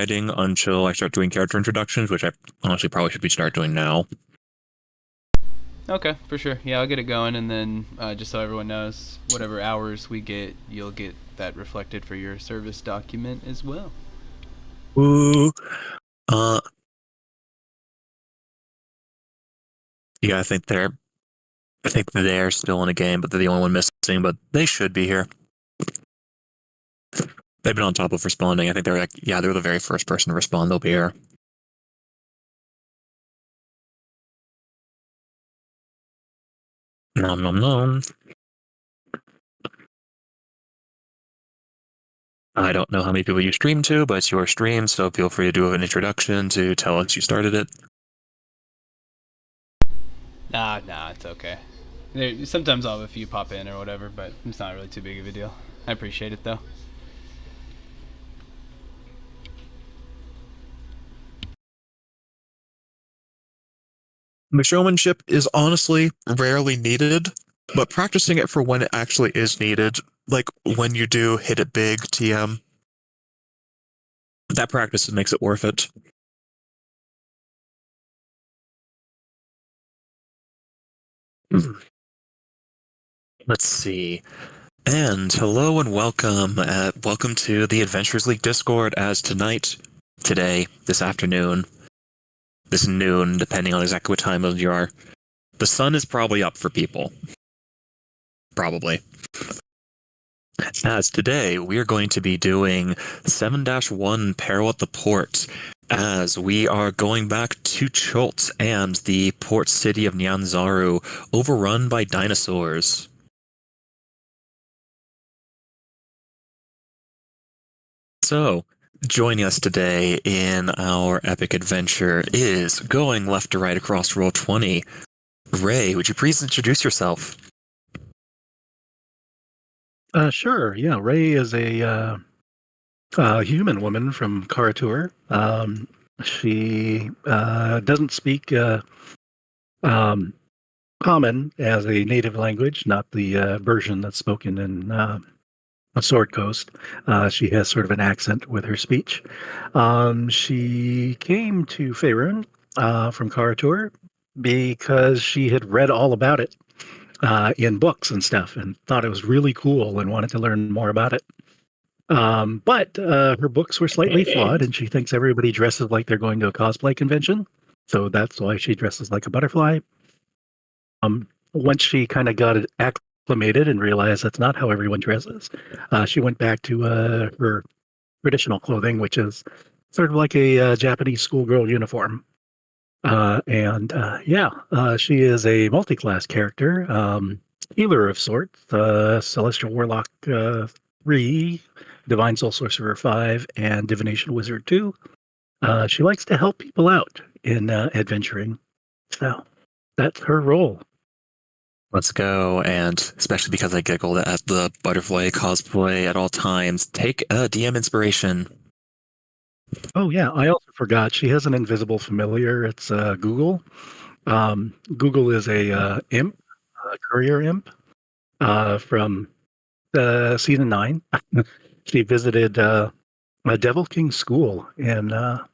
writing until I start doing character introductions, which I honestly probably should be start doing now. Okay, for sure. Yeah, I'll get it going, and then just so everyone knows, whatever hours we get, you'll get that reflected for your service document as well. Ooh, uh, yeah, I think they're still in a game, but they're the only one missing. But they should be here. They've been on top of responding. I think they're like, yeah, they're the very first person to respond. They'll be here. Nom nom nom. I don't know how many people you stream to, but it's your stream, so feel free to do an introduction to tell us you started it. Nah, it's okay. Sometimes I'll have a few pop in or whatever, but it's not really too big of a deal. I appreciate it though. The showmanship is honestly rarely needed, but practicing it for when it actually is needed, like when you do hit it big TM, that practice makes it worth it. Let's see. And hello and welcome. Welcome to the Adventures League Discord as today, this afternoon, this noon, depending on exactly what time of you are. The sun is probably up for people. Probably. As today, we are going to be doing 7-1 Peril at the Port, as we are going back to Chult and the port city of Nyanzaru, overrun by dinosaurs. So, joining us today in our epic adventure is going left to right across Roll20. Ray, would you please introduce yourself? Sure. Yeah, Ray is a human woman from Karatur. She doesn't speak um, Common as a native language, not the version that's spoken in Sword Coast. She has sort of an accent with her speech. She came to Faerun from Karatur because she had read all about it in books and stuff and thought it was really cool and wanted to learn more about it. But her books were slightly flawed, and she thinks everybody dresses like they're going to a cosplay convention. So that's why she dresses like a butterfly. Once she kind of got it acclimated and realized that's not how everyone dresses, she went back to her traditional clothing, which is sort of like a Japanese schoolgirl uniform. She is a multi-class character, healer of sorts, Celestial Warlock 3, Divine Soul Sorcerer 5, and Divination Wizard 2. She likes to help people out in adventuring. So that's her role. Let's go, and especially because I giggled at the butterfly cosplay at all times, take a DM inspiration. Oh, yeah. I also forgot she has an invisible familiar. It's Google. Google is a imp, a courier imp from season 9. She visited a Devil King school in the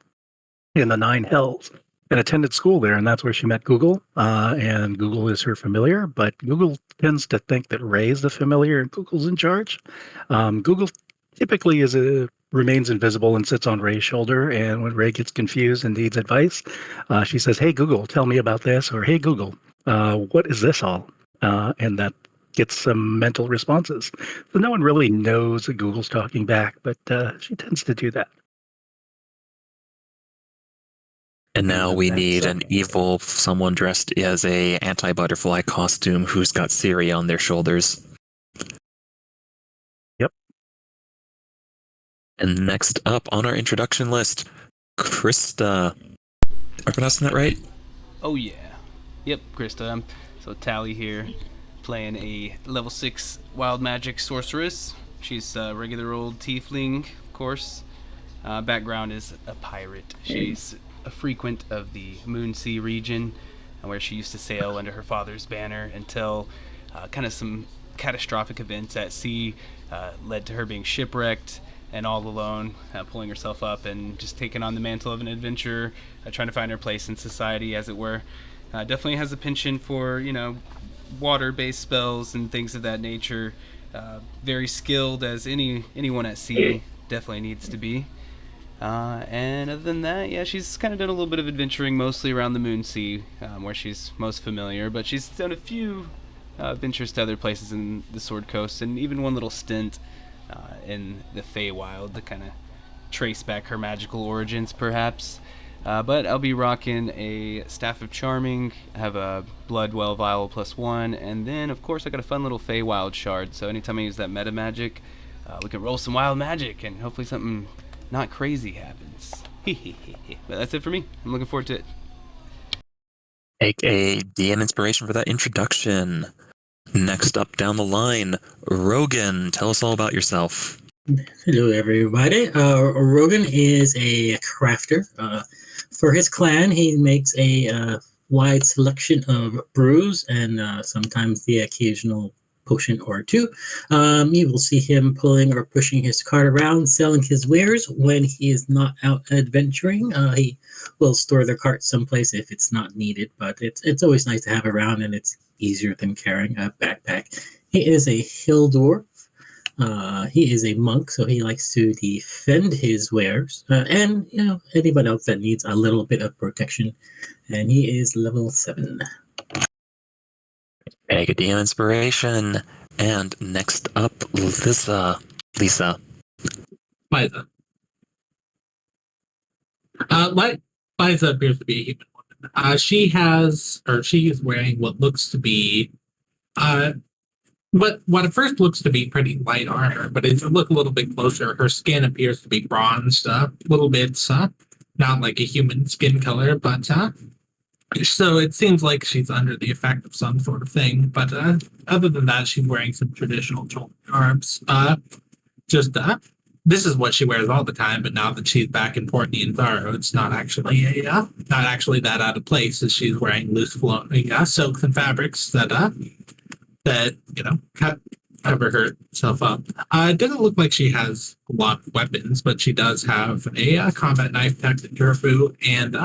Nine Hells and attended school there, and that's where she met Google. And Google is her familiar, but Google tends to think that Ray's the familiar and Google's in charge. Google typically remains invisible and sits on Ray's shoulder. And when Ray gets confused and needs advice, she says, "Hey Google, tell me about this," or "Hey Google, what is this all?" And that gets some mental responses. So no one really knows that Google's talking back, but she tends to do that. And now we That's need an evil someone dressed as a anti-butterfly costume who's got Siri on their shoulders. Yep. And next up on our introduction list, Krista. Am I pronouncing that right? Oh yeah. Yep, Krista. So Tally here, playing a level 6 wild magic sorceress. She's a regular old tiefling, of course. Background is a pirate. She's a frequent of the Moonsea region, where she used to sail under her father's banner until kind of some catastrophic events at sea led to her being shipwrecked, and all alone, pulling herself up and just taking on the mantle of an adventurer, trying to find her place in society, as it were. Definitely has a penchant for, water-based spells and things of that nature. Very skilled as anyone at sea definitely needs to be. And other than that, yeah, she's kind of done a little bit of adventuring, mostly around the Moonsea, where she's most familiar. But she's done a few ventures to other places in the Sword Coast, and even one little stint in the Feywild to kind of trace back her magical origins, perhaps. But I'll be rocking a Staff of Charming, I have a Bloodwell Vial +1, and then, of course, I got a fun little Feywild shard, so anytime I use that meta magic, we can roll some wild magic, and hopefully something not crazy happens. But that's it for me. I'm looking forward to it. Take a DM inspiration for that introduction. Next up down the line, Rogan. Tell us all about yourself. Hello, everybody. Rogan is a crafter. For his clan, he makes a wide selection of brews and sometimes the occasional potion or two. You will see him pulling or pushing his cart around, selling his wares when he is not out adventuring. He will store the cart someplace if it's not needed, but it's always nice to have around, and it's easier than carrying a backpack. He is a hill dwarf. He is a monk, so he likes to defend his wares, and anybody else that needs a little bit of protection. And he is level 7. Take a DM inspiration. And next up, Lisa. Liza. Liza appears to be a human woman. She is wearing what looks to be what at first looks to be pretty light armor, but as you look a little bit closer, her skin appears to be bronzed up a little bit, not like a human skin color, but so it seems like she's under the effect of some sort of thing. But other than that, she's wearing some traditional shoulder arms. This is what she wears all the time, but now that she's back in Port Nianzaro, it's not actually that out of place, as she's wearing loose flowing silks and fabrics that cover herself up. It doesn't look like she has a lot of weapons, but she does have a combat knife tucked into her boot and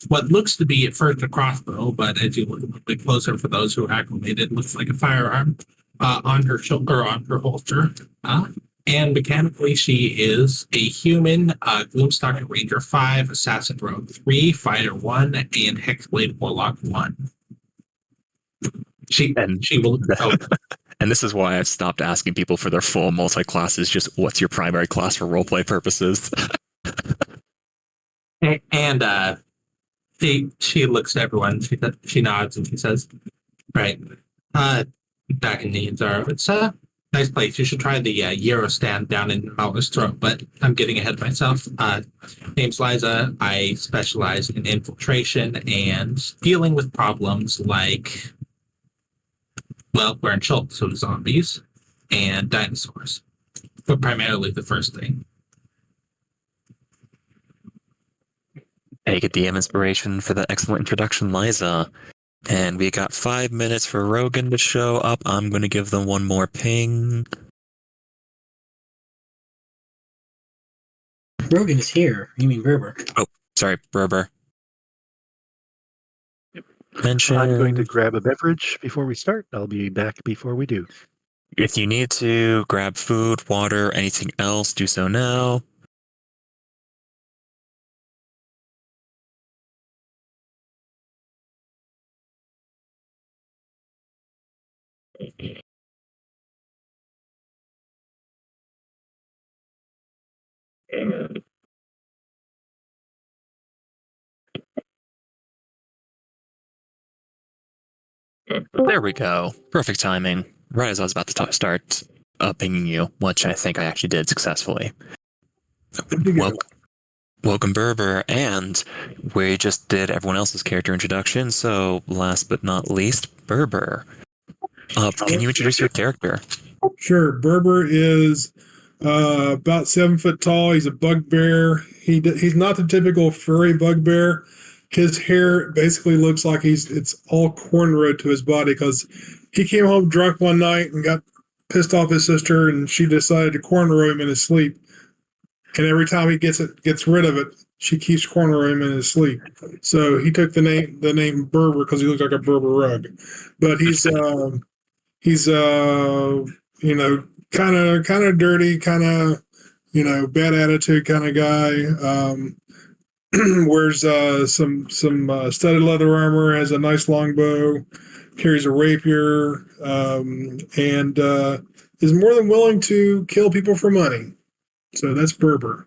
what looks to be at first a crossbow, but as you look a little bit closer for those who are acclimated, it looks like a firearm on her shoulder or on her holster. And mechanically, she is a human, Gloomstalker Ranger 5, Assassin Rogue 3, Fighter 1, and Hexblade Warlock 1. She will. Oh. And this is why I've stopped asking people for their full multi-classes, just what's your primary class for roleplay purposes. And she looks at everyone, she nods and she says, right, back in Nianzaro, it's a nice place. You should try the Eurostand down in Malva's Throat, but I'm getting ahead of myself. Name's Liza. I specialize in infiltration and dealing with problems like, well, we're in Schultz, so zombies and dinosaurs, but primarily the first thing. Take a DM inspiration for the excellent introduction, Liza. And we got 5 minutes for Rogan to show up. I'm going to give them one more ping. Rogan is here. You mean Berber? Oh, sorry, Berber. Mention. I'm going to grab a beverage before we start. I'll be back before we do. If you need to grab food, water, anything else, do so now. There we go. Perfect timing. Right as I was about to start pinging you, which I think I actually did successfully. Welcome, Berber, and we just did everyone else's character introduction, so last but not least, Berber. Can you introduce your character? Sure. Berber is about 7 foot tall. He's a bugbear. He's not the typical furry bugbear. His hair basically looks like it's all cornrowed to his body because he came home drunk one night and got pissed off his sister, and she decided to cornrow him in his sleep. and every time he gets rid of it, she keeps cornering him in his sleep. So he took the name Berber because he looks like a Berber rug. But he's you know, kind of dirty, kind of, you know, bad attitude kind of guy. Wears some studded leather armor, has a nice long bow, carries a rapier, and is more than willing to kill people for money. So that's Berber.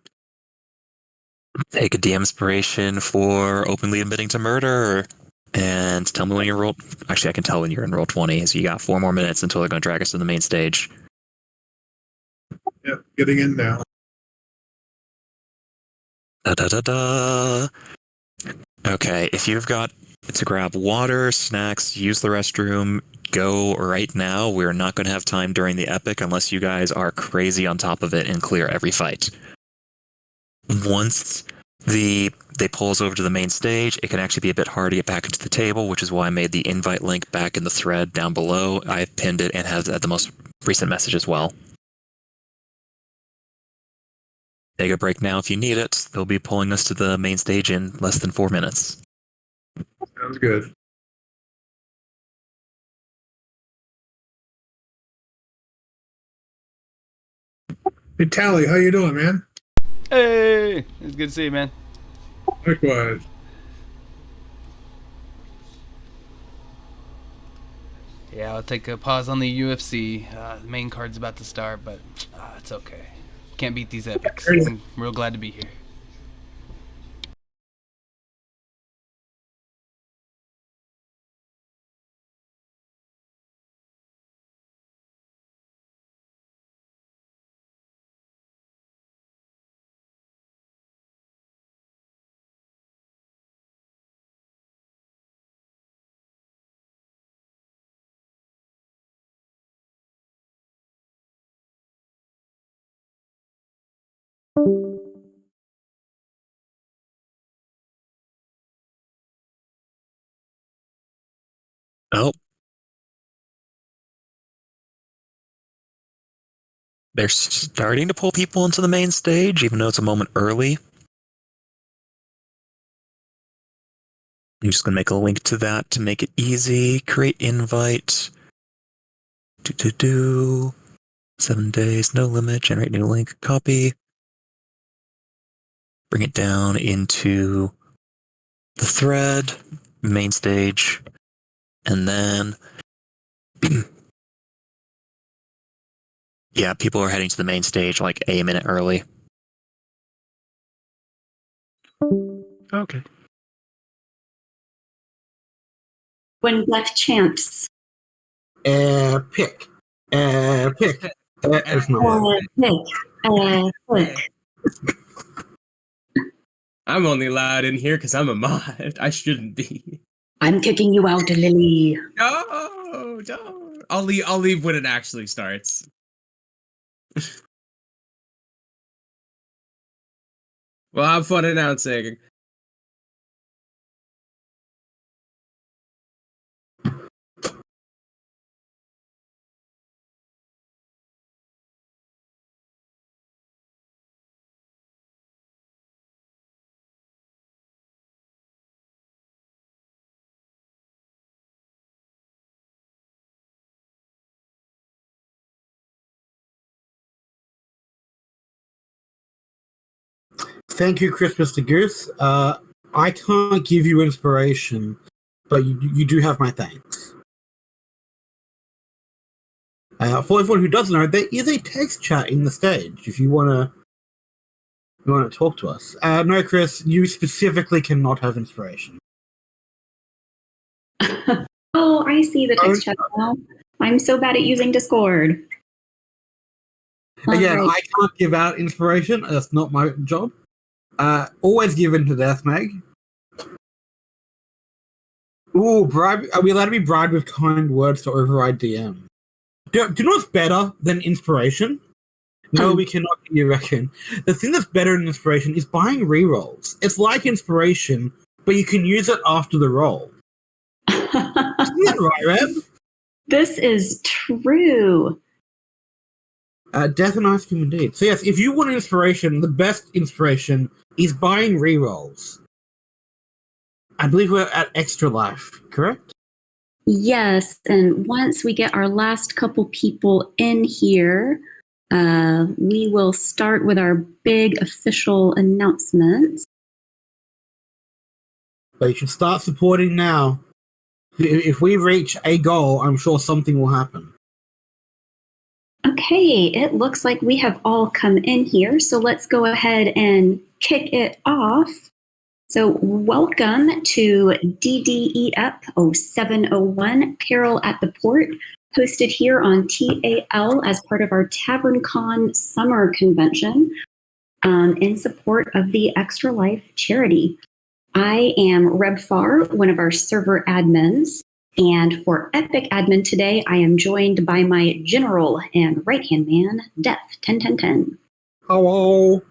Take a DM inspiration for openly admitting to murder, and tell me when you're roll. Actually, I can tell when you're in roll 20. So you got 4 more minutes until they're going to drag us to the main stage. Yep, getting in now. Da da da da. Okay, if you've got to grab water, snacks, use the restroom, go right now. We're not going to have time during the epic unless you guys are crazy on top of it and clear every fight. Once they pull us over to the main stage, it can actually be a bit hard to get back into the table, which is why I made the invite link back in the thread down below. I pinned it and has the most recent message as well. Take a break now if you need it. They'll be pulling us to the main stage in less than 4 minutes. Sounds good. Hey, Tally, how you doing, man? Hey, it's good to see you, man. Likewise. Yeah, I'll take a pause on the UFC. The main card's about to start, but it's okay. Can't beat these epics. I'm real glad to be here. Oh. They're starting to pull people into the main stage, even though it's a moment early. I'm just going to make a link to that to make it easy. Create invite. 7 days, no limit. Generate new link. Copy. Bring it down into the thread, main stage, and then yeah, people are heading to the main stage like a minute early. Okay. When Beth chants, Pick. It's not pick. I'm only allowed in here because I'm a mod. I shouldn't be. I'm kicking you out, Lily. No, don't. I'll leave when it actually starts. Well, have fun announcing. Thank you, Chris, Mr. Goose. I can't give you inspiration, but you do have my thanks. For everyone who doesn't know, there is a text chat in the stage if you want to talk to us. No, Chris, you specifically cannot have inspiration. Oh, I see the text chat now. I'm so bad at using Discord. Again, Right. I can't give out inspiration. That's not my job. Always given to Death Meg. Ooh, bribe. Are we allowed to be bribed with kind words to override DM? Do you know what's better than inspiration? No, we cannot, you reckon. The thing that's better than inspiration is buying rerolls. It's like inspiration, but you can use it after the roll. Isn't that right, Reb? This is true. Death and Ice Cream indeed. So yes, if you want inspiration, the best inspiration is buying rerolls. I believe we're at Extra Life, correct? Yes, and once we get our last couple people in here, we will start with our big official announcements. But you should start supporting now. If we reach a goal, I'm sure something will happen. Okay, it looks like we have all come in here, so let's go ahead and kick it off. So welcome to DDEF 0701, Peril at the Port, hosted here on TAL as part of our TavernCon Summer Convention in support of the Extra Life charity. I am Rebfar, one of our server admins, and for Epic Admin today, I am joined by my general and right-hand man, Death 101010. Hello.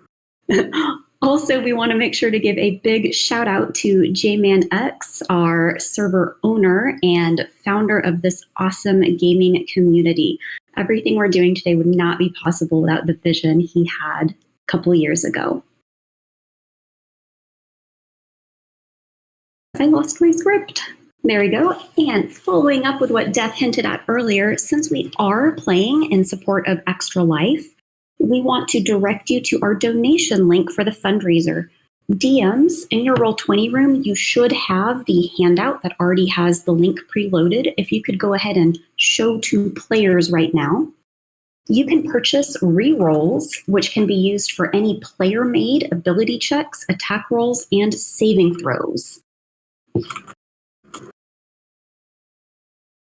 Also, we want to make sure to give a big shout out to JManX, our server owner and founder of this awesome gaming community. Everything we're doing today would not be possible without the vision he had a couple years ago. I lost my script. There we go. And following up with what Death hinted at earlier, since we are playing in support of Extra Life, we want to direct you to our donation link for the fundraiser. DMs, in your Roll20 room, you should have the handout that already has the link preloaded. If you could go ahead and show to players right now. You can purchase rerolls, which can be used for any player-made ability checks, attack rolls, and saving throws.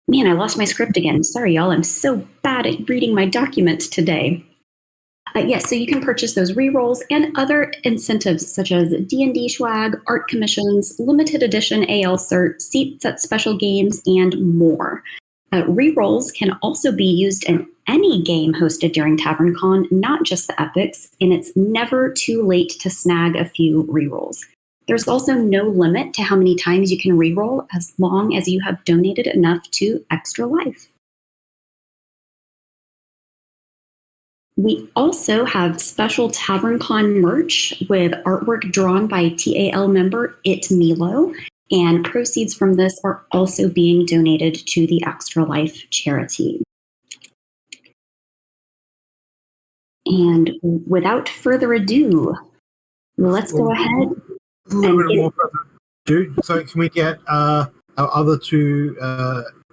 Man, I lost my script again. Sorry, y'all. I'm so bad at reading my document today. Yes, so you can purchase those rerolls and other incentives such as D&D swag, art commissions, limited edition AL cert, seats at special games, and more. Rerolls can also be used in any game hosted during TavernCon, not just the epics, and it's never too late to snag a few rerolls. There's also no limit to how many times you can reroll as long as you have donated enough to Extra Life. We also have special TavernCon merch with artwork drawn by TAL member It Milo, and proceeds from this are also being donated to the Extra Life charity. And without further ado, let's go ahead. A little bit more further ado. So can we get our other two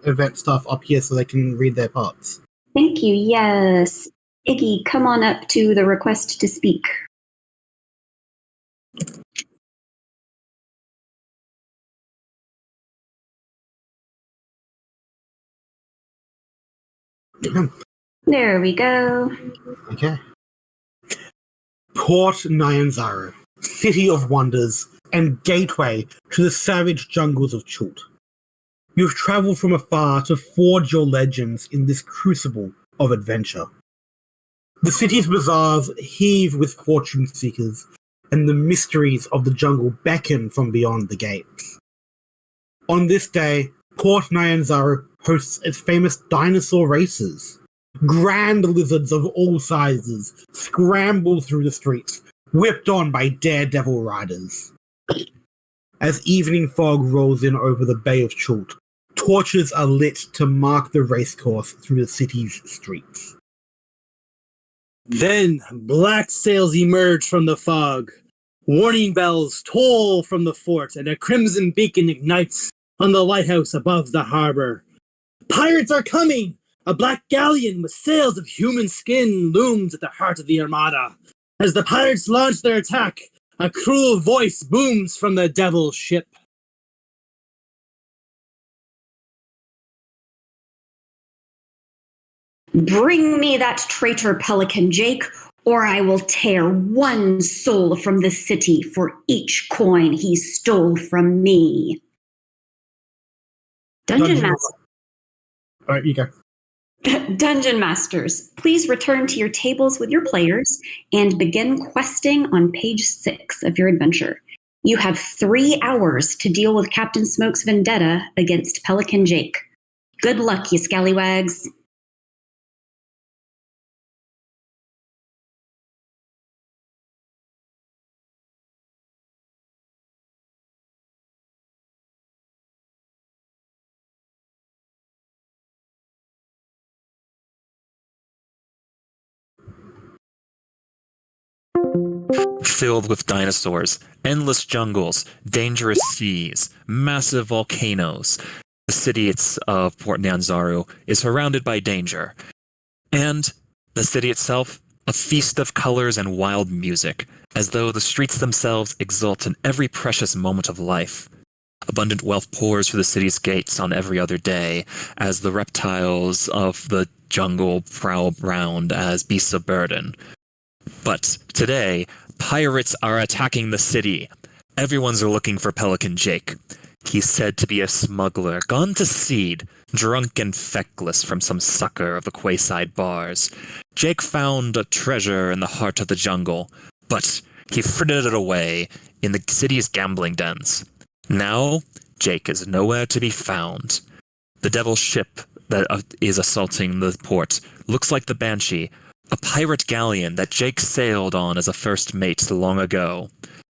event staff up here so they can read their parts? Thank you. Yes. Iggy, come on up to the request to speak. There we go. Okay. Port Nyanzaru, city of wonders and gateway to the savage jungles of Chult. You've traveled from afar to forge your legends in this crucible of adventure. The city's bazaars heave with fortune seekers, and the mysteries of the jungle beckon from beyond the gates. On this day, Port Nyanzaru hosts its famous dinosaur races. Grand lizards of all sizes scramble through the streets, whipped on by daredevil riders. As evening fog rolls in over the Bay of Chult, torches are lit to mark the racecourse through the city's streets. Then black sails emerge from the fog. Warning bells toll from the fort, and a crimson beacon ignites on the lighthouse above the harbor. Pirates are coming! A black galleon with sails of human skin looms at the heart of the armada. As the pirates launch their attack, a cruel voice booms from the devil ship. Bring me that traitor Pelican Jake, or I will tear one soul from the city for each coin he stole from me. Dungeon Master. All right, you go. Dungeon Masters, please return to your tables with your players and begin questing on page 6 of your adventure. You have 3 hours to deal with Captain Smoke's vendetta against Pelican Jake. Good luck, you scallywags. filled with dinosaurs, endless jungles, dangerous seas, massive volcanoes. The city of Port Nyanzaru is surrounded by danger. And the city itself, a feast of colors and wild music, as though the streets themselves exult in every precious moment of life. Abundant wealth pours through the city's gates on every other day, as the reptiles of the jungle prowl round as beasts of burden. But today, pirates are attacking the city. Everyone's looking for Pelican Jake. He's said to be a smuggler, gone to seed, drunk and feckless from some sucker of the quayside bars. Jake found a treasure in the heart of the jungle, but he frittered it away in the city's gambling dens. Now, Jake is nowhere to be found. The devil's ship that is assaulting the port looks like the Banshee, a pirate galleon that Jake sailed on as a first mate long ago.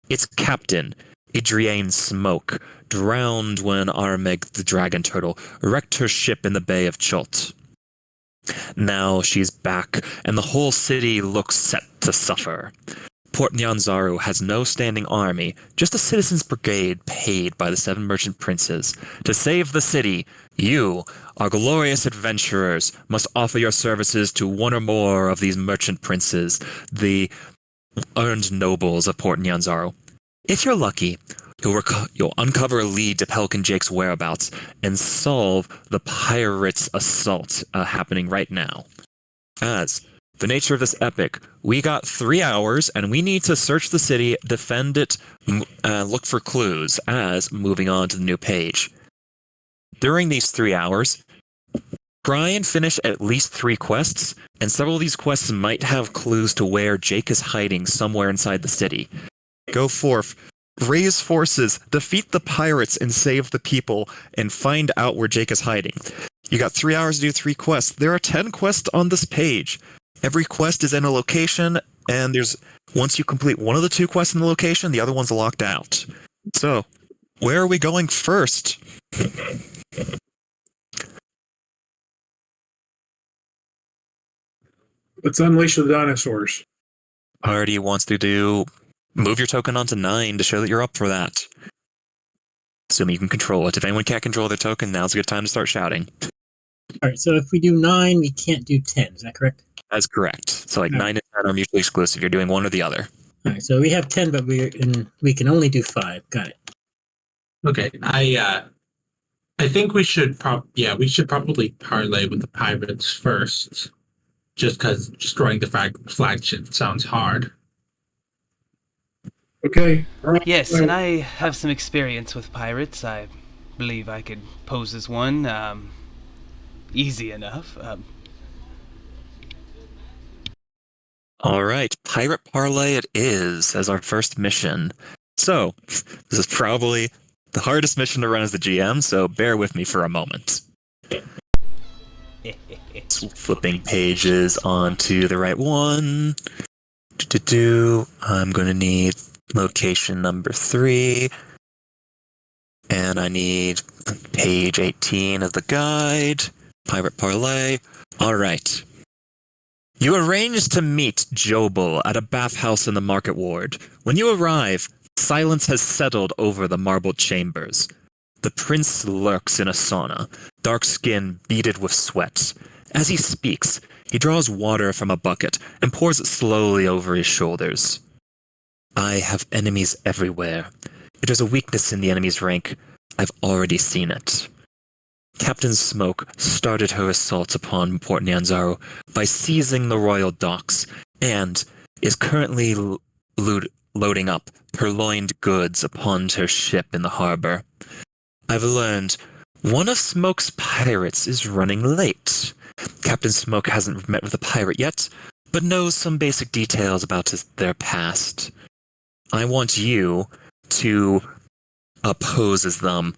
Its captain, Adrienne Smoke, drowned when Armeg the dragon turtle wrecked her ship in the Bay of Chult. Now she's back, and the whole city looks set to suffer. Port Nyanzaru has no standing army, just a citizens' brigade paid by the 7 merchant princes. To save the city, you, our glorious adventurers, must offer your services to one or more of these merchant princes, the earned nobles of Port Nyanzaru. If you're lucky, you'll uncover a lead to Pelican Jake's whereabouts and solve the pirates' assault happening right now. As the nature of this epic, we got 3 hours, and we need to search the city, defend it, look for clues, as moving on to the new page. During these 3 hours, try and finish at least 3 quests, and several of these quests might have clues to where Jake is hiding somewhere inside the city. Go forth, raise forces, defeat the pirates and save the people, and find out where Jake is hiding. You got 3 hours to do 3 quests. There are 10 quests on this page. Every quest is in a location, and once you complete one of the 2 quests in the location, the other one's locked out. So, where are we going first? Let's unleash the dinosaurs. Party wants to move your token onto 9 to show that you're up for that. Assuming you can control it. If anyone can't control their token, now's a good time to start shouting. All right, so if we do 9, we can't do 10. Is that correct? That's correct. So 9 and 10 are mutually exclusive. You're doing one or the other. All right, so we have 10, but we can only do 5. Got it. Okay, I think we should probably parlay with the pirates first, just because destroying the flagship sounds hard. Okay. Yes, and I have some experience with pirates. I believe I could pose as one. Easy enough. All right, Pirate Parlay it is as our first mission. So, this is probably the hardest mission to run as the GM, so bear with me for a moment. Flipping pages onto the right one. I'm going to need location number 3. And I need page 18 of the guide. Pirate Parlay. All right. You arrange to meet Jobel at a bathhouse in the market ward. When you arrive, silence has settled over the marbled chambers. The prince lurks in a sauna, dark skin beaded with sweat. As he speaks, he draws water from a bucket and pours it slowly over his shoulders. I have enemies everywhere. If there's a weakness in the enemy's rank, I've already seen it. Captain Smoke started her assault upon Port Nyanzaru by seizing the royal docks and is currently loading up purloined goods upon her ship in the harbor. I've learned one of Smoke's pirates is running late. Captain Smoke hasn't met with a pirate yet, but knows some basic details about their past. I want you to pose as them,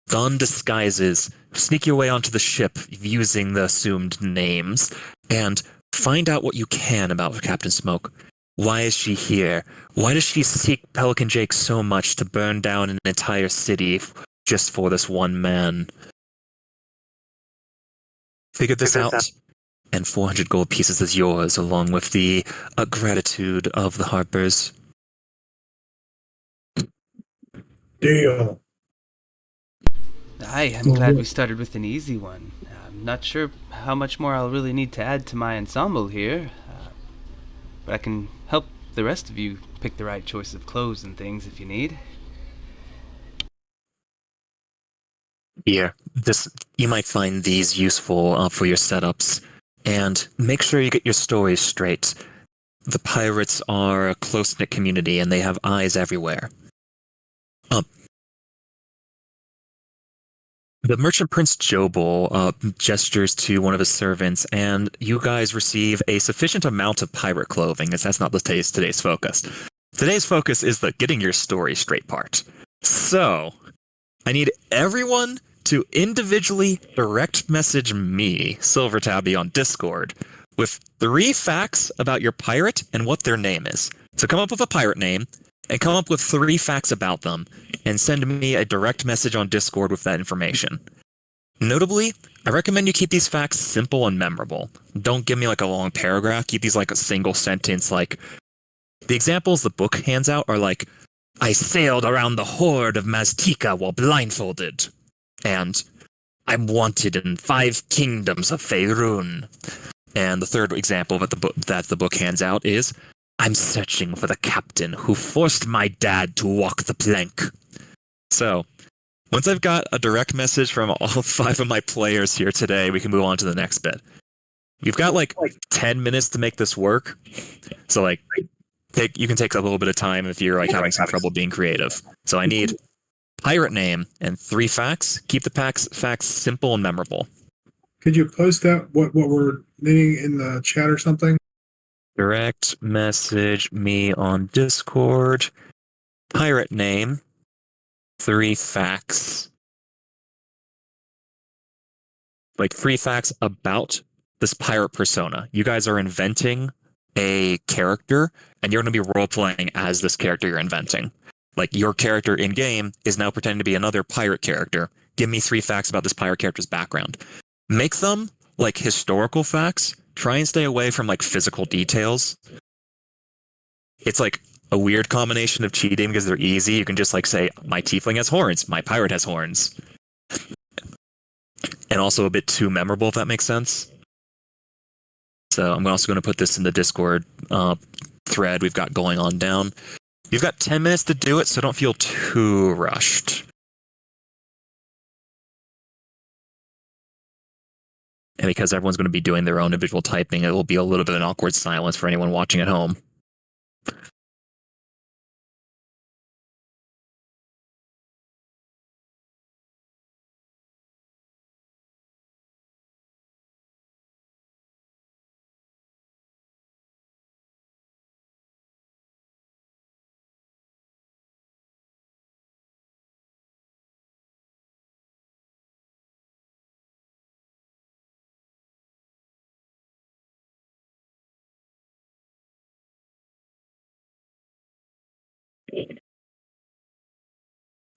don disguises, sneak your way onto the ship using the assumed names, and find out what you can about Captain Smoke. Why is she here? Why does she seek Pelican Jake so much to burn down an entire city just for this one man? Figure this out, and 400 gold pieces is yours, along with the gratitude of the Harpers. Deal. I'm glad we started with an easy one. I'm not sure how much more I'll really need to add to my ensemble here, but I can help the rest of you pick the right choice of clothes and things if you need. Here, you might find these useful for your setups, and make sure you get your stories straight. The pirates are a close-knit community, and they have eyes everywhere. The merchant prince Jobel gestures to one of his servants, and you guys receive a sufficient amount of pirate clothing, as that's not today's focus. Today's focus is the getting your story straight part. So, I need everyone to individually direct message me, Silver Tabby, on Discord with 3 facts about your pirate and what their name is. So come up with a pirate name and come up with 3 facts about them and send me a direct message on Discord with that information. Notably, I recommend you keep these facts simple and memorable. Don't give me like a long paragraph. Keep these like a single sentence. Like, the examples the book hands out are like, I sailed around the horde of Maztica while blindfolded. And I'm wanted in 5 kingdoms of Faerun. And the third example that the book hands out is, I'm searching for the captain who forced my dad to walk the plank. So, once I've got a direct message from all 5 of my players here today, we can move on to the next bit. You've got like 10 minutes to make this work. So like, you can take a little bit of time if you're like having some trouble being creative. So I need pirate name and 3 facts. Keep the facts simple and memorable. Could you post that what we're needing in the chat or something? Direct message me on Discord. Pirate name, 3 facts. Like 3 facts about this pirate persona. You guys are inventing a character, and you're going to be role-playing as this character you're inventing. Like, your character in-game is now pretending to be another pirate character. Give me 3 facts about this pirate character's background. Make them, like, historical facts. Try and stay away from, like, physical details. It's, like, a weird combination of cheating because they're easy. You can just, like, say, my tiefling has horns, my pirate has horns. And also a bit too memorable, if that makes sense. So I'm also going to put this in the Discord thread we've got going on down. You've got 10 minutes to do it, so don't feel too rushed. And because everyone's going to be doing their own individual typing, it will be a little bit of an awkward silence for anyone watching at home.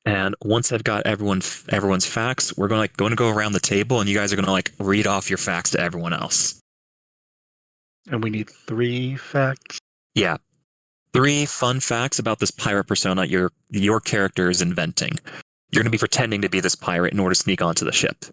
And once I've got everyone's facts, we're going to go around the table, and you guys are going to like read off your facts to everyone else. And we need 3 facts. Yeah, 3 fun facts about this pirate persona your character is inventing. You're going to be pretending to be this pirate in order to sneak onto the ship.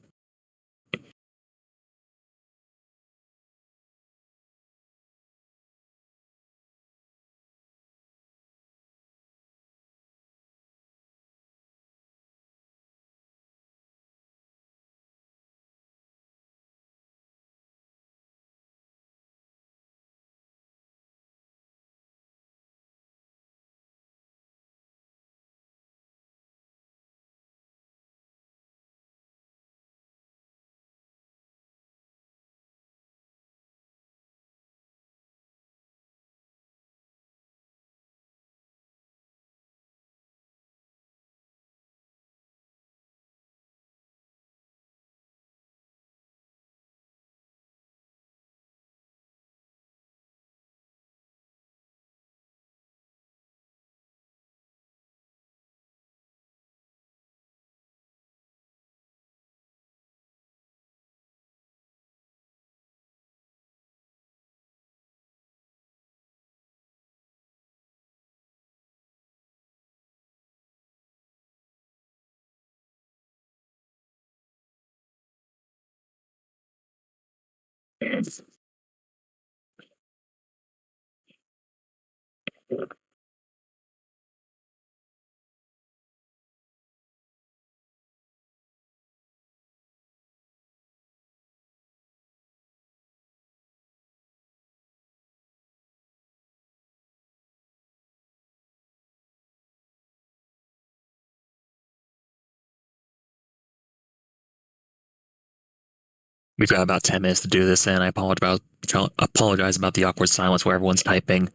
We've got about 10 minutes to do this, and I apologize about the awkward silence where everyone's typing.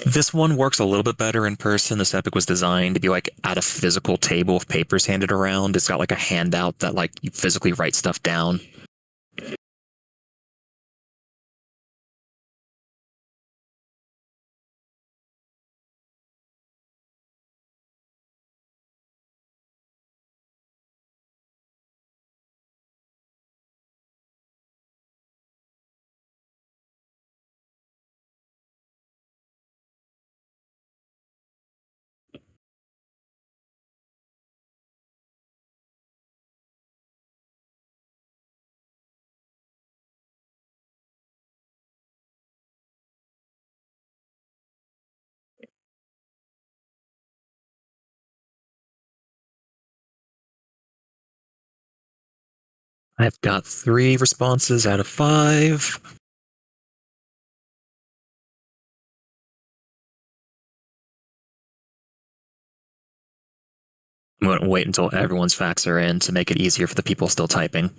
This one works a little bit better in person. This epic was designed to be like at a physical table with papers handed around. It's got like a handout that like you physically write stuff down. I've got 3 responses out of 5. I'm going to wait until everyone's facts are in to make it easier for the people still typing.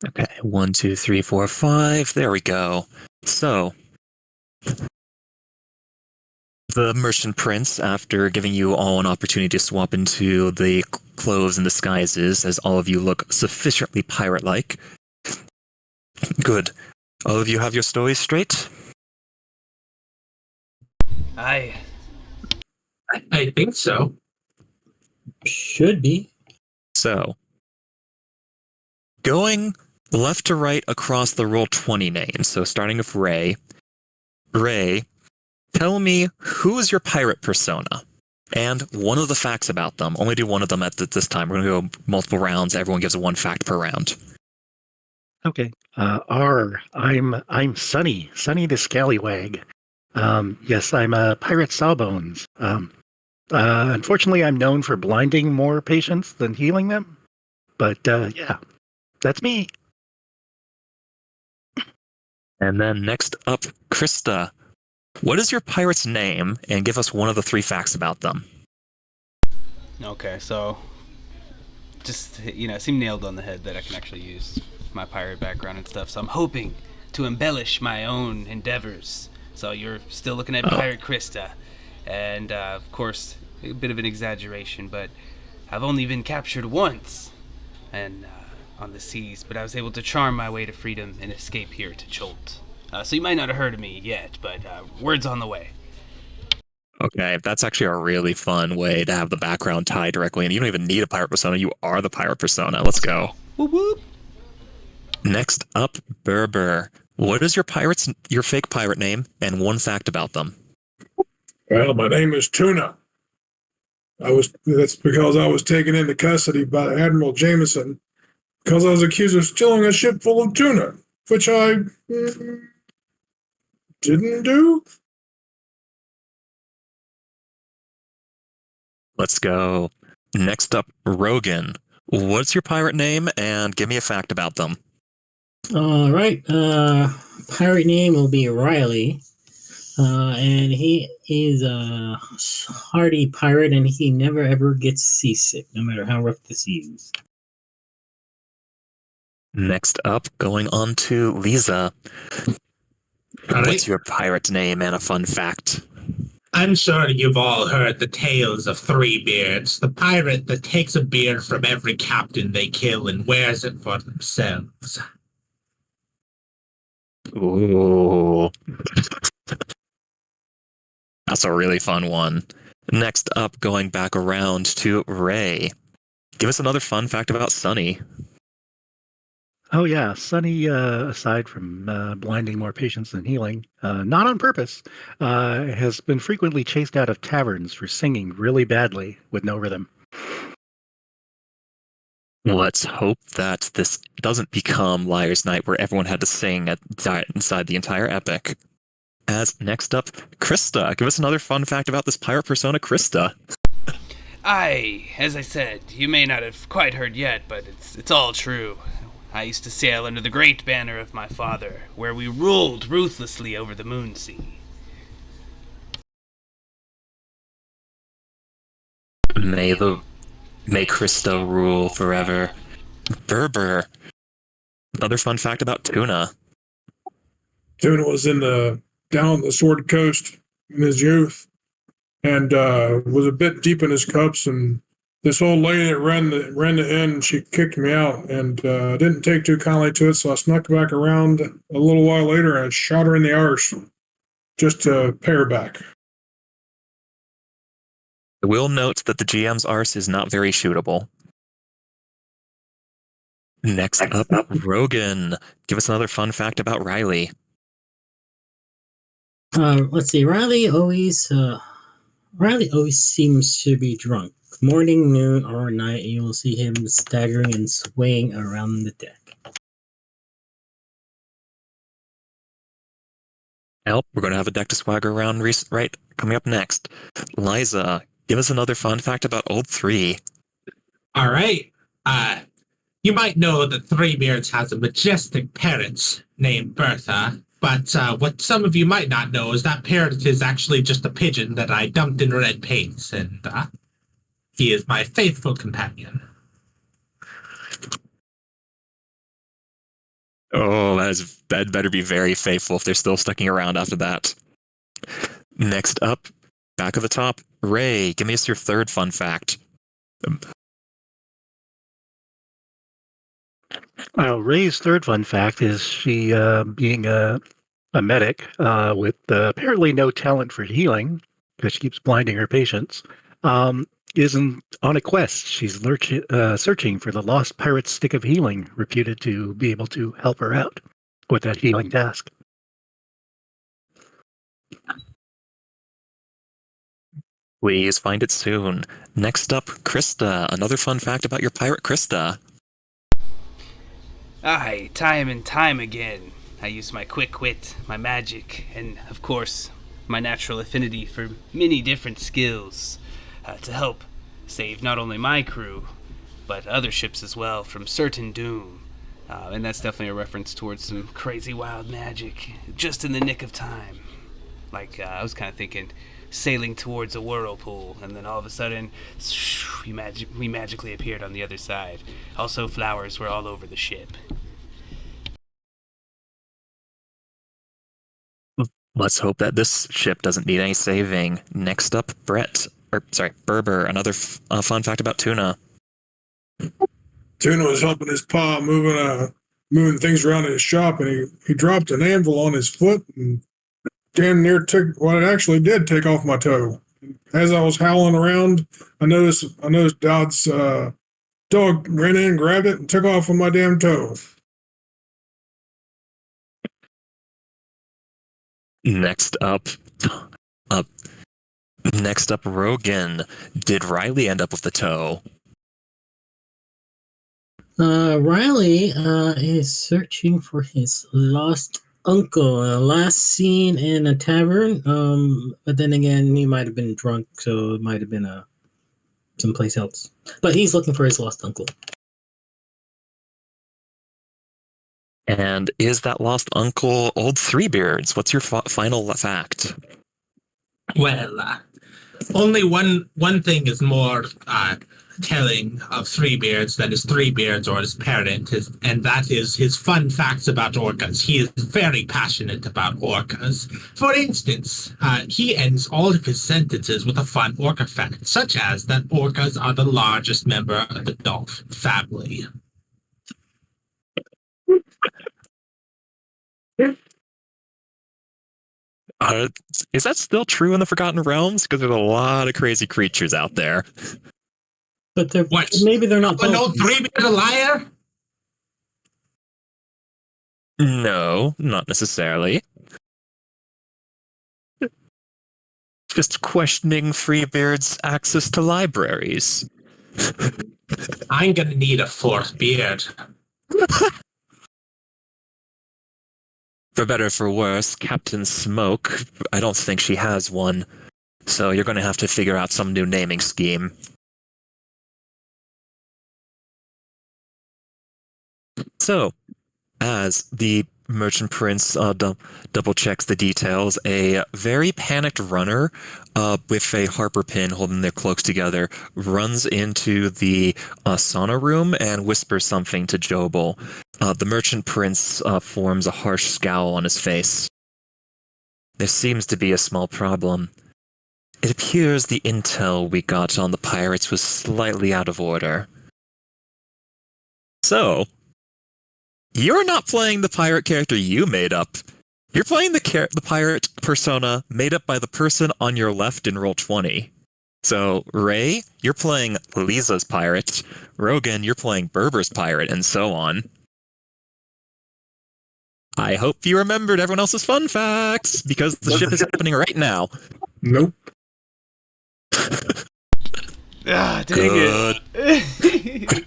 Okay, 1, 2, 3, 4, 5. There we go. So, the Merchant Prince, after giving you all an opportunity to swap into the clothes and disguises, as all of you look sufficiently pirate-like. Good. All of you have your stories straight? I I think so. Should be. So, going left to right across the Roll20 names, so starting with Ray. Ray, tell me, who is your pirate persona? And one of the facts about them. Only do one of them at this time. We're going to go multiple rounds. Everyone gives 1 fact per round. Okay. I'm Sunny the Scallywag. Yes, I'm a pirate Sawbones. Unfortunately, I'm known for blinding more patients than healing them. But yeah, that's me. And then next up, Krista. What is your pirate's name? And give us one of the 3 facts about them. Okay, so just it seemed nailed on the head that I can actually use my pirate background and stuff. So I'm hoping to embellish my own endeavors. So you're still looking at Pirate Krista, and of course a bit of an exaggeration, but I've only been captured once, and on the seas. But I was able to charm my way to freedom and escape here to Cholt. So you might not have heard of me yet, but word's on the way. Okay, that's actually a really fun way to have the background tied directly, and you don't even need a pirate persona. You are the pirate persona. Let's go. Whoop whoop. Next up, Berber. What is your fake pirate name, and 1 fact about them? Well, my name is Tuna. That's because I was taken into custody by Admiral Jameson because I was accused of stealing a ship full of tuna, which I didn't do. Let's go. Next up, Rogan. What's your pirate name, and give me a fact about them? All right. Pirate name will be Riley. And he is a hardy pirate, and he never ever gets seasick, no matter how rough the seas. Next up, going on to Lisa. What's your pirate's name and a fun fact? I'm sure you've all heard the tales of Three Beards, the pirate that takes a beard from every captain they kill and wears it for themselves. Ooh. That's a really fun one. Next up, going back around to Ray. Give us another fun fact about Sunny. Oh yeah, Sunny. Aside from blinding more patients than healing, not on purpose, has been frequently chased out of taverns for singing really badly with no rhythm. Let's hope that this doesn't become Liar's Night, where everyone had to sing inside the entire epic. As next up, Krista. Give us another fun fact about this pirate persona, Krista. As I said, you may not have quite heard yet, but it's all true. I used to sail under the great banner of my father, where we ruled ruthlessly over the Moon Sea. May Krista rule forever. Berber. Another fun fact about Tuna. Tuna was down on the Sword Coast in his youth, and was a bit deep in his cups, and this old lady that ran the inn, she kicked me out, and didn't take too kindly to it, so I snuck back around a little while later and shot her in the arse just to pay her back. I will note that the GM's arse is not very shootable. Next up, Rogan. Give us another fun fact about Riley. Let's see. Riley always seems to be drunk. Morning, noon, or night, you will see him staggering and swaying around the deck. Well, we're going to have a deck to swagger around right coming up next. Liza, give us another fun fact about Old 3. All right. You might know that Three Beards has a majestic parrot named Bertha, but what some of you might not know is that parrot is actually just a pigeon that I dumped in red paint, and he is my faithful companion. Oh, that better be very faithful if they're still sticking around after that. Next up, back of the top, Ray, give me us your third fun fact. Ray's third fun fact is she, being a medic with apparently no talent for healing, because she keeps blinding her patients, is on a quest. She's searching for the lost pirate's stick of healing, reputed to be able to help her out with that healing task. Please find it soon. Next up, Krista. Another fun fact about your pirate, Krista. Aye, time and time again, I use my quick wit, my magic, and, of course, my natural affinity for many different skills to help save not only my crew, but other ships as well from certain doom. And that's definitely a reference towards some crazy wild magic, just in the nick of time. Like, I was kind of thinking sailing towards a whirlpool, and then all of a sudden, we magically appeared on the other side. Also, flowers were all over the ship. Let's hope that this ship doesn't need any saving. Next up, Berber. Another fun fact about Tuna. Tuna was helping his pa moving things around in his shop, and he dropped an anvil on his foot and damn near it actually did take off my toe. As I was howling around, I noticed Dod's dog ran in, grabbed it, and took off with my damn toe. Next up, Rogan. Did Riley end up with the toe? Riley is searching for his lost uncle. Last seen in a tavern. But then again, he might have been drunk, so it might have been someplace else. But he's looking for his lost uncle. And is that lost uncle Old Three Beards? What's your final fact? Well, only one thing is more telling of Three Beards that his Three Beards or his parent, and that is his fun facts about orcas. He is very passionate about orcas. For instance, he ends all of his sentences with a fun orca fact, such as that orcas are the largest member of the dolphin family. Is that still true in the Forgotten Realms? Because there's a lot of crazy creatures out there. But they're What? maybe they're not. But no dolphins. Three Beards a liar? No, not necessarily. Just questioning Freebeard's access to libraries. I'm gonna need a fourth beard. For better or for worse, Captain Smoke, I don't think she has one. So you're going to have to figure out some new naming scheme. So, as the merchant prince double checks the details, a very panicked runner with a harper pin holding their cloaks together runs into the sauna room and whispers something to Jobel. The merchant prince forms a harsh scowl on his face. There seems to be a small problem. It appears the intel we got on the pirates was slightly out of order. So, you're not playing the pirate character you made up. You're playing the pirate persona made up by the person on your left in Roll20. So, Ray, you're playing Lisa's pirate. Rogan, you're playing Berber's pirate, and so on. I hope you remembered everyone else's fun facts, because the ship is happening right now. Nope. Ah, dang Good. it.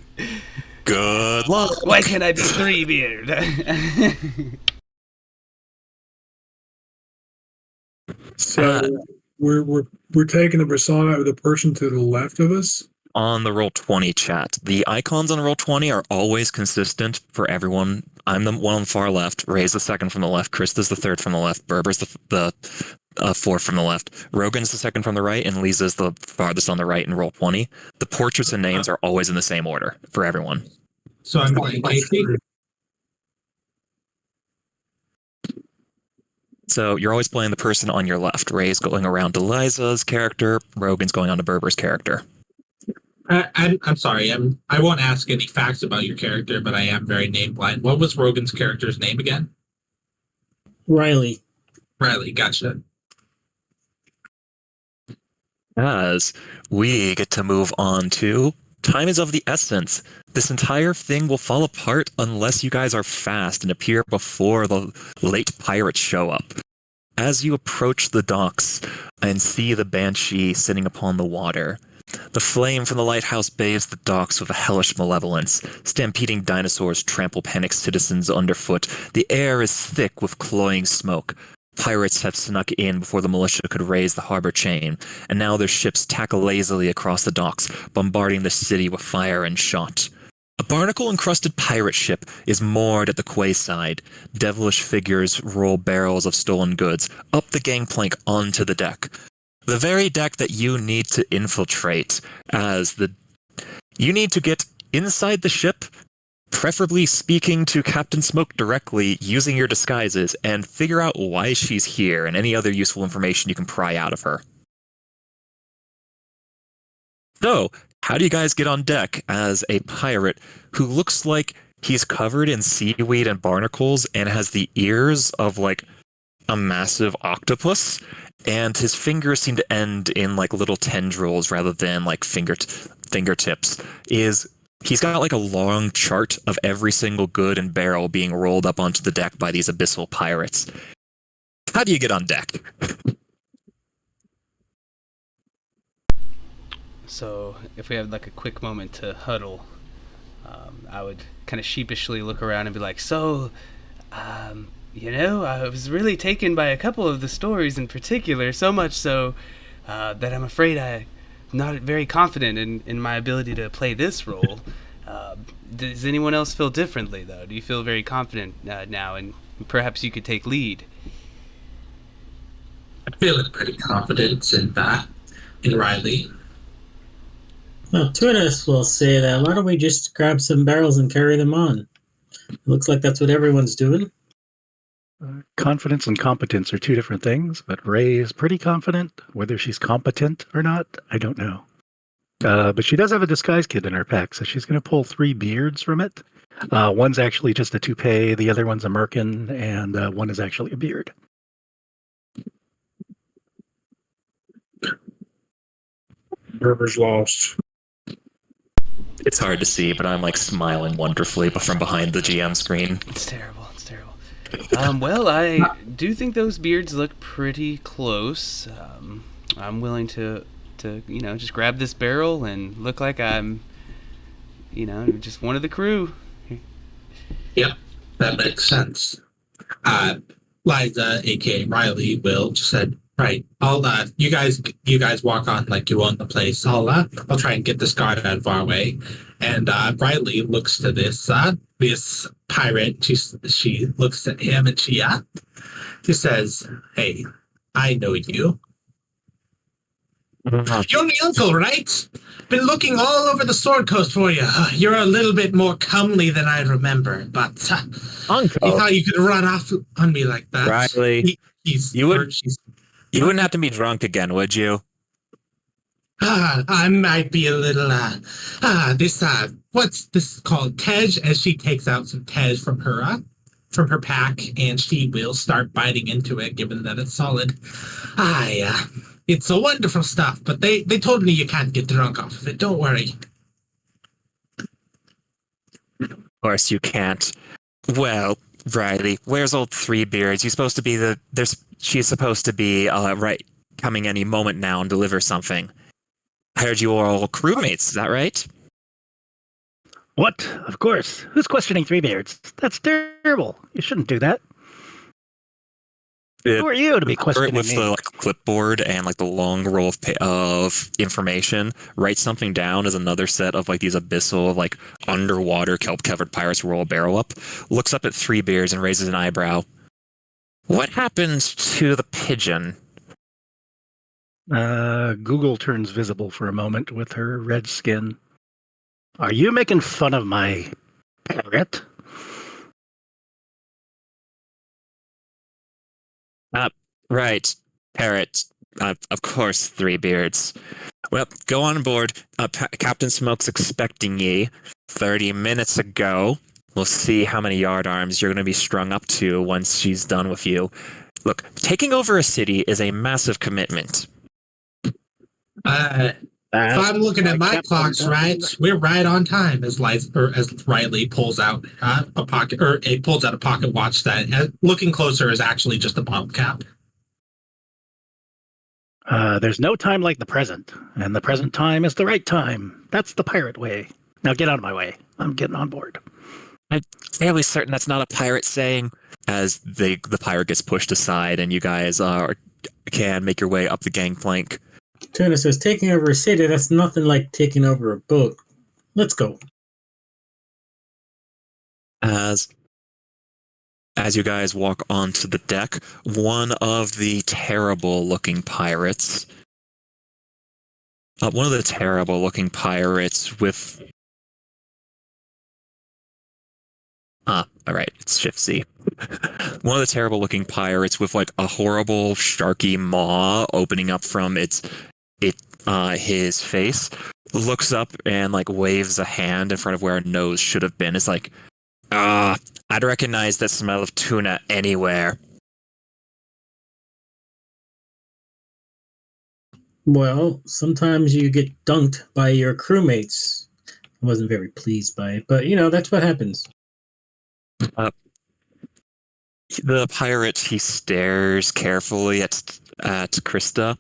Good luck. Why can't I be Three Beard? So we're taking the persona of the person to the left of us. On the Roll20 chat, the icons on Roll20 are always consistent for everyone. I'm the one on the far left, Ray's the second from the left, Krista's the third from the left, Berber's the fourth from the left, Rogan's the second from the right, and Lisa's the farthest on the right in Roll20. The portraits and names are always in the same order for everyone. So I'm playing Casey. So you're always playing the person on your left. Ray's going around to Lisa's character, Rogan's going on to Berber's character. I'm sorry. I won't ask any facts about your character, but I am very name blind. What was Rogan's character's name again? Riley. Riley. Gotcha. As we get to move on to time is of the essence. This entire thing will fall apart unless you guys are fast and appear before the late pirates show up. As you approach the docks and see the Banshee sitting upon the water, the flame from the lighthouse bathes the docks with a hellish malevolence. Stampeding dinosaurs trample panicked citizens underfoot. The air is thick with cloying smoke. Pirates have snuck in before the militia could raise the harbor chain, and now their ships tackle lazily across the docks, bombarding the city with fire and shot. A barnacle-encrusted pirate ship is moored at the quayside. Devilish figures roll barrels of stolen goods up the gangplank onto the deck. The very deck that you need to infiltrate, you need to get inside the ship, preferably speaking to Captain Smoke directly using your disguises, and figure out why she's here and any other useful information you can pry out of her. So, how do you guys get on deck as a pirate who looks like he's covered in seaweed and barnacles and has the ears of like a massive octopus, and his fingers seem to end in like little tendrils rather than like fingertips? He's got like a long chart of every single good and barrel being rolled up onto the deck by these abyssal pirates. How do you get on deck? So, if we have like a quick moment to huddle, I would kind of sheepishly look around and be like, I was really taken by a couple of the stories in particular, so much so that I'm afraid I'm not very confident in my ability to play this role. Does anyone else feel differently, though? Do you feel very confident now, and perhaps you could take lead? I'm feeling pretty confident in Riley. Well, Tunis will say that. Why don't we just grab some barrels and carry them on? It looks like that's what everyone's doing. Confidence and competence are two different things, but Ray is pretty confident. Whether she's competent or not, I don't know. But she does have a disguise kit in her pack, so she's going to pull 3 beards from it. One's actually just a toupee, the other one's a merkin, and one is actually a beard. Gerber's lost. It's hard to see, but I'm like smiling wonderfully from behind the GM screen. It's terrible. It's terrible. Well, I do think those beards look pretty close. I'm willing to just grab this barrel and look like I'm, just one of the crew. Yep, that makes sense. Liza, aka Riley, will just said, "Right, I'll you guys walk on like you own the place. I'll try and get this guard out of our way." And Riley looks to this pirate. She looks at him and she says, "Hey, I know you. You're my uncle, right? Been looking all over the Sword Coast for you. You're a little bit more comely than I remember, but Uncle, you thought you could run off on me like that." Riley, you wouldn't have to be drunk again, would you? I might be a little, what's this called? Tej, as she takes out some Tej from her pack, and she will start biting into it, given that it's solid. It's a wonderful stuff, but they told me you can't get drunk off of it. Don't worry. Of course you can't. Well, Riley, where's old Three Beards? She's supposed to be right, coming any moment now and deliver something. I heard you are all crewmates, is that right? What? Of course. Who's questioning Three Beards? That's terrible. You shouldn't do that. Who are you to be questioning with me? the clipboard and the long roll of information, write something down as another set of these abyssal underwater kelp covered pirates roll a barrel up, looks up at Three Beards and raises an eyebrow. What happened to the pigeon? Google turns visible for a moment with her red skin. Are you making fun of my parrot? Right, parrot. Of course, Three Beards. Well, go on board. Captain Smoke's expecting ye 30 minutes ago. We'll see how many yard arms you're going to be strung up to once she's done with you. Look, taking over a city is a massive commitment. If I'm looking at my clocks right, we're right on time. As Riley pulls out a pocket watch that, looking closer, is actually just a bottle cap. There's no time like the present, and the present time is the right time. That's the pirate way. Now get out of my way. I'm getting on board. I'm fairly certain that's not a pirate saying. As the pirate gets pushed aside, and you guys can make your way up the gangplank. Tuna says, taking over a city, that's nothing like taking over a boat. Let's go. As you guys walk onto the deck, one of the terrible-looking pirates with... alright, it's Shift C. One of the terrible-looking pirates with a horrible sharky maw opening up from his face looks up and waves a hand in front of where a nose should have been. It's I'd recognize that smell of tuna anywhere. Well, sometimes you get dunked by your crewmates. I wasn't very pleased by it, but that's what happens. The pirate, he stares carefully at Krista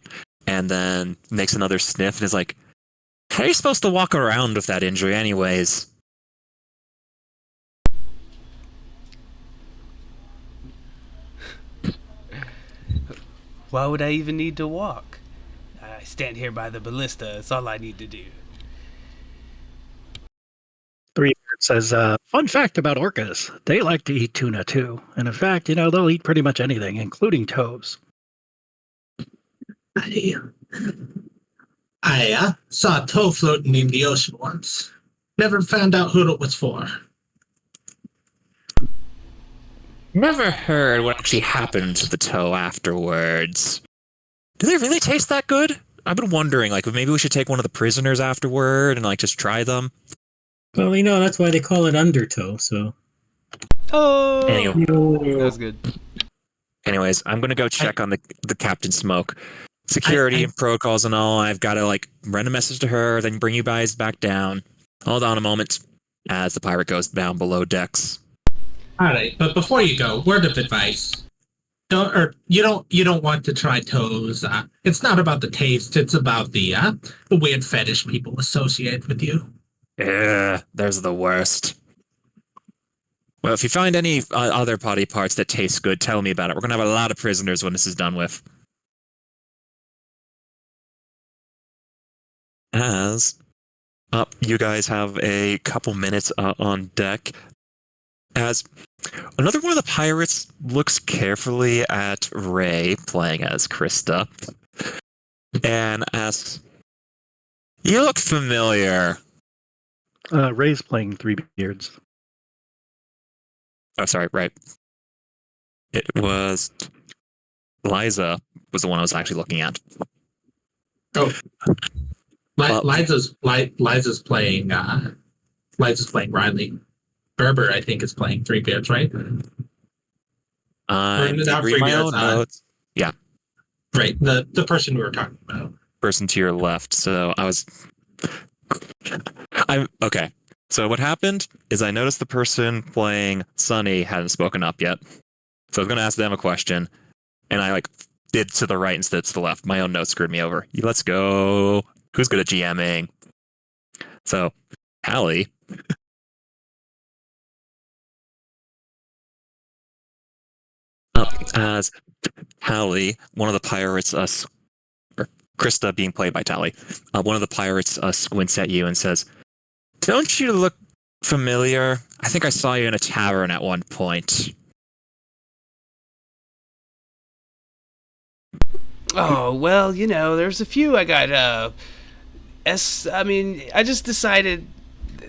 and then makes another sniff and is like, how are you supposed to walk around with that injury anyways? Why would I even need to walk? I stand here by the ballista. That's all I need to do. Three Beards says, fun fact about orcas. They like to eat tuna too. And in fact, they'll eat pretty much anything, including toes. I saw a toe floating in the ocean once. Never found out who it was for. Never heard what actually happened to the toe afterwards. Do they really taste that good? I've been wondering, like, maybe we should take one of the prisoners afterward and, like, just try them. Well, that's why they call it undertow. So. Oh, Anyway. that was good. Anyways, I'm gonna go check on the Captain Smoke. Security and protocols and all, I've got to, like, run a message to her, then bring you guys back down. Hold on a moment, as the pirate goes down below decks. Alright, but before you go, word of advice. You don't want to try toes. It's not about the taste, it's about the weird fetish people associate with you. Yeah, those are the worst. Well, if you find any other body parts that taste good, tell me about it. We're gonna have a lot of prisoners when this is done with. As you guys have a couple minutes on deck, as another one of the pirates looks carefully at Ray, playing as Krista, and asks, "You look familiar." Ray's playing Three Beards. Oh, sorry, right. It was Liza was the one I was actually looking at. Oh. Liza's playing Riley. Berber, I think, is playing Three Beards, right? I'm not reading my Three own Beards, notes. Yeah. Right, the person we were talking about. Person to your left. So I'm okay. So what happened is I noticed the person playing Sunny hadn't spoken up yet. So I was going to ask them a question, and I did to the right instead of to the left. My own notes screwed me over. Let's go. Who's good at GMing? So, Hallie. As Hallie, one of the pirates, or Krista being played by Tally, one of the pirates squints at you and says, "Don't you look familiar? I think I saw you in a tavern at one point." Oh, well, there's a few I got, I just decided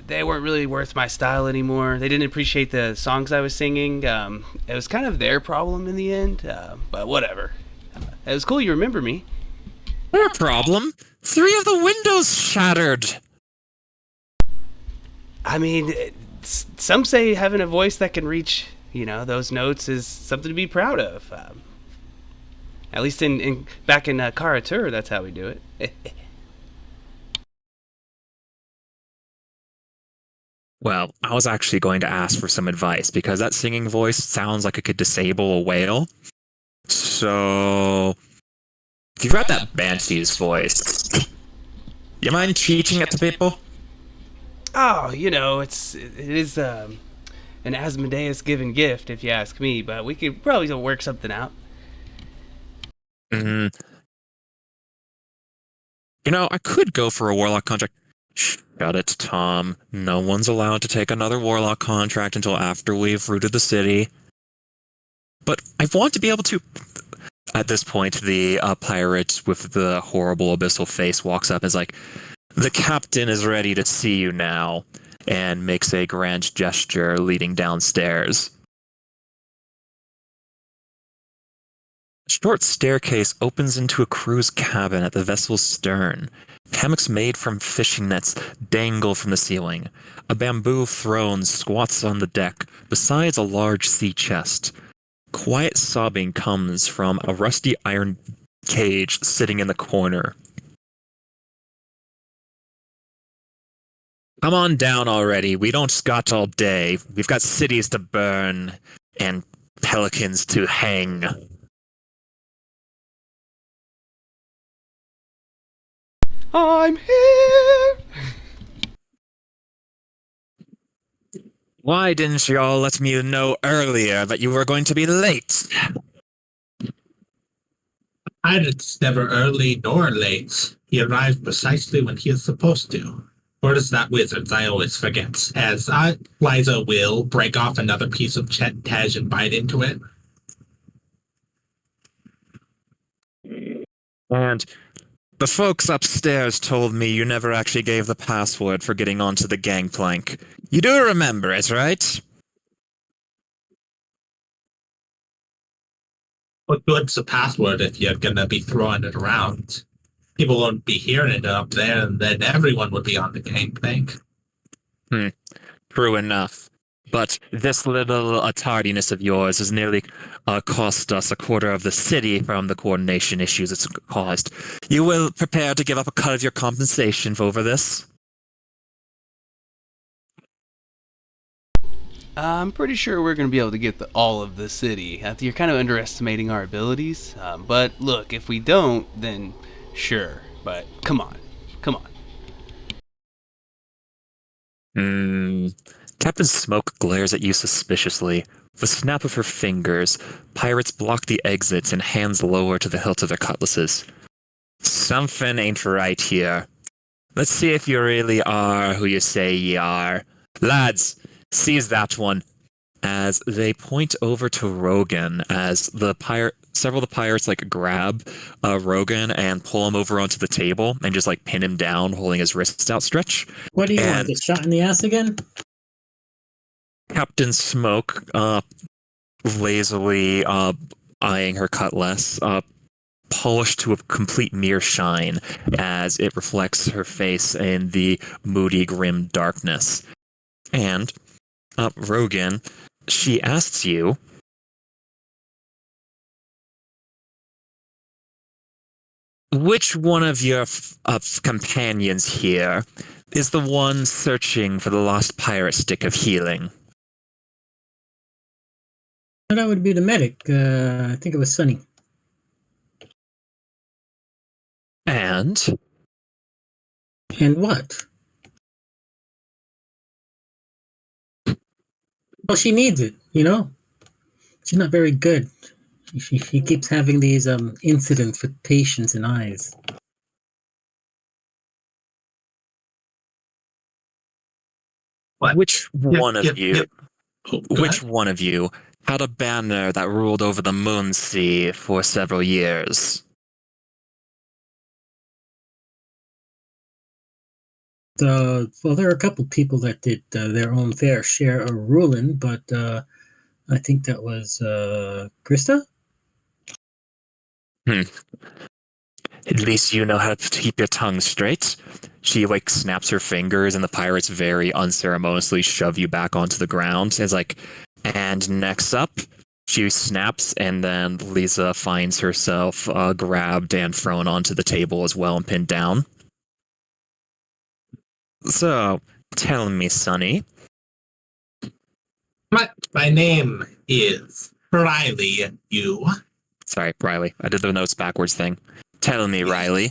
they weren't really worth my style anymore. They didn't appreciate the songs I was singing. It was kind of their problem in the end, but whatever. It was cool you remember me. Their problem? 3 of the windows shattered! Some say having a voice that can reach, those notes is something to be proud of. At least back in Karatur, that's how we do it. Well, I was actually going to ask for some advice because that singing voice sounds like it could disable a whale. So, if you've got that Banshee's voice, you mind teaching it to people? Oh, it is an Asmodeus given gift, if you ask me, but we could probably work something out. I could go for a warlock contract. Shut it, Tom. No one's allowed to take another warlock contract until after we've rooted the city. But I want to be able to... At this point, the pirate with the horrible abyssal face walks up and is like, "The captain is ready to see you now," and makes a grand gesture leading downstairs. A short staircase opens into a crew's cabin at the vessel's stern. Hammocks made from fishing nets dangle from the ceiling. A bamboo throne squats on the deck, besides a large sea chest. Quiet sobbing comes from a rusty iron cage sitting in the corner. "Come on down already. We don't scotch all day. We've got cities to burn and pelicans to hang." I'm here! Why didn't you all let me know earlier that you were going to be late? Pirate's never early nor late. He arrives precisely when he is supposed to. Or is that wizard's? I always forget. As Liza will break off another piece of Taj and bite into it. And The folks upstairs told me you never actually gave the password for getting onto the gangplank. You do remember it, right? What good's a password if you're gonna be throwing it around? People won't be hearing it up there, and then everyone would be on the gangplank. True enough. But this little tardiness of yours has nearly cost us a quarter of the city from the coordination issues it's caused. You will prepare to give up a cut of your compensation over this? I'm pretty sure we're going to be able to get all of the city. You're kind of underestimating our abilities. But look, if we don't, then sure. But come on. Come on. Captain Smoke glares at you suspiciously. With a snap of her fingers, pirates block the exits and hands lower to the hilt of their cutlasses. Something ain't right here. Let's see if you really are who you say ye are. Lads, seize that one. As they point over to Rogan, as several of the pirates grab Rogan and pull him over onto the table and just pin him down, holding his wrists outstretched. What do you want? Get shot in the ass again? Captain Smoke, lazily eyeing her cutlass, polished to a complete mere shine as it reflects her face in the moody, grim darkness. And Rogan, she asks you, which one of your companions here is the one searching for the lost pirate stick of healing? That would be the medic. I think it was Sunny. And what? Well, she needs it, She's not very good. She keeps having these incidents with patients and eyes. Which one of you? Oh, Which one of you had a banner that ruled over the Moonsea for several years? Well, there are a couple people that did their own fair share of ruling, but I think that was Krista. At least you know how to keep your tongue straight. She snaps her fingers, and the pirates very unceremoniously shove you back onto the ground. It's and next up, she snaps, and then Lisa finds herself grabbed and thrown onto the table as well and pinned down. So, tell me, Sonny. My name is Riley. You? Sorry, Riley. I did the notes backwards thing. Tell me, Riley.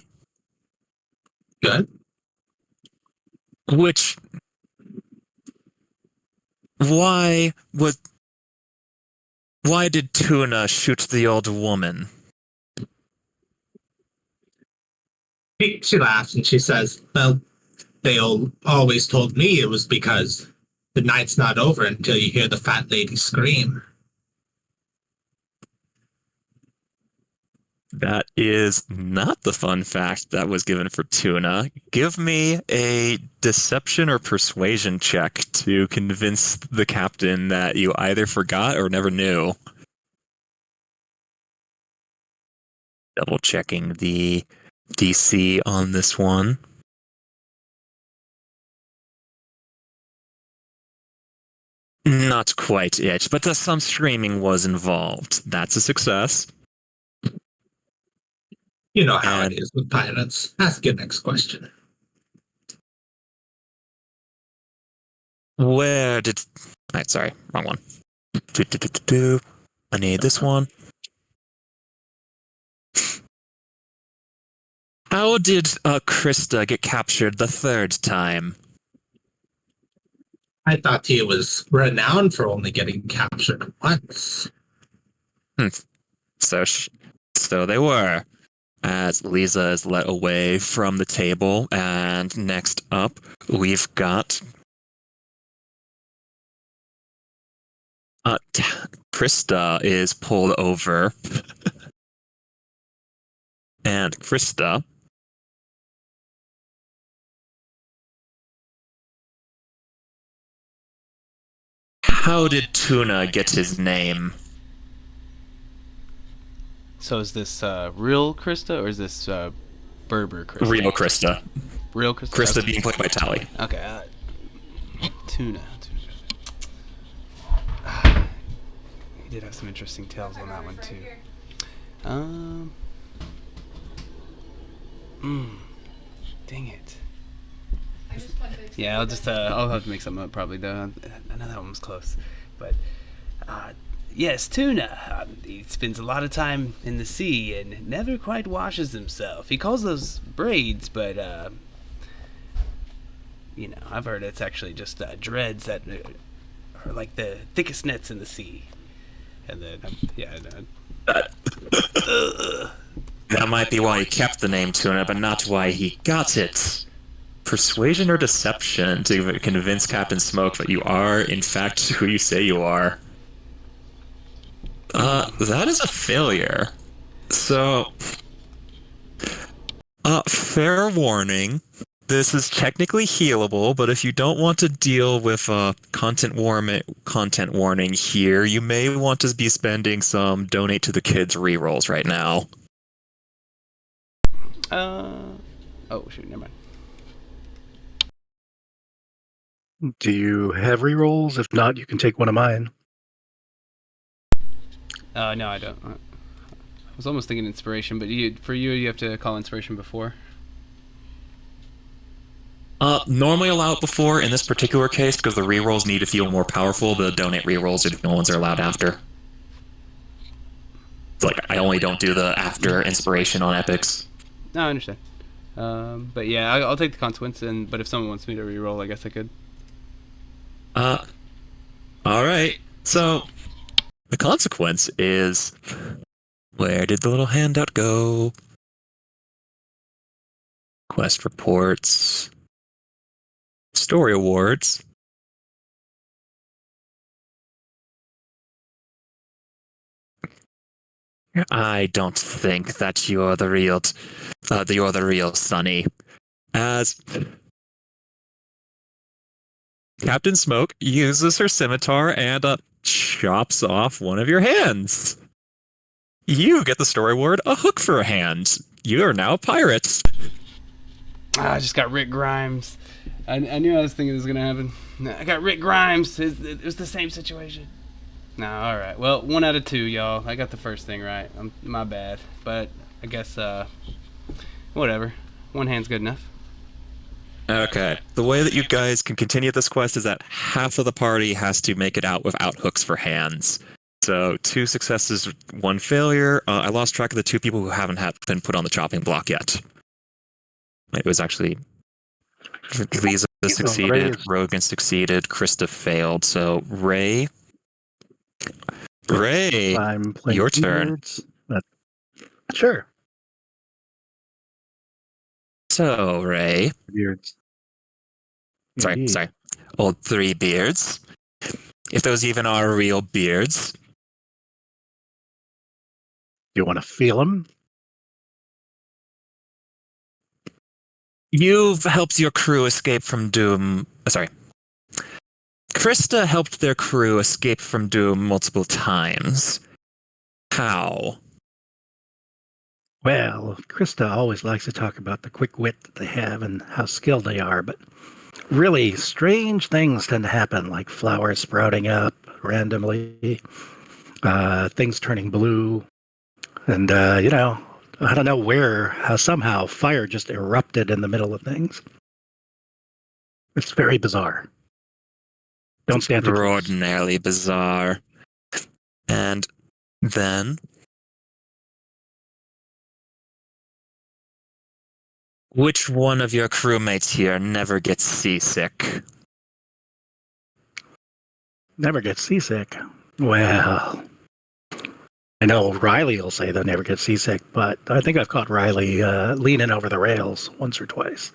Good. Why did Tuna shoot the old woman? She laughs and she says, well, they always told me it was because the night's not over until you hear the fat lady scream. That is not the fun fact that was given for Tuna. Give me a deception or persuasion check to convince the captain that you either forgot or never knew. Double checking the DC on this one. Not quite it, but some screaming was involved. That's a success. You know how it is with pirates. Ask your next question. Where did... Right, sorry, wrong one. I need this one. How did Krista get captured the third time? I thought he was renowned for only getting captured once. So they were. As Lisa is led away from the table, and next up, we've got Krista is pulled over, and Krista how did Tuna get his name? So is this real Krista or is this Berber Krista? Real Krista. Real Krista. Krista Okay. being played by Tally. Okay. Tuna. He did have some interesting tales on that one too. Dang it. Yeah, I'll have to make something up probably though. I know that one was close, but yes, Tuna. He spends a lot of time in the sea and never quite washes himself. He calls those braids, but I've heard it's actually just dreads that are like the thickest nets in the sea. And then That might be why he kept the name Tuna, but not why he got it. Persuasion or deception to convince Captain Smoke that you are, in fact, who you say you are. That is a failure. So, fair warning. This is technically healable, but if you don't want to deal with content warning here, you may want to be spending some donate to the kids rerolls right now. Oh shoot, never mind. Do you have rerolls? If not, you can take one of mine. No, I don't. I was almost thinking inspiration, but you have to call inspiration before. Normally allow it before. In this particular case, because the rerolls need to feel more powerful, the donate rerolls are the ones are allowed after. It's like, I only don't do the after inspiration on epics. No, I understand. But yeah, I'll take the consequence, but if someone wants me to reroll, I guess I could. Alright. So, the consequence is... Where did the little handout go? Quest reports... Story awards. I don't think that you're the real Sonny. As Captain Smoke uses her scimitar and chops off one of your hands. You get the story award, a hook for a hand. You are now pirates. I just got Rick Grimes. I knew I was thinking this was gonna happen. I got Rick Grimes. It was the same situation. No, all right. Well, 1 out of 2, y'all. I got the first thing right. My bad. But I guess whatever. One hand's good enough. Okay. The way that you guys can continue this quest is that half of the party has to make it out without hooks for hands. So 2 successes, 1 failure. I lost track of the 2 people who haven't been put on the chopping block yet. It was actually Lisa succeeded, Rogan succeeded, Krista failed. So Ray, I'm playing your turn. Beards. Sure. So Ray, Beards. sorry, Indeed. old 3 beards. If those even are real beards. You want to feel them? You've helped your crew escape from doom. Sorry. Krista helped their crew escape from doom multiple times. How? Well, Krista always likes to talk about the quick wit that they have and how skilled they are, but really strange things tend to happen, like flowers sprouting up randomly, things turning blue, and, I don't know how somehow fire just erupted in the middle of things. It's very bizarre. Don't stand too close. Extraordinarily bizarre. And then... Which one of your crewmates here never gets seasick? Never get seasick. Well, I know Riley will say they'll never get seasick, but I think I've caught Riley leaning over the rails once or twice.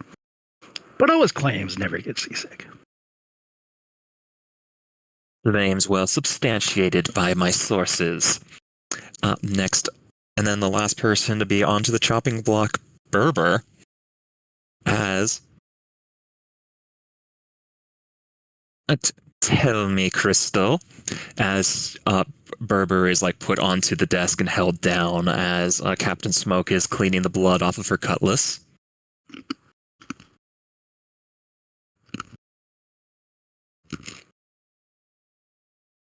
But always claims never get seasick. Claims well substantiated by my sources. Next, and then the last person to be onto the chopping block, Berber, as Tell me, Crystal, as Berber is like put onto the desk and held down as Captain Smoke is cleaning the blood off of her cutlass.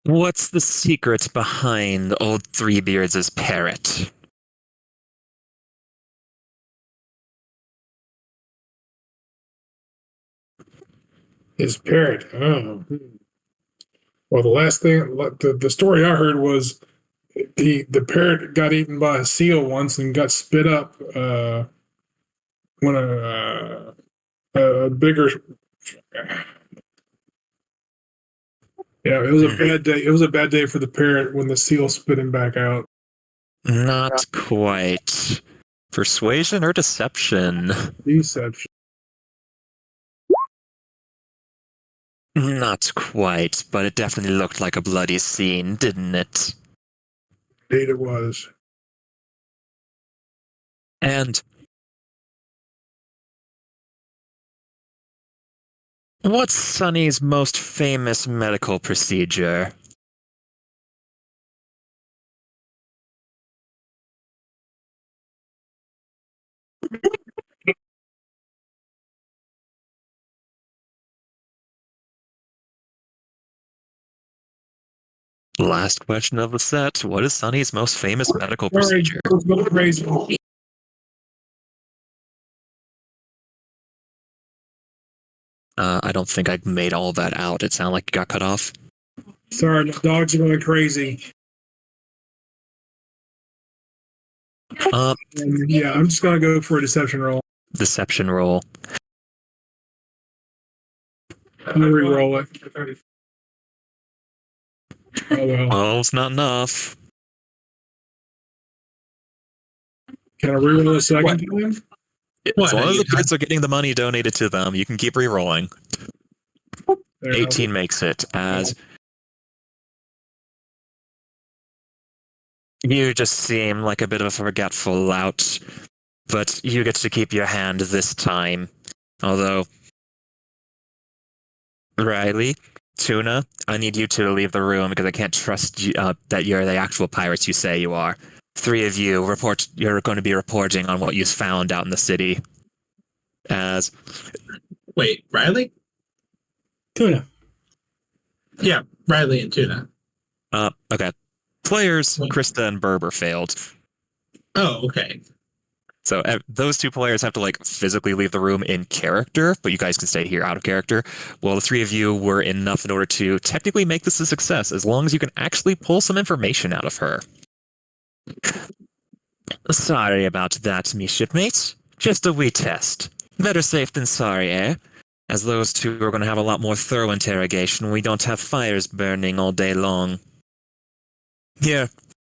What's the secret behind old Threebeards' parrot? His parrot. Oh. Well, the last thing, the story I heard was the parrot got eaten by a seal once and got spit up when a bigger. Yeah, it was a bad day. It was a bad day for the parrot when the seal spit him back out. Not quite. Persuasion or deception? Deception. Not quite, but it definitely looked like a bloody scene, didn't it? Indeed, it was. And what's Sonny's most famous medical procedure? Last question of the set. What is Sonny's most famous medical procedure? Crazy. I don't think I made all that out. It sounded like you got cut off. Sorry, the dogs are going crazy. Yeah, I'm just gonna go for a deception roll. Deception roll. I'm gonna re-roll it. Oh well. Oh, it's not enough. Can I re-roll a second time? As long as the kids are getting the money donated to them, you can keep re-rolling. There, 18 makes it, as you just seem like a bit of a forgetful lout, but you get to keep your hand this time. Although, Riley, Tuna, I need you to leave the room because I can't trust you, that you're the actual pirates you say you are. 3 of you you're going to be reporting on what you found out in the city. As Wait, Riley? Tuna. Yeah, Riley and Tuna. okay. Players, Krista and Berber failed. Oh, okay. So those 2 players have to like physically leave the room in character, but you guys can stay here out of character. Well, the 3 of you were enough in order to technically make this a success, as long as you can actually pull some information out of her. Sorry about that, me shipmates. Just a wee test. Better safe than sorry, eh? As those 2 are going to have a lot more thorough interrogation. We don't have fires burning all day long. Here,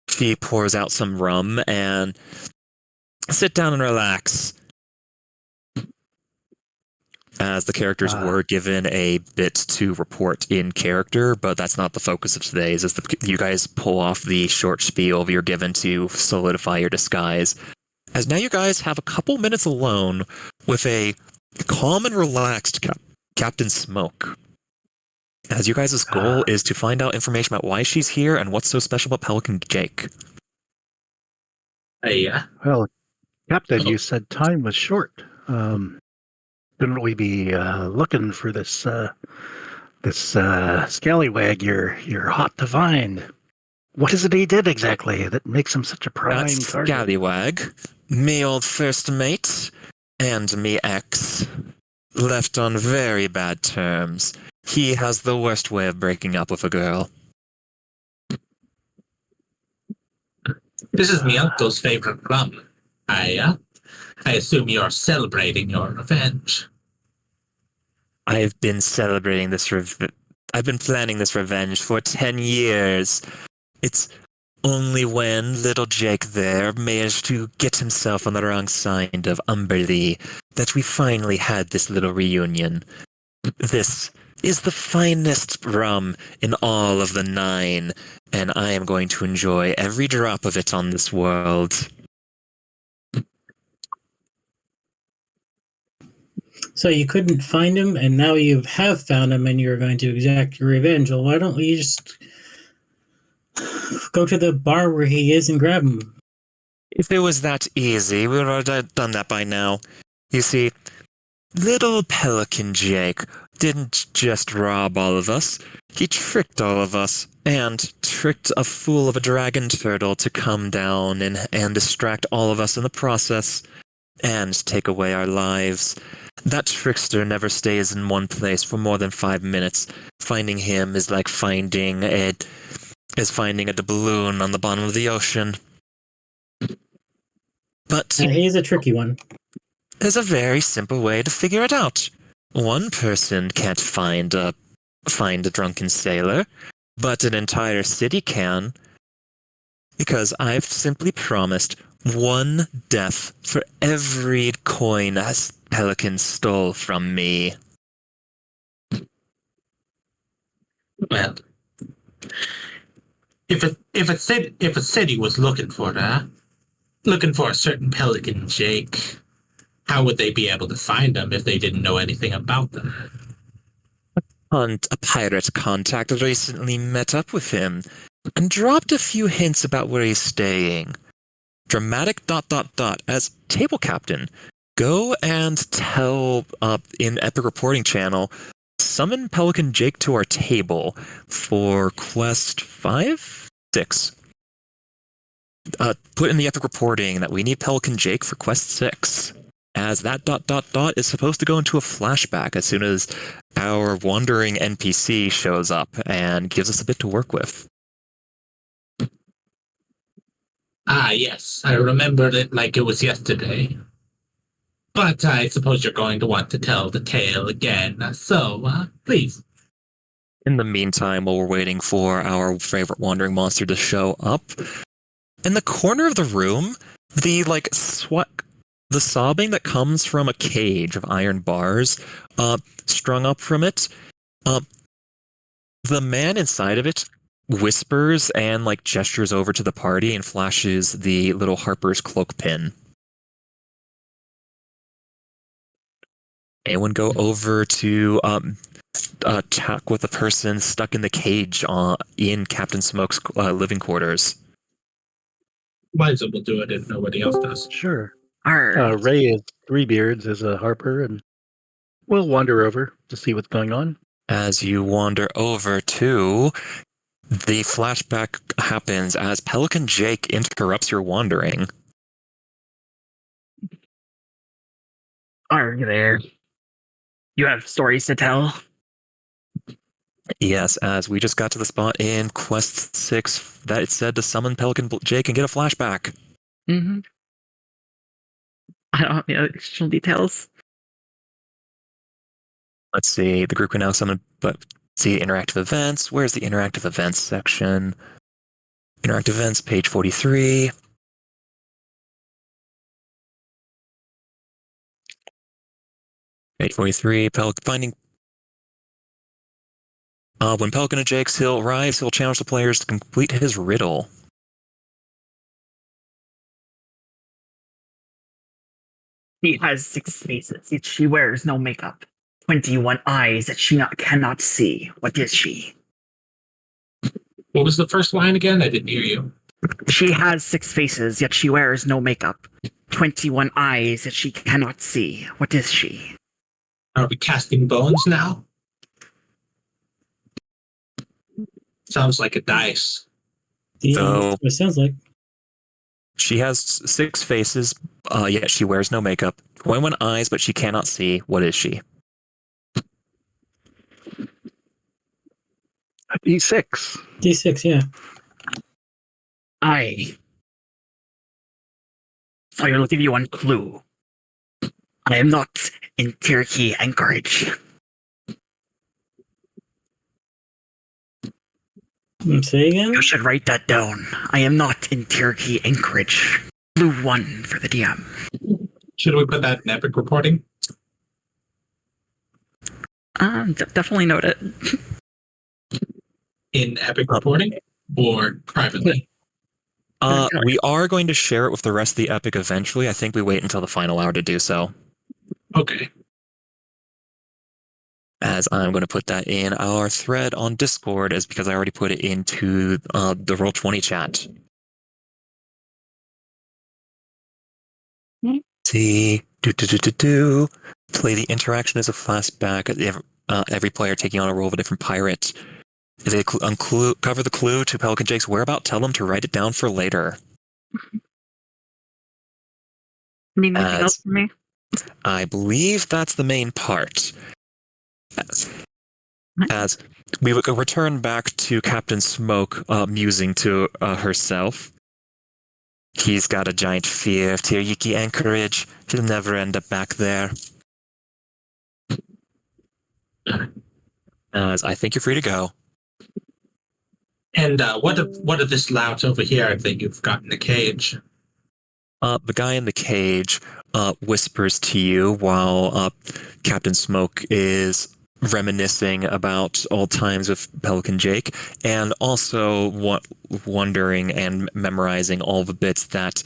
she pours out some rum and sit down and relax. As the characters were given a bit to report in character, but that's not the focus of today's. As you guys pull off the short spiel you're given to solidify your disguise. As now you guys have a couple minutes alone with a calm and relaxed Captain Smoke. As you guys' goal is to find out information about why she's here and what's so special about Pelican Jake. Well, Captain, you said time was short. Shouldn't we be looking for this scallywag you're hot to find? What is it he did exactly that makes him such a prime That target? scallywag, me old first mate, and me ex, left on very bad terms. He has the worst way of breaking up with a girl. This is my uncle's favorite rum. I assume you're celebrating your revenge. I've been celebrating this I've been planning this revenge for 10 years. It's only when little Jake there managed to get himself on the wrong side of Umberlee that we finally had this little reunion. This is the finest rum in all of the 9, and I am going to enjoy every drop of it on this world. So you couldn't find him, and now you have found him, and you're going to exact your revenge. Well, why don't we just go to the bar where he is and grab him? If it was that easy, we would have done that by now. You see, little Pelican Jake didn't just rob all of us, he tricked all of us, and tricked a fool of a dragon turtle to come down and distract all of us in the process, and take away our lives. That trickster never stays in one place for more than 5 minutes. Finding him is like finding a balloon on the bottom of the ocean. But He's a tricky one. there's a very simple way to figure it out. One person can't find a drunken sailor, but an entire city can. Because I've simply promised 1 death for every coin a Pelican stole from me. Well, if a city was looking for a certain Pelican Jake, how would they be able to find him if they didn't know anything about them? A pirate contact recently met up with him and dropped a few hints about where he's staying. Dramatic ... as table captain. Go and tell in Epic Reporting Channel, summon Pelican Jake to our table for quest 5? 6. Put in the Epic Reporting that we need Pelican Jake for quest 6. As that ... is supposed to go into a flashback as soon as our wandering NPC shows up and gives us a bit to work with. Ah, yes, I remembered it like it was yesterday. But I suppose you're going to want to tell the tale again, so please. In the meantime, while we're waiting for our favorite wandering monster to show up, in the corner of the room, the sobbing that comes from a cage of iron bars, strung up from it, the man inside of it whispers and gestures over to the party and flashes the little Harper's cloak pin. Anyone go over to talk with the person stuck in the cage in Captain Smoke's living quarters? Might as well do it if nobody else does. Sure. Arr. Ray is Three Beards as a Harper, and we'll wander over to see what's going on. As you wander over to, the flashback happens as Pelican Jake interrupts your wandering. Are you there? You have stories to tell? Yes, as we just got to the spot in Quest 6 that it said to summon Pelican Jake and get a flashback. Mm-hmm. I don't have any additional details. Let's see, the group can now summon, but see interactive events. Where's the interactive events section? Interactive events, page 43. Page 43, finding. When Pelican Jake arrives, he'll challenge the players to complete his riddle. She has 6 faces, yet she wears no makeup. 21 eyes that she cannot see. What is she? What was the first line again? I didn't hear you. She has 6 faces, yet she wears no makeup. 21 eyes that she cannot see. What is she? Are we casting bones now? Sounds like a dice. Yeah, So- that's what it sounds like. She has 6 faces, yet she wears no makeup. 21 eyes, but she cannot see. What is she? A D6. D6, yeah. So I will give you one clue. I am not in Cherokee Anchorage. Say again? You should write that down. I am not in Cherokee Anchorage. Clue 1 for the DM. Should we put that in epic reporting? Definitely note it. In epic reporting or privately? We are going to share it with the rest of the epic eventually. I think we wait until the final hour to do so. Okay. as I'm going to put that in our thread on Discord, is because I already put it into the Roll20 chat. See, play the interaction as a flashback. Every player taking on a role of a different pirate. If they cover the clue to Pelican Jake's whereabout, tell them to write it down for later. Need anything else from me? I believe that's the main part. As we return back to Captain Smoke musing to herself. He's got a giant fear of Tiriki Anchorage. He'll never end up back there. As I think you're free to go. And what of this lout over here that you've got in the cage? The guy in the cage whispers to you while Captain Smoke is reminiscing about old times with Pelican Jake, and also wondering and memorizing all the bits that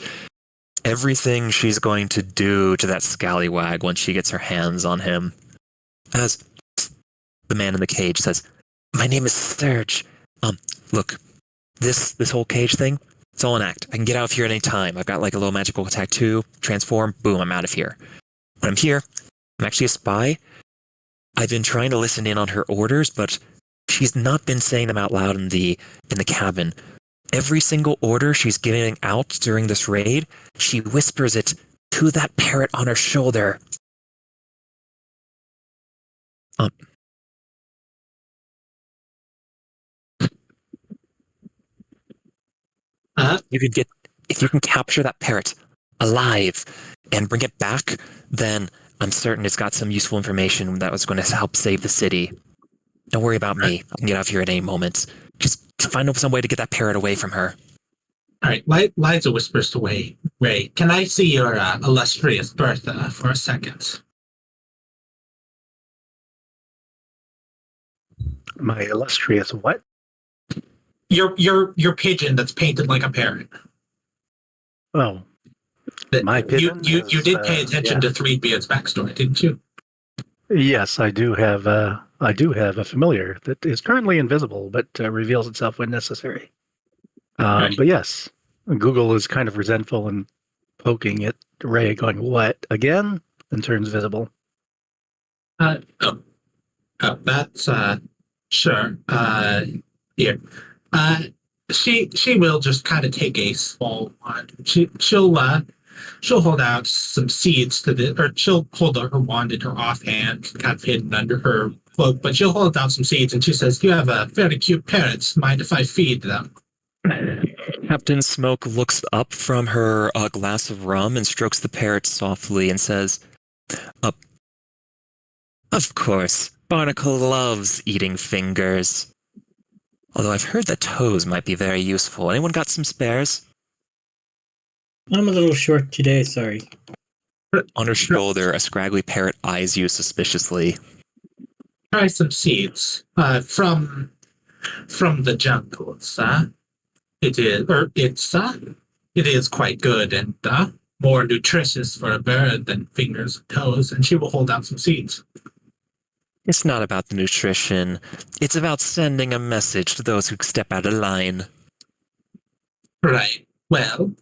everything she's going to do to that scallywag when she gets her hands on him. As the man in the cage says, "My name is Serge. Look, this whole cage thing, it's all an act. I can get out of here at any time. I've got like a little magical tattoo, transform, boom, I'm out of here. When I'm here, I'm actually a spy. I've been trying to listen in on her orders, but she's not been saying them out loud in the cabin. Every single order she's giving out during this raid, she whispers it to that parrot on her shoulder." If you can capture that parrot alive and bring it back, then I'm certain it's got some useful information that was going to help save the city. Don't worry about me. I can get out of here at any moment. Just find some way to get that parrot away from her. All right, Liza whispers to Ray, "Can I see your illustrious Bertha for a second?" My illustrious what? Your pigeon that's painted like a parrot. Oh, my pigeon. You did pay attention to Threebeard's backstory, didn't you? Yes, I do have a familiar that is currently invisible, but reveals itself when necessary. Right. But yes, Google is kind of resentful and poking at Ray, going, "What again?" and turns visible. That's sure. Here. She will just kind of take a small wand. She'll hold out some seeds she'll hold out her wand in her offhand, kind of hidden under her cloak, but she'll hold out some seeds and she says, "You have a very cute parrot. Mind if I feed them?" Captain Smoke looks up from her glass of rum and strokes the parrot softly and says, "Of course, Barnacle loves eating fingers. Although I've heard that toes might be very useful. Anyone got some spares?" I'm a little short today, sorry. On her shoulder, a scraggly parrot eyes you suspiciously. Try some seeds from the jungles. It is quite good and more nutritious for a bird than fingers and toes. And she will hold out some seeds. It's not about the nutrition. It's about sending a message to those who step out of line. Right. Well,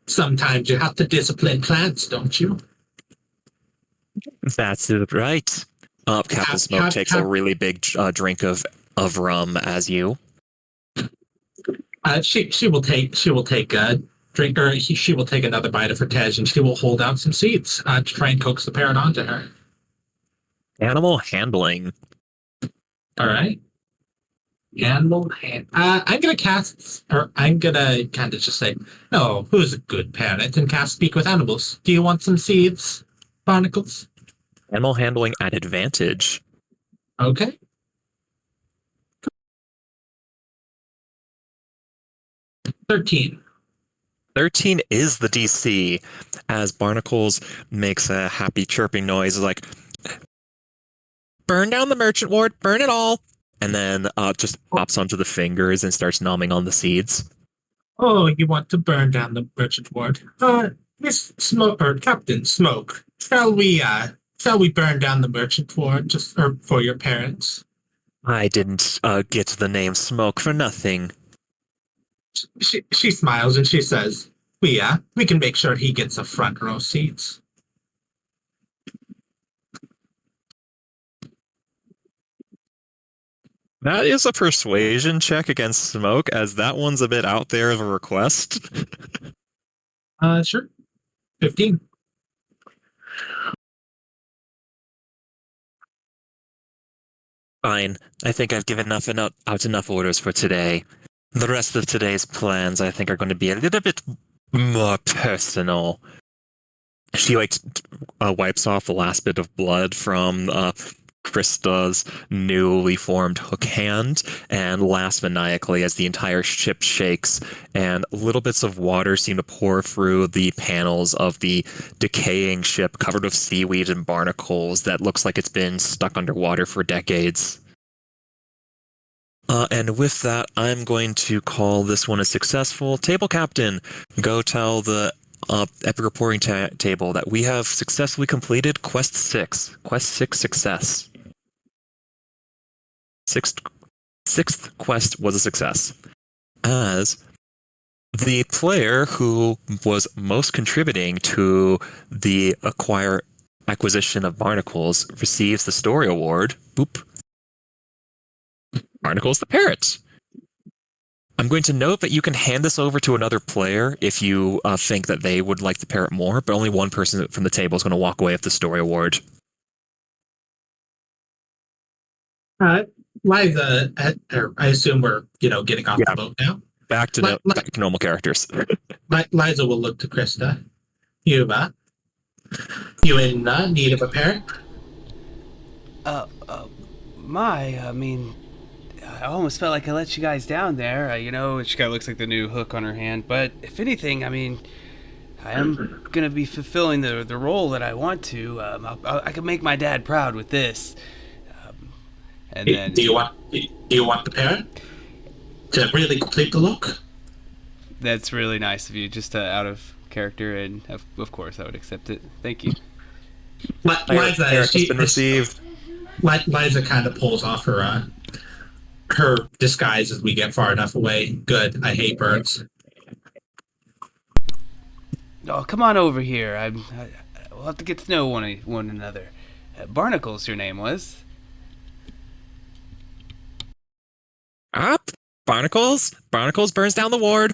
sometimes you have to discipline plants, don't you? That's right. Captain Smoke takes a really big drink of rum as you. She will take a drink, or she will take another bite of her tej, and she will hold out some seeds to try and coax the parrot onto her. Animal handling. All right. Animal hand. I'm gonna cast, or I'm gonna kind of just say, "Oh, who's a good parrot?" and cast Speak with Animals. Do you want some seeds, Barnacles? Animal handling at advantage. Okay. $13. 13 is the DC, as Barnacles makes a happy chirping noise like, "Burn down the merchant ward, burn it all!" And then just pops onto the fingers and starts nomming on the seeds. Oh, you want to burn down the merchant ward? Miss Smoke, or Captain Smoke, shall we Shall we burn down the merchant fort just for your parents? I didn't get the name Smoke for nothing. She smiles and she says, we can make sure he gets a front row seats. That is a persuasion check against Smoke, as that one's a bit out there of a request. Sure. 15. Fine. I think I've given out enough orders for today. The rest of today's plans, I think, are going to be a little bit more personal. She wipes off the last bit of blood from Krista's newly formed hook hand and laughs maniacally as the entire ship shakes and little bits of water seem to pour through the panels of the decaying ship covered with seaweed and barnacles that looks like it's been stuck underwater for decades. And with that, I'm going to call this one a successful. Table Captain, go tell the Epic Reporting Table that we have successfully completed Quest 6. Quest 6 success. Sixth quest was a success, as the player who was most contributing to the acquisition of barnacles receives the story award. Boop. Barnacles the Parrot. I'm going to note that you can hand this over to another player if you think that they would like the parrot more, but only one person from the table is going to walk away with the story award. Liza, I assume we're getting off the boat now. Back to normal characters. Liza will look to Krista. You in need of a parrot? I mean, I almost felt like I let you guys down there. She kind of looks like the new hook on her hand. But if anything, I mean, I am gonna be fulfilling the role that I want to. I can make my dad proud with this. And then, do you want the parrot to really complete the look? That's really nice of you, just out of character, and of course I would accept it. Thank you. Liza, has been received. Liza kind of pulls off her disguise as we get far enough away. Good. I hate birds. Oh, come on over here. We'll have to get to know one another. Barnacles, your name was. Barnacles? Barnacles burns down the ward.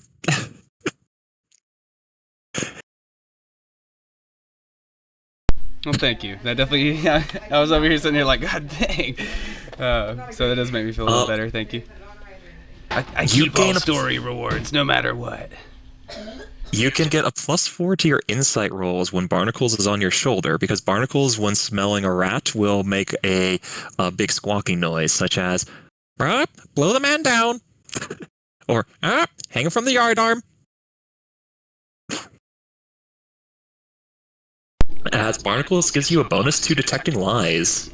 Well, thank you. That definitely. I was over here sitting here like, God dang. So that does make me feel a little better. Thank you. I keep all story rewards, no matter what. You can get a +4 to your insight rolls when Barnacles is on your shoulder, because Barnacles, when smelling a rat, will make a big squawking noise, such as, blow the man down, or hang from the yardarm. As Barnacles gives you a bonus to detecting lies.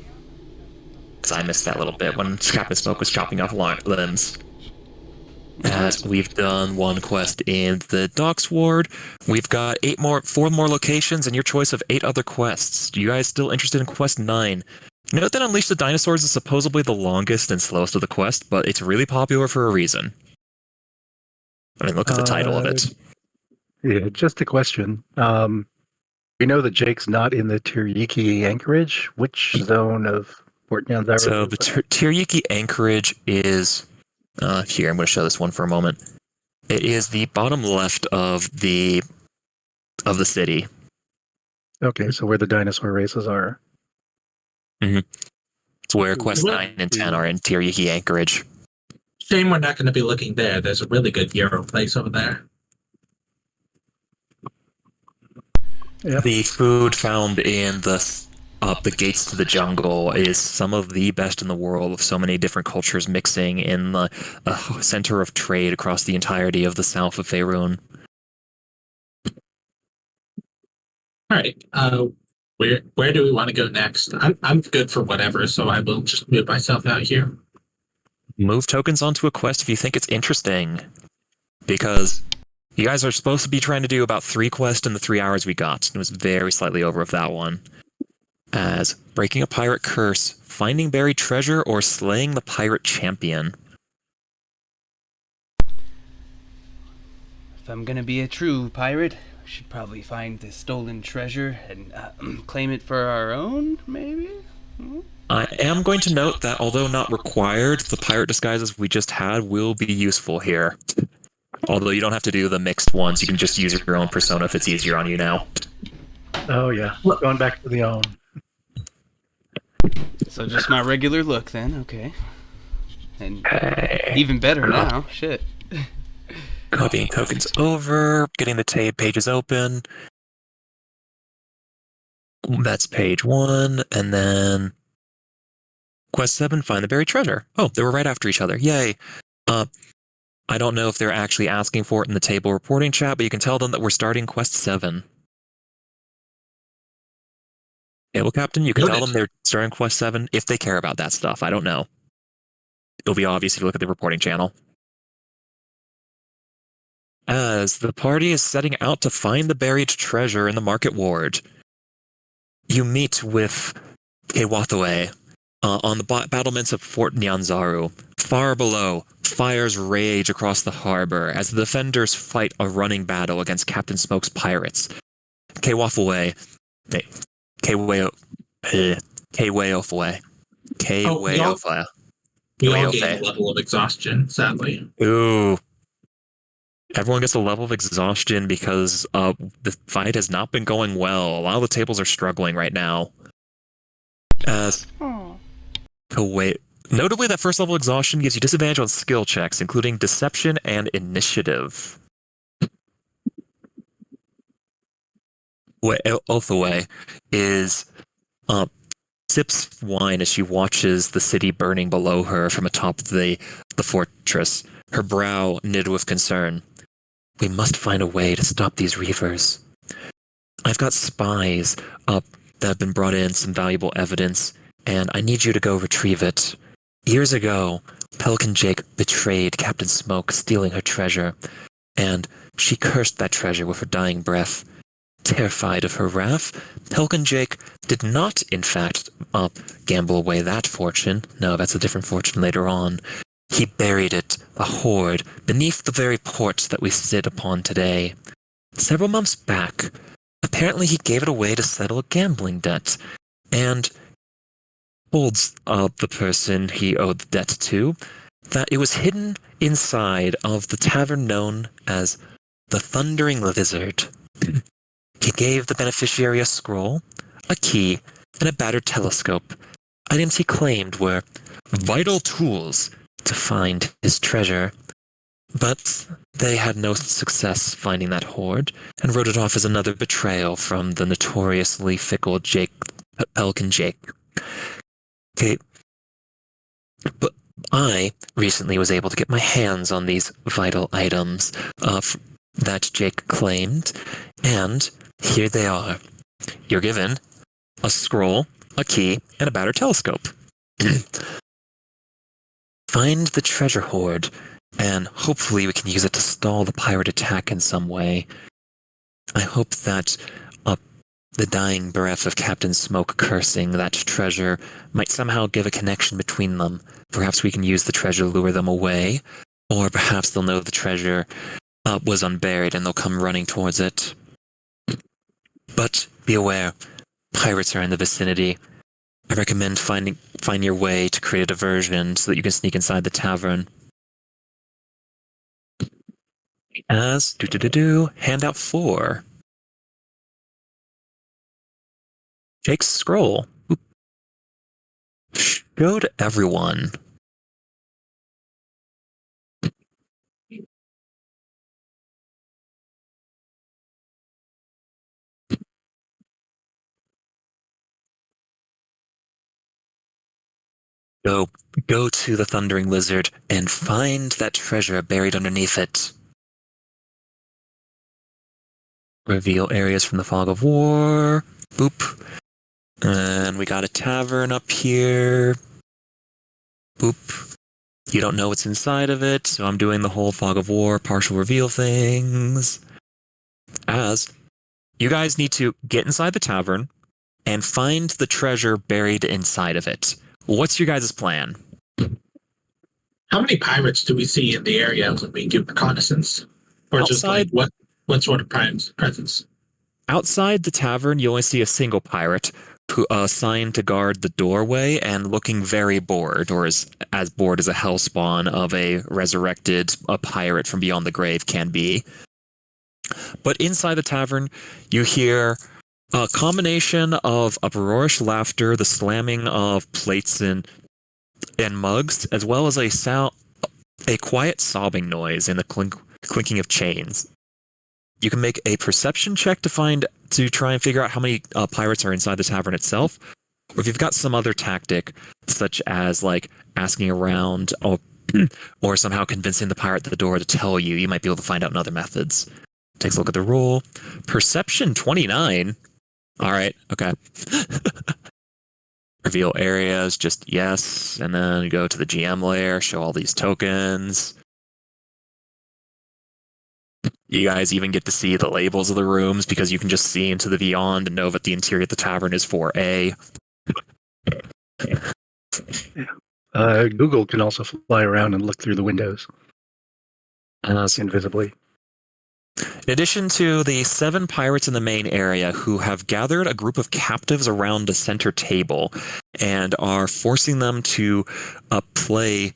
Because I missed that little bit when Captain Smoke was chopping off limbs. As we've done one quest in the Docks Ward, we've got 4 more locations and your choice of 8 other quests. You guys still interested in Quest 9? Note that Unleash the Dinosaurs is supposedly the longest and slowest of the quest, but it's really popular for a reason. I mean, look at the title of it. Yeah, just a question. We know that Jake's not in the Tiriki anchorage. Which zone of Port Nyanzaru? So the Tiriki anchorage is... here, I'm going to show this one for a moment. It is the bottom left of the city. Okay, so where the dinosaur races are. Mm-hmm. It's where Quest 9 and 10 are in Tiriki anchorage. Shame we're not going to be looking there. There's a really good gyro place over there. Yep. The food found in the gates to the jungle is some of the best in the world, with so many different cultures mixing in the center of trade across the entirety of the south of Faerun. All right. Where do we want to go next? I'm good for whatever, so I will just move myself out here. Move tokens onto a quest if you think it's interesting, because you guys are supposed to be trying to do about 3 quests in the 3 hours we got. It was very slightly over of that one. as breaking a pirate curse, finding buried treasure, or slaying the pirate champion. If I'm gonna be a true pirate, I should probably find the stolen treasure and claim it for our own, maybe? I am going to note that although not required, the pirate disguises we just had will be useful here. Although you don't have to do the mixed ones, you can just use your own persona if it's easier on you now. Oh yeah, going back to the own. So just my regular look then, okay. And even better now, shit. Copying tokens over, getting the pages open. That's page 1, and then quest 7, find the buried treasure. Oh, they were right after each other. Yay. I don't know if they're actually asking for it in the table reporting chat, but you can tell them that we're starting quest 7. Table Captain, you can tell them they're starting quest 7 if they care about that stuff. I don't know. It'll be obvious if you look at the reporting channel. As the party is setting out to find the buried treasure in the market ward, you meet with Kewathwe on the battlements of Fort Nyanzaru. Far below, fires rage across the harbor as the defenders fight a running battle against Captain Smoke's pirates. Kewathwe. We all gain a level of exhaustion, sadly. Ooh. Everyone gets a level of exhaustion because the fight has not been going well. A lot of the tables are struggling right now. Notably, that first level exhaustion gives you disadvantage on skill checks, including deception and initiative. Othaway sips wine as she watches the city burning below her from atop the fortress, her brow knitted with concern. We must find a way to stop these reavers. I've got spies that have been brought in, some valuable evidence, and I need you to go retrieve it. Years ago, Pelican Jake betrayed Captain Smoke, stealing her treasure, and she cursed that treasure with her dying breath. Terrified of her wrath, Pelican Jake did not, in fact, gamble away that fortune. No, that's a different fortune later on. He buried it, a hoard, beneath the very port that we sit upon today. Several months back, apparently he gave it away to settle a gambling debt, and told the person he owed the debt to that it was hidden inside of the tavern known as the Thundering Lizard. He gave the beneficiary a scroll, a key, and a battered telescope. Items he claimed were vital tools to find his treasure, but they had no success finding that hoard and wrote it off as another betrayal from the notoriously fickle Pelican Jake. Okay, but I recently was able to get my hands on these vital items that Jake claimed, and here they are. You're given a scroll, a key, and a battered telescope. Find the treasure hoard, and hopefully we can use it to stall the pirate attack in some way. I hope that the dying breath of Captain Smoke cursing that treasure might somehow give a connection between them. Perhaps we can use the treasure to lure them away, or perhaps they'll know the treasure was unburied and they'll come running towards it. But be aware, pirates are in the vicinity. I recommend find your way to create a diversion so that you can sneak inside the tavern. As handout 4. Jake's scroll. Show to everyone. Go to the Thundering Lizard and find that treasure buried underneath it. Reveal areas from the Fog of War. Boop. And we got a tavern up here. Boop. You don't know what's inside of it, so I'm doing the whole Fog of War partial reveal things. As you guys need to get inside the tavern and find the treasure buried inside of it. What's your guys' plan? How many pirates do we see in the area when we do reconnaissance? Or just like Outside- what sort of presence? Outside the tavern, you only see a single pirate who assigned to guard the doorway and looking very bored, or as bored as a hellspawn of a resurrected pirate from beyond the grave can be. But inside the tavern, you hear a combination of uproarious laughter, the slamming of plates and mugs, as well as a quiet sobbing noise and the clinking of chains. You can make a perception check to try and figure out how many pirates are inside the tavern itself, or if you've got some other tactic, such as like asking around or somehow convincing the pirate at the door to tell you, you might be able to find out in other methods. Takes a look at the roll. Perception 29. All right, okay. Reveal areas, just yes, and then go to the GM layer, show all these tokens. You guys even get to see the labels of the rooms because you can just see into the beyond and know that the interior of the tavern is 4A. Google can also fly around and look through the windows invisibly. In addition to the 7 pirates in the main area who have gathered a group of captives around a center table and are forcing them to play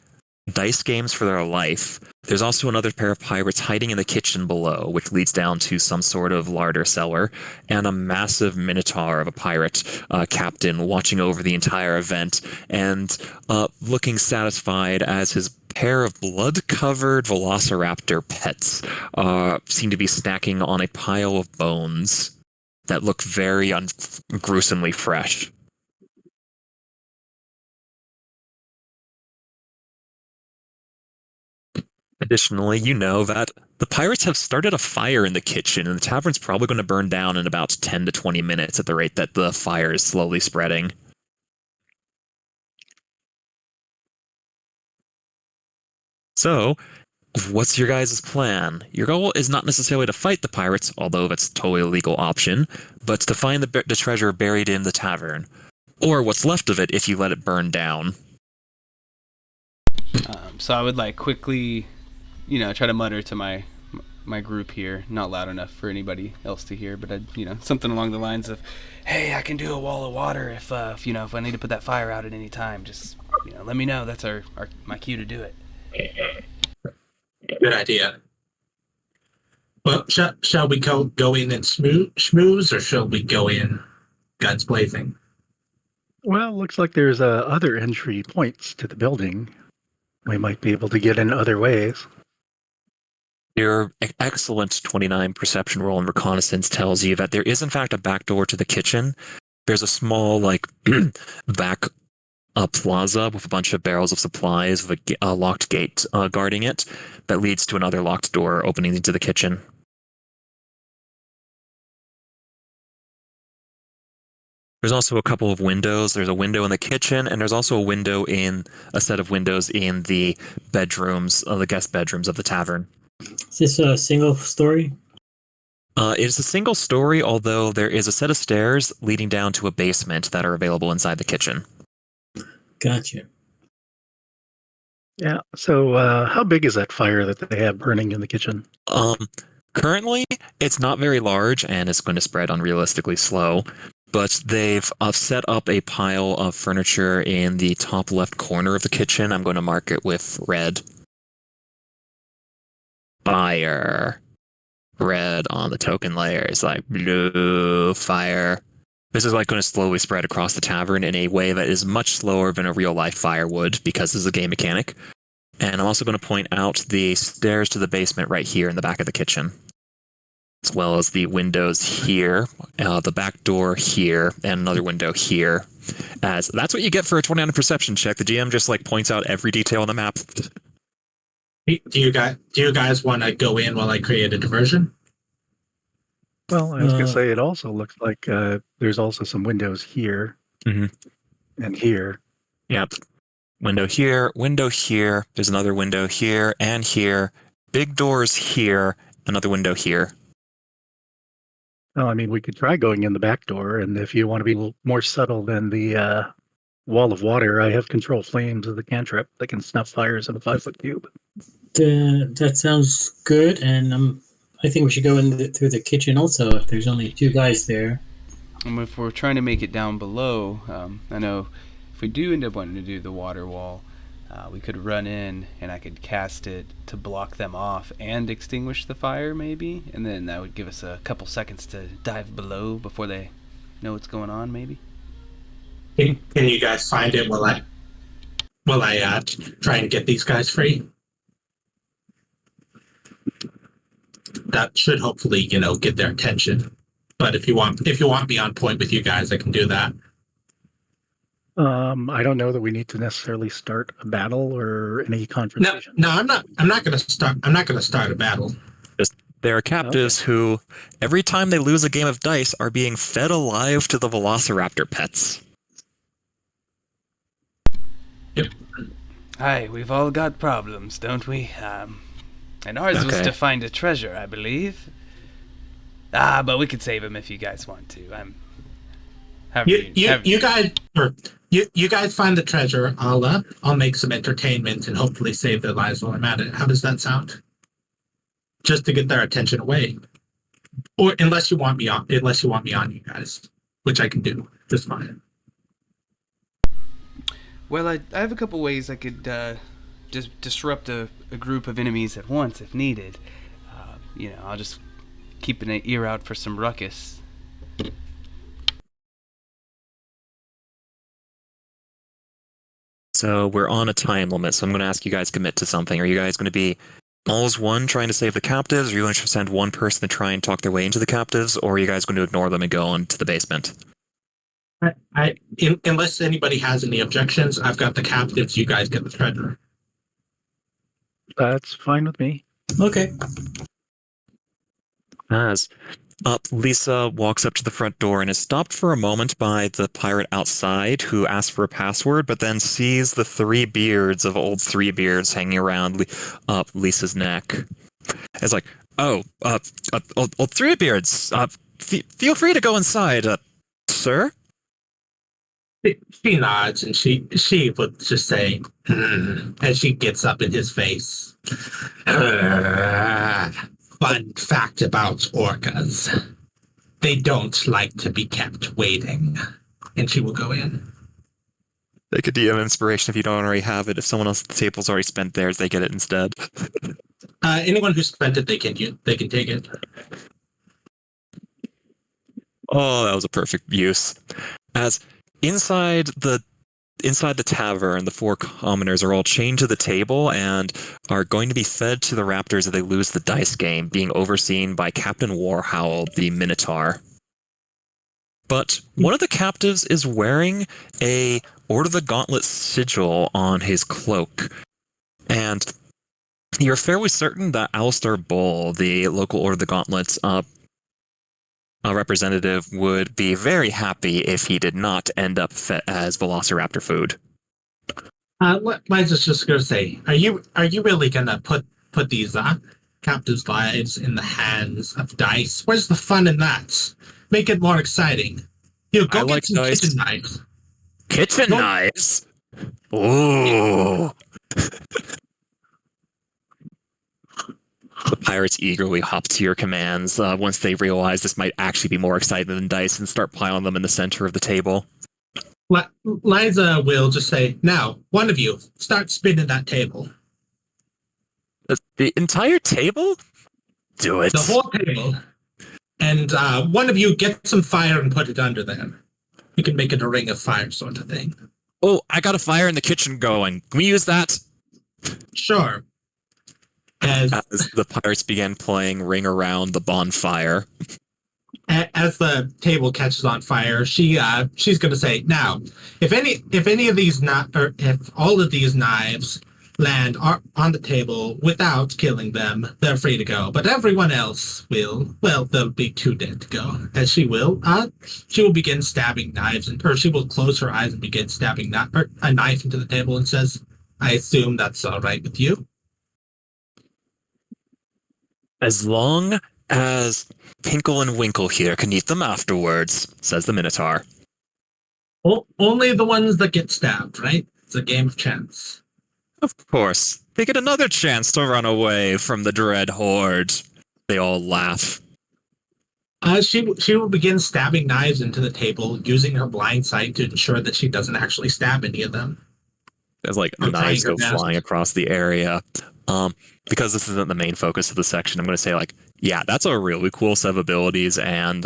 dice games for their life, there's also another pair of pirates hiding in the kitchen below, which leads down to some sort of larder cellar, and a massive minotaur of a pirate captain watching over the entire event and looking satisfied as his pair of blood-covered velociraptor pets seem to be snacking on a pile of bones that look very gruesomely fresh. Additionally, you know that the pirates have started a fire in the kitchen, and the tavern's probably going to burn down in about 10 to 20 minutes at the rate that the fire is slowly spreading. So, what's your guys' plan? Your goal is not necessarily to fight the pirates, although that's a totally legal option, but to find the treasure buried in the tavern. Or what's left of it if you let it burn down. So I would like quickly, try to mutter to my group here, not loud enough for anybody else to hear, but something along the lines of, "Hey, I can do a wall of water if I need to put that fire out at any time. Just let me know. That's my cue to do it." Good idea. Well, shall we go in and schmooze, or shall we go in guns blazing? Well, looks like there's other entry points to the building. We might be able to get in other ways. Your excellent 29 perception roll and reconnaissance tells you that there is in fact a back door to the kitchen. There's a small back plaza with a bunch of barrels of supplies with a locked gate guarding it that leads to another locked door opening into the kitchen. There's also a couple of windows. There's a window in the kitchen, and there's also a set of windows in the bedrooms, the guest bedrooms of the tavern. Is this a single story? It is a single story, although there is a set of stairs leading down to a basement that are available inside the kitchen. Gotcha. Yeah. So, how big is that fire that they have burning in the kitchen? Currently, it's not very large, and it's going to spread unrealistically slow. But they've set up a pile of furniture in the top left corner of the kitchen. I'm going to mark it with red. Fire. Red on the token layer is like blue fire. This is going to slowly spread across the tavern in a way that is much slower than a real life fire would, because this is a game mechanic. And I'm also going to point out the stairs to the basement right here in the back of the kitchen, as well as the windows here, the back door here, and another window here. As that's what you get for a 29 perception check. The GM just points out every detail on the map. Do you guys want to go in while I create a diversion? Well, I was going to say, it also looks like there's also some windows here and here. Yep. Window here, window here. There's another window here and here. Big doors here, another window here. Well, I mean, we could try going in the back door, and if you want to be a little more subtle than the wall of water, I have control flames of the cantrip that can snuff fires in a 5-foot cube. That sounds good, and I think we should go through the kitchen also if there's only 2 guys there. If we're trying to make it down below, I know if we do end up wanting to do the water wall, we could run in and I could cast it to block them off and extinguish the fire maybe, and then that would give us a couple seconds to dive below before they know what's going on maybe. Can you guys find it while I try and get these guys free? That should hopefully, get their attention. But if you want me on point with you guys, I can do that. I don't know that we need to necessarily start a battle or any confrontation. No, I'm not going to start a battle. There are captives who, every time they lose a game of dice, are being fed alive to the Velociraptor pets. Yep. Hi, we've all got problems, don't we? And ours was to find a treasure, I believe. But we could save him if you guys want to. You guys find the treasure. I'll make some entertainment and hopefully save their lives while I'm at it. How does that sound? Just to get their attention away, or unless you want me on, you guys, which I can do just fine. Well, I have a couple ways I could just disrupt a group of enemies at once if needed. I'll just keep an ear out for some ruckus. So we're on a time limit, so I'm going to ask you guys to commit to something. Are you guys going to be all as one trying to save the captives? Or are you going to send one person to try and talk their way into the captives? Or are you guys going to ignore them and go into the basement? Unless anybody has any objections, I've got the captives. You guys get the treasure. That's fine with me. Okay. As Lisa walks up to the front door and is stopped for a moment by the pirate outside who asks for a password, but then sees the 3 beards of old 3 beards hanging around Lisa's neck. It's like, old 3 beards, feel free to go inside, sir. She nods and she would just say, as she gets up in his face. Fun fact about orcas. They don't like to be kept waiting. And she will go in. Take a DM inspiration if you don't already have it. If someone else at the table's already spent theirs, they get it instead. Anyone who spent it, they can take it. Oh, that was a perfect use. As inside the tavern, the 4 commoners are all chained to the table and are going to be fed to the raptors if they lose the dice game, being overseen by Captain Warhowl, the Minotaur. But one of the captives is wearing a Order of the Gauntlet sigil on his cloak. And you're fairly certain that Alistair Bull, the local Order of the Gauntlet's representative, would be very happy if he did not end up fed as Velociraptor food. Liza's just gonna say, are you really gonna put these captives' lives in the hands of dice? Where's the fun in that? Make it more exciting. Go get some dice. kitchen knives. Kitchen knives? Ooh. The pirates eagerly hop to your commands once they realize this might actually be more exciting than dice and start piling them in the center of the table. Liza will just say, now, one of you, start spinning that table. The entire table? Do it. The whole table. And one of you get some fire and put it under there. You can make it a ring of fire sort of thing. Oh, I got a fire in the kitchen going. Can we use that? Sure. As the pirates began playing Ring Around the Bonfire. As the table catches on fire, she's going to say, now, if any of these if all of these knives land on the table without killing them, they're free to go. But everyone else they'll be too dead to go. As she will begin stabbing knives, or she will close her eyes and begin stabbing a knife into the table and says, I assume that's all right with you. As long as Pinkle and Winkle here can eat them afterwards, says the Minotaur. Only the ones that get stabbed, right? It's a game of chance. Of course. They get another chance to run away from the dread horde. They all laugh. She will begin stabbing knives into the table, using her blind sight to ensure that she doesn't actually stab any of them. As like Or knives trying go her best. flying across the area. Because this isn't the main focus of the section, I'm going to say like, yeah, that's a really cool set of abilities and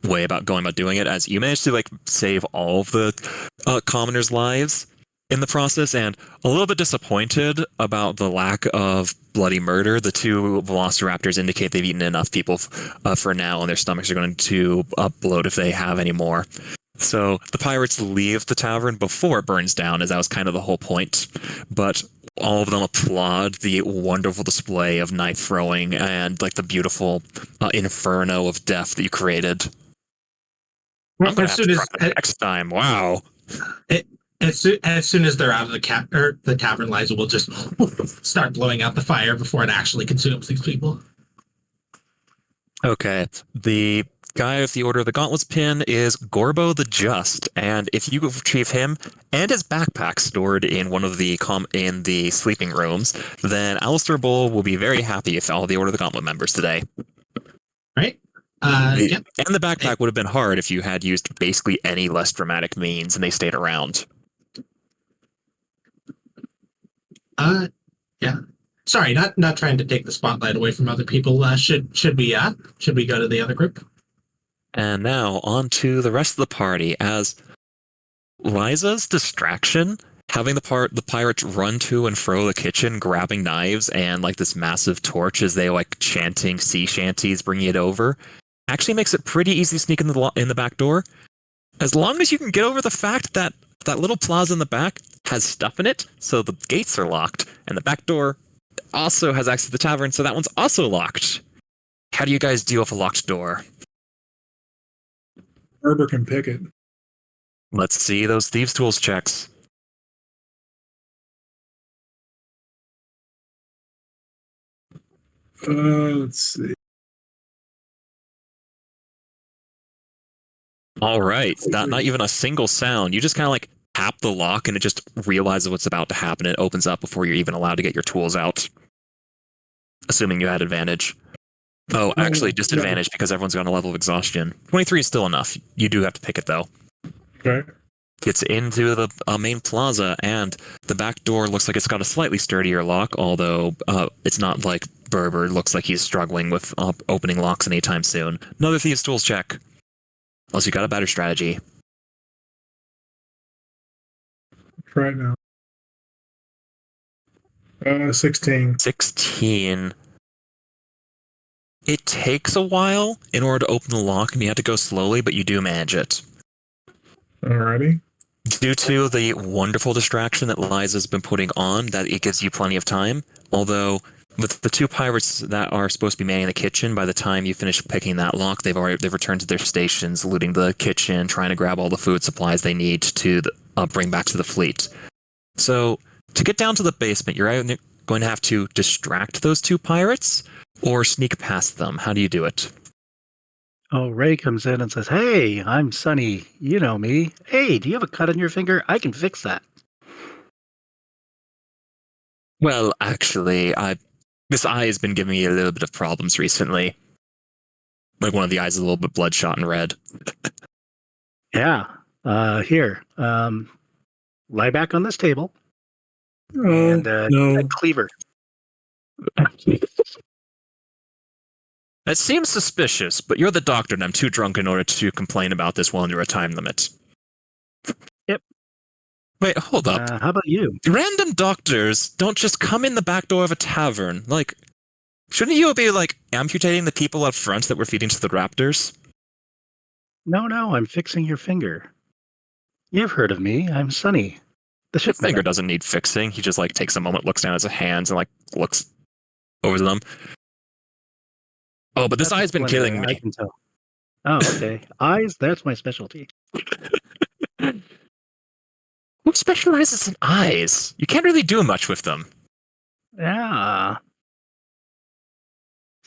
way about going about doing it. As you managed to like save all of the commoners' lives in the process, and a little bit disappointed about the lack of bloody murder. The two velociraptors indicate they've eaten enough people for now, and their stomachs are going to bloat if they have any more. So the pirates leave the tavern before it burns down, as that was kind of the whole point. But all of them applaud the wonderful display of knife throwing and like the beautiful inferno of death that you created. I'm gonna have to try that next time. Wow. As soon as they're out of the tavern, Liza will just start blowing out the fire before it actually consumes these people. Okay. The guy with the Order of the Gauntlets pin is Gorbo the Just, and if you retrieve him and his backpack stored in one of the in the sleeping rooms, then Alistair Bull will be very happy with all the Order of the Gauntlet members today. Right? Yep. And the backpack would have been hard if you had used basically any less dramatic means and they stayed around. Yeah. Sorry, not trying to take the spotlight away from other people. Should we go to the other group? And now on to the rest of the party, as Liza's distraction, having the pirates run to and fro the kitchen, grabbing knives and like this massive torch as they like chanting sea shanties, bringing it over, actually makes it pretty easy to sneak in the back door. As long as you can get over the fact that that little plaza in the back has stuff in it, so the gates are locked, and the back door also has access to the tavern, so that one's also locked. How do you guys deal with a locked door? Berber can pick it. Let's see those thieves' tools checks. Let's see. All right, not even a single sound. You just kind of like tap the lock and it just realizes what's about to happen. It opens up before you're even allowed to get your tools out. Assuming you had advantage. Oh, actually disadvantage because everyone's got a level of exhaustion. 23 is still enough. You do have to pick it though. Okay. Gets into the main plaza, and the back door looks like it's got a slightly sturdier lock, although it's not like Berber looks like he's struggling with opening locks anytime soon. Another thieves' tools check. Unless you got a better strategy. Right now. 16. 16. It takes a while in order to open the lock, and you have to go slowly, but you do manage it. Alrighty. Due to the wonderful distraction that Liza's been putting on, that it gives you plenty of time. Although, with the two pirates that are supposed to be manning the kitchen, by the time you finish picking that lock, they've returned to their stations, looting the kitchen, trying to grab all the food supplies they need to bring back to the fleet. So, to get down to the basement, you're either going to have to distract those two pirates, or sneak past them. How do you do it? Oh, Ray comes in and says, "Hey, I'm Sunny. You know me. Hey, do you have a cut on your finger? I can fix that." Well, actually, this eye has been giving me a little bit of problems recently. Like one of the eyes is a little bit bloodshot and red. Yeah. Here. Lie back on this table. Oh, And no. a cleaver. That seems suspicious, but you're the doctor and I'm too drunk in order to complain about this while under a time limit. Yep. Wait, hold up. How about you? Random doctors don't just come in the back door of a tavern. Like, shouldn't you be, like, amputating the people up front that we're feeding to the raptors? No, I'm fixing your finger. You've heard of me. I'm Sunny. The His ship finger medic. doesn't need fixing. He just, like, takes a moment, looks down at his hands, and, like, looks over them. Oh, but this That's eye's been one killing I me. can tell. Oh, okay. Eyes, that's my specialty. Who specializes in eyes? You can't really do much with them. Yeah.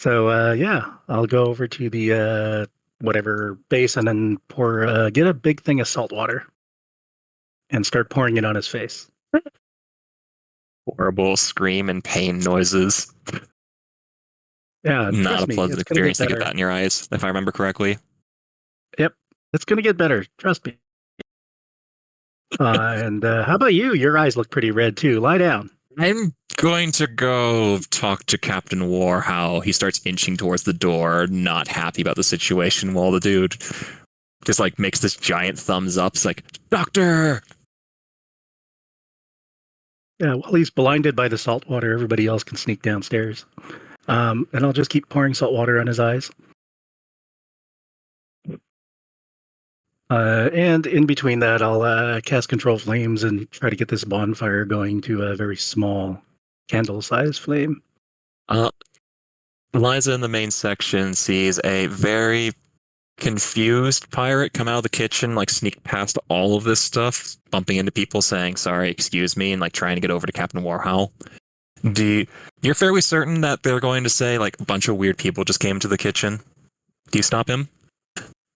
So yeah, I'll go over to the whatever basin and pour get a big thing of salt water and start pouring it on his face. Horrible scream and pain noises. Yeah, Not trust a me, pleasant it's gonna get experience to get better. that in your eyes, if I remember correctly. Yep, it's gonna get better. Trust me. And how about you? Your eyes look pretty red too. Lie down. I'm going to go talk to Captain Warhow. He starts inching towards the door, not happy about the situation, while the dude just like makes this giant thumbs up. It's like, Doctor! Yeah, while he's blinded by the salt water, everybody else can sneak downstairs. And I'll just keep pouring salt water on his eyes. And in between that, I'll cast Control Flames and try to get this bonfire going to a very small candle-sized flame. Eliza in the main section sees a very confused pirate come out of the kitchen, like sneak past all of this stuff, bumping into people saying, sorry, excuse me, and like trying to get over to Captain Warhow. You're fairly certain that they're going to say like a bunch of weird people just came to the kitchen. Do you stop him?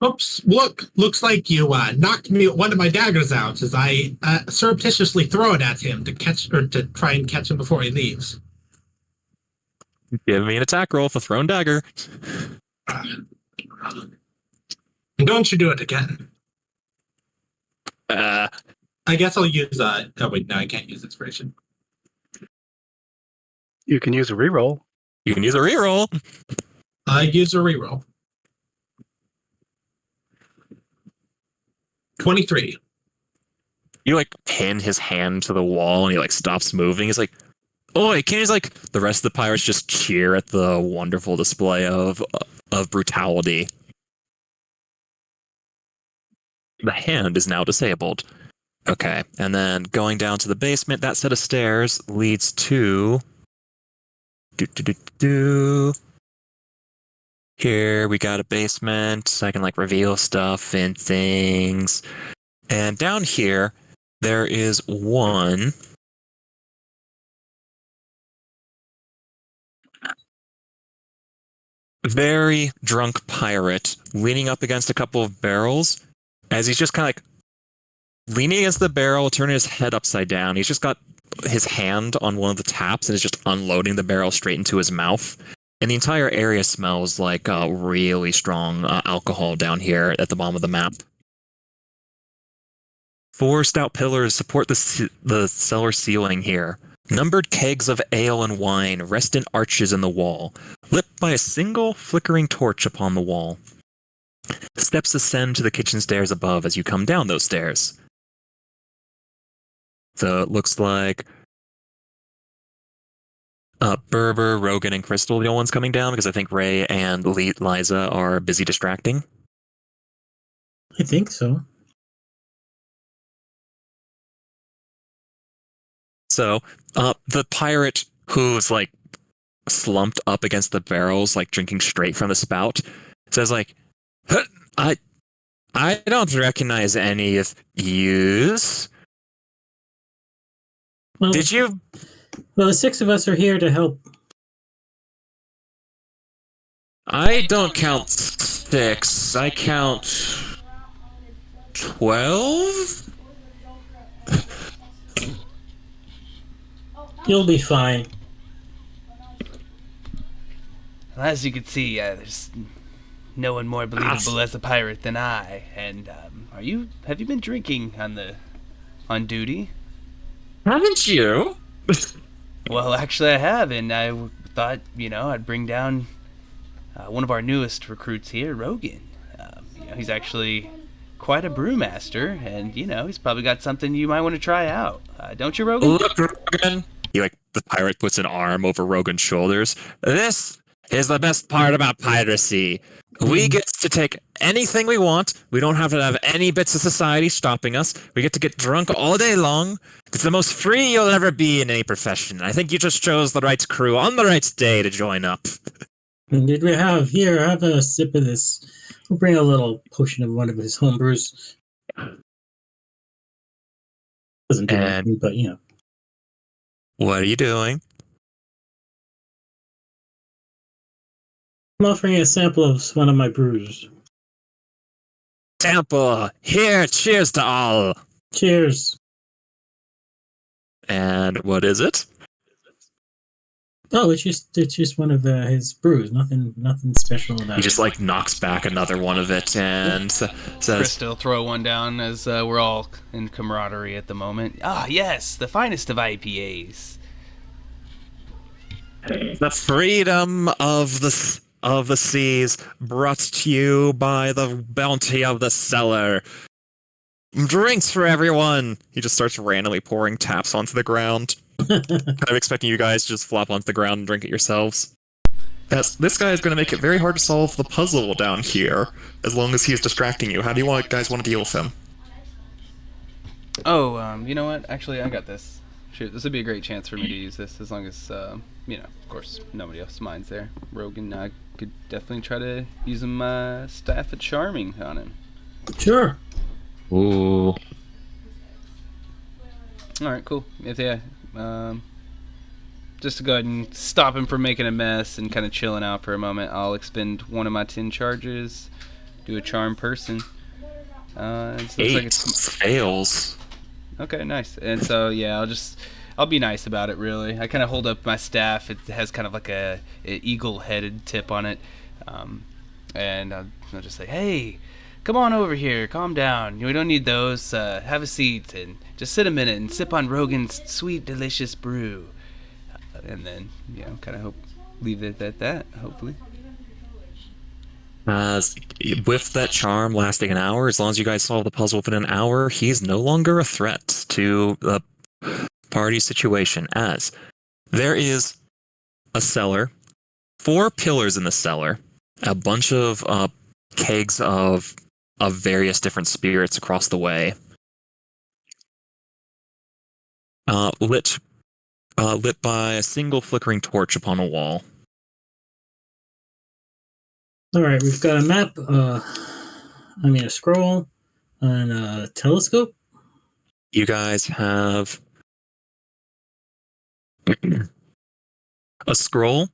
Oops! Looks like you knocked one of my daggers out as I surreptitiously throw it at him to try and catch him before he leaves. Give me an attack roll for thrown dagger. And don't you do it again. Uh, I guess I'll use oh wait, no, I can't use inspiration. You can use a reroll. You can use a reroll. I use a reroll. 23. You like pin his hand to the wall and he like stops moving. He's like, "Oi, can you like?" The rest of the pirates just cheer at the wonderful display of brutality. The hand is now disabled. Okay, and then going down to the basement, that set of stairs leads to. Here we got a basement, so I can like reveal stuff and things. And down here, there is one very drunk pirate leaning up against a couple of barrels as he's just kind of like leaning against the barrel, turning his head upside down. He's just got his hand on one of the taps and is just unloading the barrel straight into his mouth. And the entire area smells like really strong alcohol down here at the bottom of the map. 4 stout pillars support the cellar ceiling here. Numbered kegs of ale and wine rest in arches in the wall, lit by a single flickering torch upon the wall. Steps ascend to the kitchen stairs above as you come down those stairs. So it looks like Berber, Rogan, and Crystal are the only ones coming down because I think Ray and Liza are busy distracting. I think so. So the pirate who's like slumped up against the barrels, like drinking straight from the spout, says like, I don't recognize any of yous. Well, Did you? Well, the 6 of us are here to help. I don't count 6. I count 12. You'll be fine. Well, as you can see, there's no one more believable as a pirate than I. And have you been drinking on duty? Haven't you? Well, actually, I have, and I thought, I'd bring down one of our newest recruits here, Rogan. He's actually quite a brewmaster, and, he's probably got something you might want to try out. Don't you, Rogan? Look, Rogan. The pirate puts an arm over Rogan's shoulders. This is the best part about piracy. We get to take anything we want. We don't have to have any bits of society stopping us. We get to get drunk all day long. It's the most free you'll ever be in any profession. I think you just chose the right crew on the right day to join up. Did we have a sip of this? We'll bring a little potion of one of his homebrews. Doesn't do anything, but What are you doing? I'm offering a sample of one of my brews. Sample! Here, cheers to all! Cheers. And what is it? Oh, it's just one of his brews. Nothing special about it. He just like knocks back another one of it and says, Krista will throw one down as we're all in camaraderie at the moment. Ah, yes, the finest of IPAs. "The freedom of the seas brought to you by the bounty of the cellar. Drinks for everyone!" He just starts randomly pouring taps onto the ground. Kind of expecting you guys to just flop onto the ground and drink it yourselves. Yes, this guy is going to make it very hard to solve the puzzle down here, as long as he's distracting you. How do you guys want to deal with him? Oh, you know what? Actually, I got this. Shoot, this would be a great chance for me to use this, as long as, of course, nobody else minds there. Rogan, I could definitely try to use my staff at charming on him. Sure. Ooh. Alright, cool. Just to go ahead and stop him from making a mess and kind of chilling out for a moment, I'll expend one of my 10 charges, do a charm person. So it looks like fails. Okay, nice. And so, yeah, I'll be nice about it, really. I kind of hold up my staff. It has kind of like a eagle-headed tip on it. And I'll just say, hey, come on over here, calm down. We don't need those. Have a seat and just sit a minute and sip on Rogan's sweet, delicious brew. And then, kind of leave it at that, hopefully. With that charm lasting an hour, as long as you guys solve the puzzle within an hour, he's no longer a threat to the party situation, as there is a cellar, 4 pillars in the cellar, a bunch of kegs of various different spirits across the way, lit by a single flickering torch upon a wall. All right, we've got a map. A scroll and a telescope. You guys have a scroll,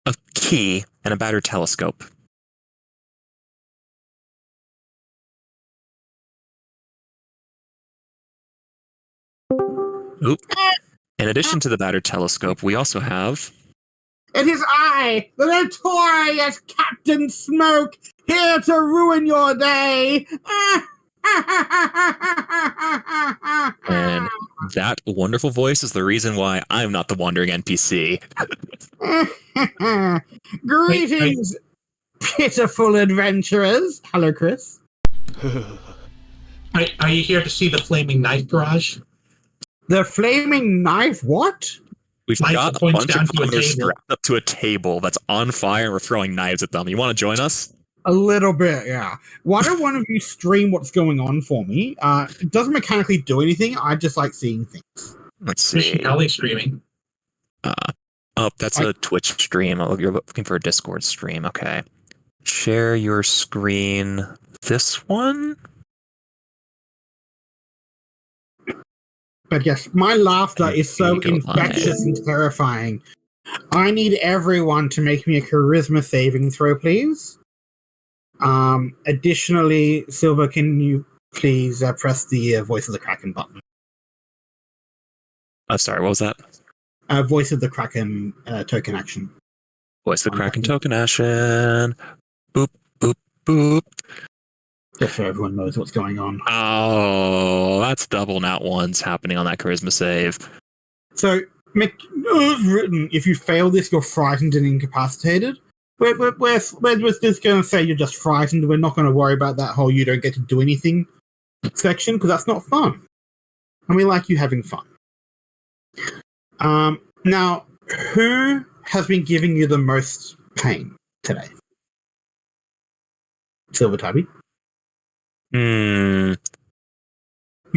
a key, and a battered telescope. Oop. In addition to the battered telescope, we also have... It is I, the notorious Captain Smoke, here to ruin your day. And that wonderful voice is the reason why I'm not the wandering NPC. Greetings, pitiful adventurers. Hello, Chris. Are you here to see the flaming knife garage? The flaming knife? What? We've Knife got a points bunch down of to a commoners table. strapped up to a table that's on fire and we're throwing knives at them. You want to join us? A little bit, yeah. Why don't one of you stream what's going on for me? It doesn't mechanically do anything. I just like seeing things. Let's Is see. Kelly streaming? That's a Twitch stream. You're looking for a Discord stream. Okay. Share your screen. This one? But yes, my laughter is so Go infectious and terrifying. I need everyone to make me a charisma saving throw, please. Additionally, Silver, can you please press the Voice of the Kraken button? Sorry, what was that? Voice of the Kraken token action. Voice of the Kraken token action. Boop, boop, boop. Just so everyone knows what's going on. Oh, that's double nat ones happening on that charisma save. So, it's written, if you fail this, you're frightened and incapacitated. We're just going to say you're just frightened. We're not going to worry about that whole you don't get to do anything section, because that's not fun. And we like you having fun. Now, who has been giving you the most pain today? Silver Tabby. You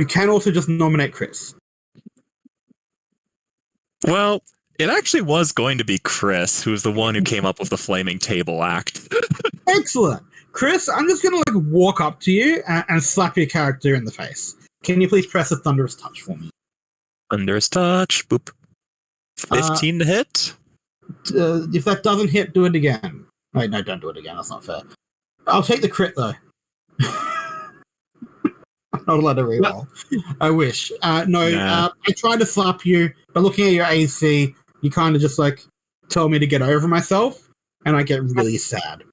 can also just nominate Chris. Well, it actually was going to be Chris, who was the one who came up with the flaming table act. Excellent. Chris, I'm just going to walk up to you and slap your character in the face. Can you please press a Thunderous Touch for me? Thunderous Touch. Boop. 15 to hit? If that doesn't hit, do it again. Wait, no, don't do it again. That's not fair. I'll take the crit though. I'm not allowed to reroll. I wish. I tried to slap you, but looking at your AC, you kind of just like tell me to get over myself, and I get really sad.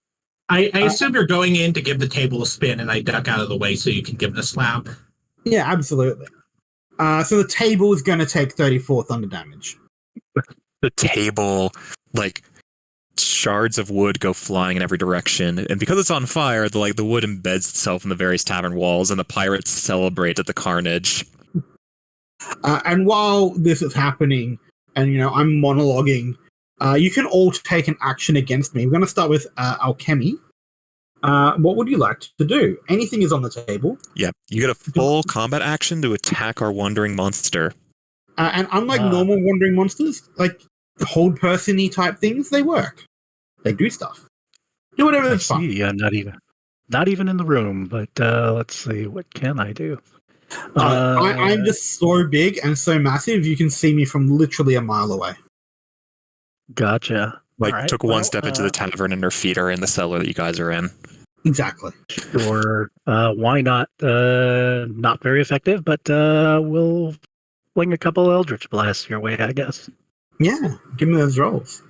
I assume you're going in to give the table a spin, and I duck out of the way so you can give it a slap. Yeah, absolutely. So the table is going to take 34 thunder damage. The table, like, shards of wood go flying in every direction, and because it's on fire, the wood embeds itself in the various tavern walls, and the pirates celebrate at the carnage. And while this is happening, and I'm monologuing, you can all take an action against me. We're going to start with Alchemy. What would you like to do? Anything is on the table. Yeah, you get a full combat action to attack our wandering monster. And unlike normal wandering monsters, like hold person-y type things, they work. They do stuff. Do whatever that's fun. Yeah, not even in the room. But let's see, what can I do? I'm just so big and so massive, you can see me from literally a mile away. Gotcha. Took one step into the tavern and her feet are in the cellar that you guys are in. Exactly. Sure. Why not? Not very effective, but we'll fling a couple Eldritch Blasts your way, I guess. Yeah, give me those rolls.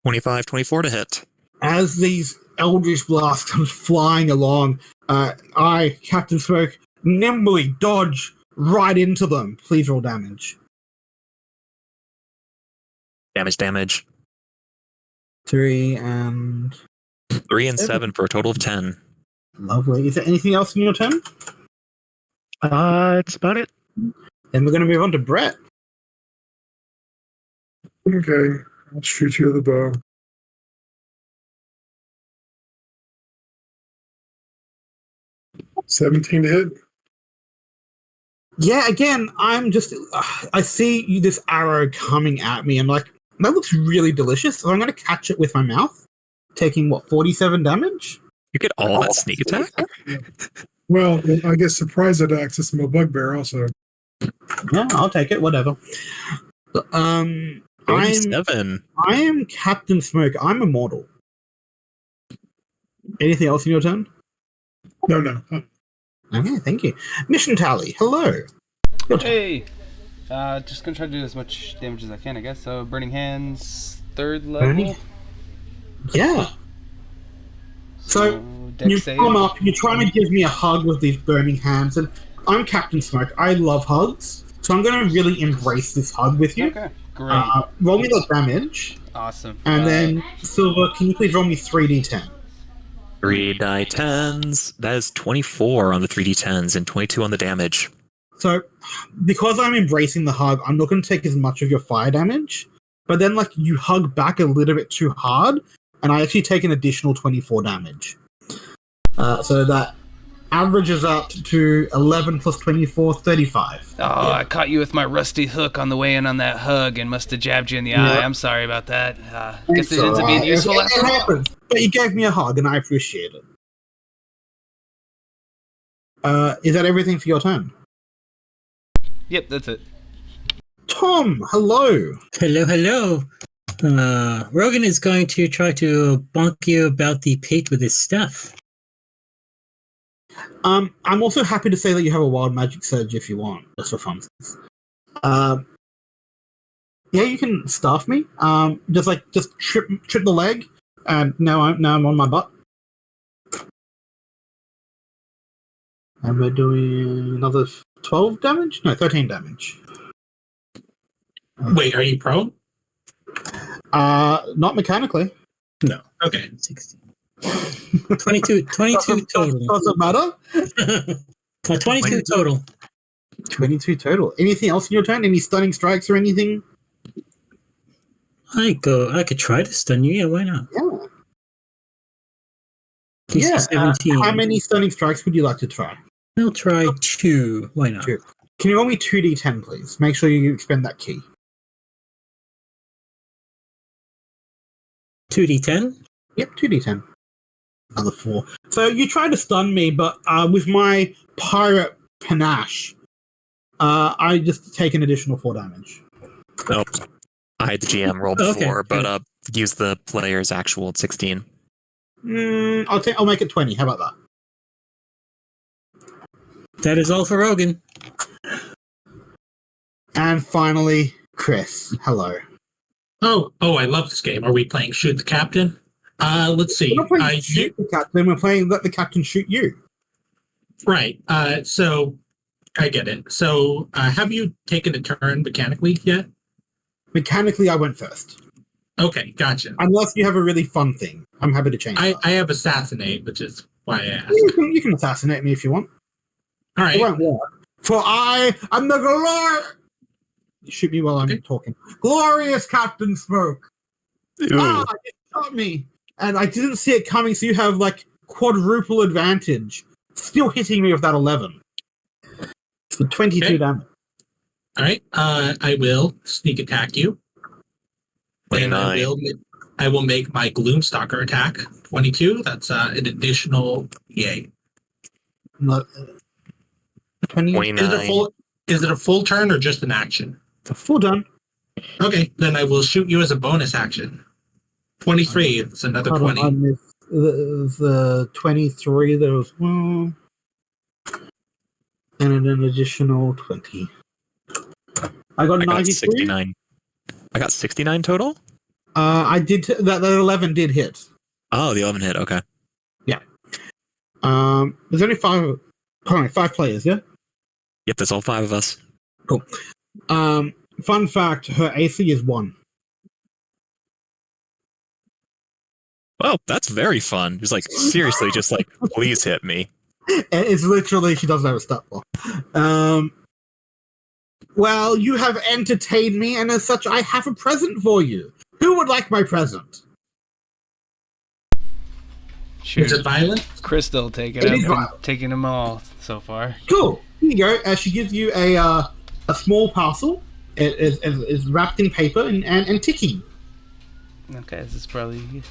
25, 24 to hit. As these Eldritch Blasts come flying along, I, Captain Smoke, nimbly dodge right into them. Please roll damage. Damage. 3 and 7 for a total of 10. Lovely. Is there anything else in your turn? It's about it. Then we're going to move on to Brett. Okay, I'll shoot you with a bow. $17 to hit. Yeah, again, I see this arrow coming at me, and that looks really delicious, so I'm going to catch it with my mouth, taking, 47 damage? You get all that sneak attack? Well, I guess surprise attacks is my bugbear also. Yeah, I'll take it, whatever. 47. I am Captain Smoke. I'm immortal. Anything else in your turn? No. Okay, thank you. Mission Tally, hello. Hey! Just gonna try to do as much damage as I can, I guess. So, Burning Hands, 3rd level. Yeah. So you Dex come save. up, you're trying to give me a hug with these burning hands, and I'm Captain Smoke. I love hugs, so I'm going to really embrace this hug with you. Okay, great. Roll me the damage. Awesome. And then, Silver, can you please roll me 3d10? 3 die 10s. That is 24 on the 3d10s and 22 on the damage. So, because I'm embracing the hug, I'm not going to take as much of your fire damage, but then, you hug back a little bit too hard, and I actually take an additional 24 damage. So that averages up to 11 plus 24, 35. Oh, yeah. I caught you with my rusty hook on the way in on that hug and must have jabbed you in the eye. I'm sorry about that. Guess it ends up being useful after all. Happens. But you gave me a hug, and I appreciate it. Is that everything for your turn? Yep, that's it. Tom, hello. Hello. Rogan is going to try to bonk you about the pate with his staff. I'm also happy to say that you have a wild magic surge if you want, just for fun. Yeah, you can staff me. Just trip the leg, and now I'm on my butt. And we're doing another 12 damage? No, 13 damage. Wait, are you prone? Not mechanically. No. Okay. 16. 22 total. Does it matter? 22 total. 22 total. Anything else in your turn? Any stunning strikes or anything? I could try to stun you. Yeah, why not? Yeah. 17. How many stunning strikes would you like to try? I'll try 2. Why not? 2. Can you roll me 2d10, please? Make sure you expend that key. 2d10? Yep, 2d10. Another 4. So you try to stun me, but with my pirate panache, I just take an additional 4 damage. Nope. I had the GM roll Okay, before, but use the player's actual 16. I'll make it 20. How about that? That is all for Rogan. And finally, Chris. Hello. Oh, I love this game. Are we playing Shoot the Captain? Let's see. We're not playing shoot the captain. We're playing let the captain shoot you. Right. So I get it. So have you taken a turn mechanically yet? Mechanically, I went first. Okay, gotcha. Unless you have a really fun thing. I'm happy to change that. I have Assassinate, which is why I asked. You can assassinate me if you want. All right. It won't work. For I am the shoot me while I'm talking. Glorious Captain Smoke. Ew. It shot me. And I didn't see it coming, so you have like quadruple advantage. Still hitting me with that 11. For 22 damage. All right. I will sneak attack you. And I will make my Gloomstalker attack 22. That's an additional yay. No, 29. Is it a full turn or just an action? Full turn. Okay, then I will shoot you as a bonus action. 23. It's another 20. I missed the 23. There was one. And an additional 20. I got 93. 69. I got 69 total? I did that 11 did hit. Oh, the 11 hit. Okay. Yeah. There's only five players, yeah? Yep, that's all 5 of us. Cool. Fun fact, her AC is 1. Well, that's very fun. It's like, seriously, just like, please hit me. It's literally, she doesn't have a stat block. Well, you have entertained me, and as such, I have a present for you. Who would like my present? Sure. Is it violent? Crystal taking It is them, violent. taking them all so far. Cool. Here you go. She gives you a small parcel. It is wrapped in paper and ticking. Okay, this is probably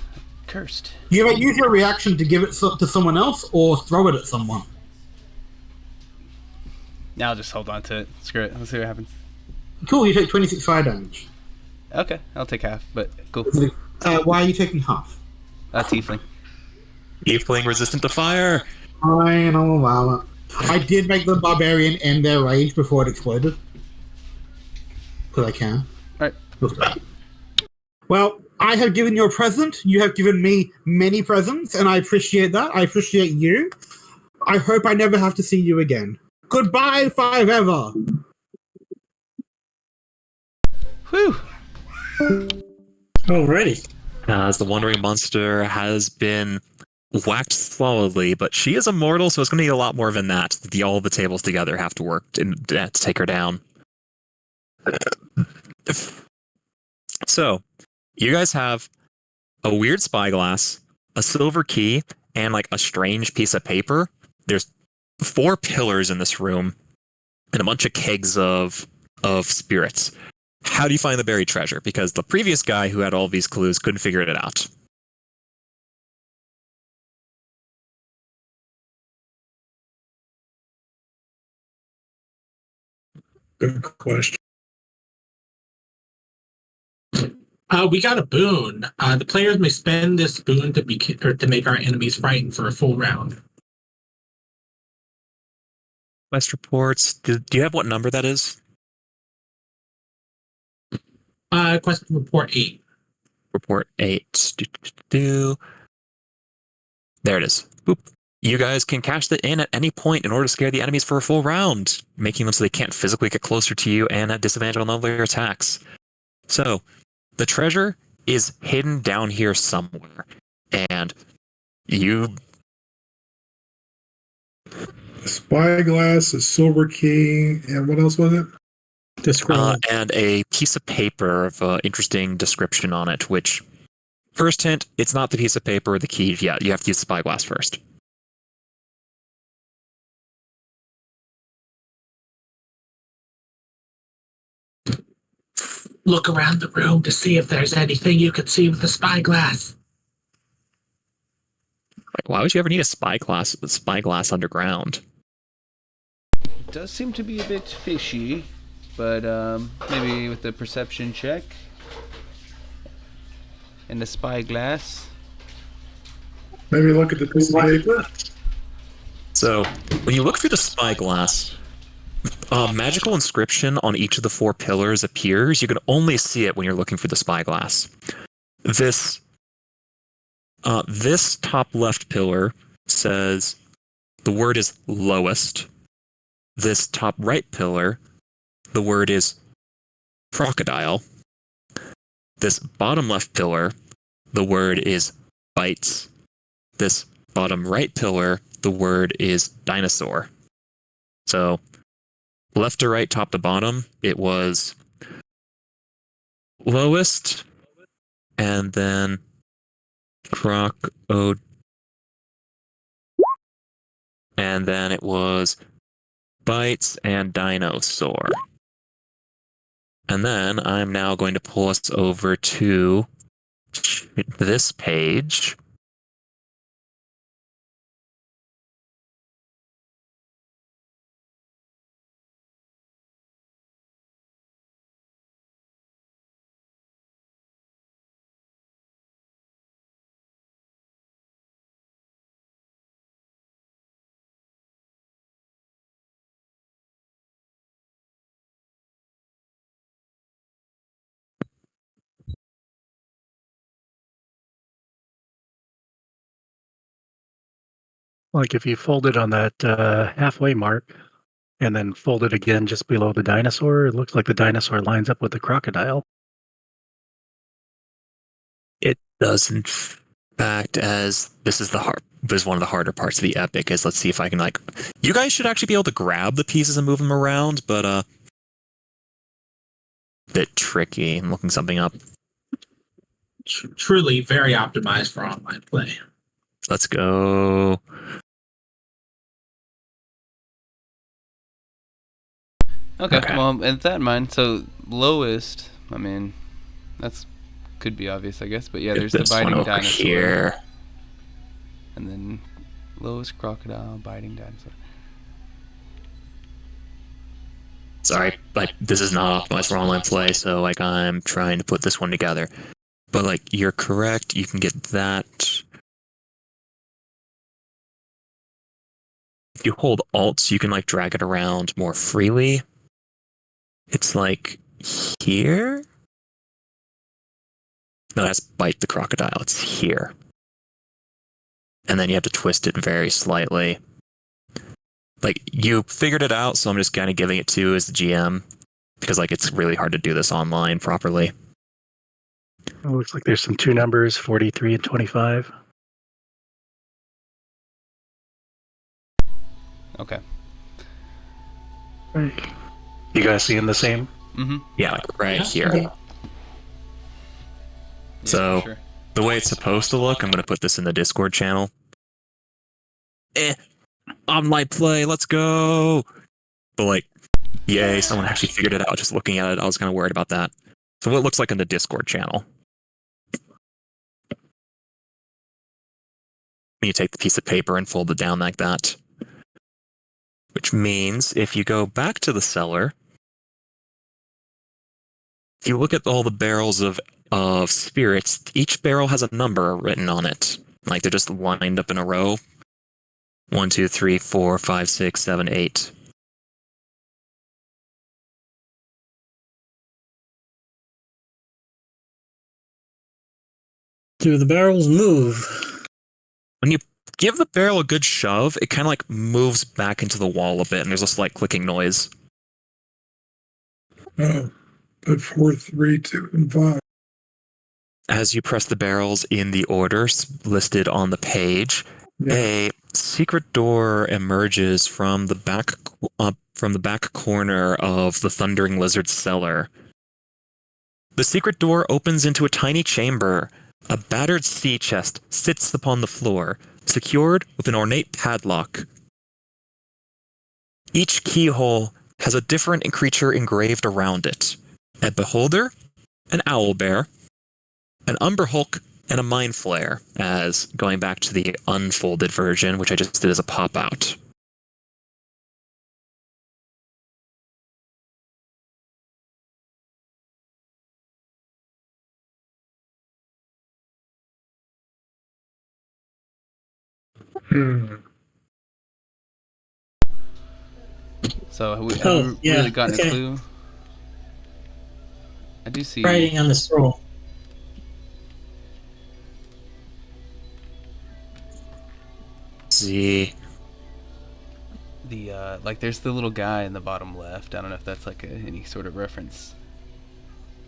cursed. You may use your reaction to give it to someone else or throw it at someone. Now I'll just hold on to it. Screw it. Let's see what happens. Cool. You take 26 fire damage. Okay, I'll take half, but cool. Why are you taking half? Tiefling. Tiefling resistant to fire. Fine, I'll allow it. I did make the barbarian end their rage before it exploded. Because I can. Alright. Well, I have given you a present. You have given me many presents, and I appreciate that. I appreciate you. I hope I never have to see you again. Goodbye, forever. Whew. Alrighty. As the Wandering Monster has been whacked solidly, but she is immortal, so it's going to need a lot more than that. All the tables together have to work to take her down. So, you guys have a weird spyglass, a silver key, and like a strange piece of paper. There's 4 pillars in this room, and a bunch of kegs of spirits. How do you find the buried treasure? Because the previous guy who had all these clues couldn't figure it out. Good question. We got a boon. The players may spend this boon to make our enemies frightened for a full round. Quest reports. Do you have what number that is? Quest report 8. Report 8. There it is. Boop. You guys can cash that in at any point in order to scare the enemies for a full round, making them so they can't physically get closer to you and at disadvantage on all their attacks. So, the treasure is hidden down here somewhere, and you... A spyglass, a silver key, and what else was it? The scroll. And a piece of paper of interesting description on it, which, first hint, it's not the piece of paper or the key yet. You have to use the spyglass first. Look around the room to see if there's anything you can see with the spyglass. Why would you ever need a spyglass underground? It does seem to be a bit fishy, but maybe with the perception check. and the spyglass. Maybe look at the piece of paper. So, when you look through the spyglass, magical inscription on each of the 4 pillars appears. You can only see it when you're looking for the spyglass. This top left pillar says the word is lowest. This top right pillar, the word is crocodile. This bottom left pillar, the word is bites. This bottom right pillar, the word is dinosaur. So, left to right, top to bottom, it was lowest, and then and then it was bites and dinosaur. And then I'm now going to pull us over to this page. Like if you fold it on that halfway mark and then fold it again just below the dinosaur, it looks like the dinosaur lines up with the crocodile. It does, in fact, as this is one of the harder parts of the epic. Is let's see if I can you guys should actually be able to grab the pieces and move them around, but bit tricky. I'm looking something up. Truly very optimized for online play. Let's go. Okay. Well, and that in mind, so lowest. I mean, that's could be obvious, I guess. But yeah, there's the biting dinosaur here, and then lowest crocodile, biting dinosaur. Sorry, this is not optimized for online play, so I'm trying to put this one together. But you're correct. You can get that. If you hold Alt, you can drag it around more freely. It's here. No, that's bite the crocodile. It's here. And then you have to twist it very slightly. You figured it out, so I'm just kind of giving it to you as the GM. Because, it's really hard to do this online properly. It looks like there's some 2 numbers, 43 and 25. Okay. Right. You guys seeing the same? Mm-hmm. Yeah, right here. Okay. So, sure. The way it's supposed to look, I'm going to put this in the Discord channel. Online play, let's go! But yay, someone actually figured it out just looking at it. I was kind of worried about that. So what it looks like in the Discord channel. You take the piece of paper and fold it down like that. Which means if you go back to the cellar, if you look at all the barrels of spirits, each barrel has a number written on it. They're just lined up in a row. 1, 2, 3, 4, 5, 6, 7, 8. Do the barrels move? When you give the barrel a good shove, it kind of moves back into the wall a bit, and there's a slight clicking noise. Put 4, 3, 2, and 5. As you press the barrels in the order listed on the page, a secret door emerges from the back corner of the Thundering Lizard's cellar. The secret door opens into a tiny chamber. A battered sea chest sits upon the floor, secured with an ornate padlock. Each keyhole has a different creature engraved around it. A beholder, an owlbear, an umber hulk, and a mind flare, as going back to the unfolded version, which I just did as a pop-out. So have we yeah, really gotten okay. a clue? I do see. Writing on the scroll. See. The like there's the little guy in the bottom left. I don't know if that's like any sort of reference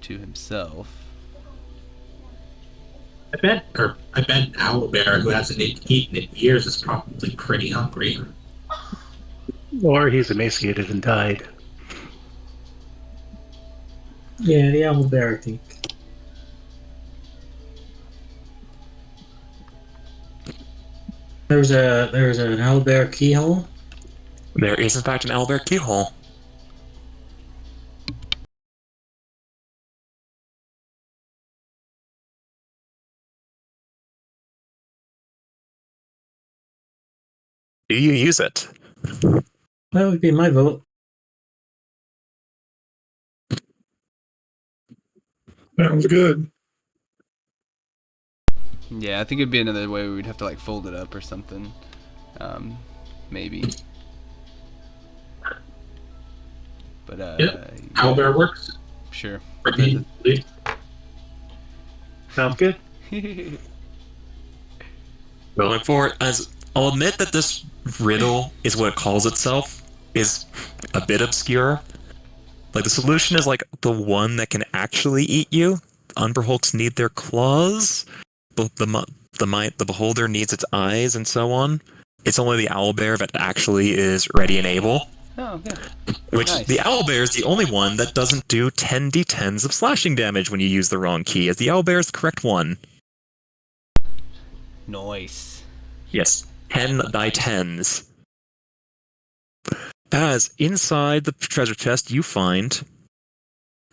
to himself. I bet an owlbear who hasn't eaten in years is probably pretty hungry. Or he's emaciated and died. Yeah, the owl bear, I think. There's an owlbear keyhole. There is, in fact, an owlbear keyhole. Do you use it? That would be my vote. Sounds good. Yeah, I think it'd be another way we'd have to like fold it up or something. Maybe. But Yeah, owlbear works. Sure. Sounds good. Going forward, as I'll admit that this riddle is what it calls itself, is a bit obscure. Like, the solution is like the one that can actually eat you. Umberhulks need their claws. The beholder needs its eyes, and so on. It's only the owlbear that actually is ready and able. Oh, okay. Which, Nice. the owlbear is the only one that doesn't do 10d10s of slashing damage when you use the wrong key, as the owlbear is the correct one. Nice. Yes, 10 die 10s. As inside the treasure chest you find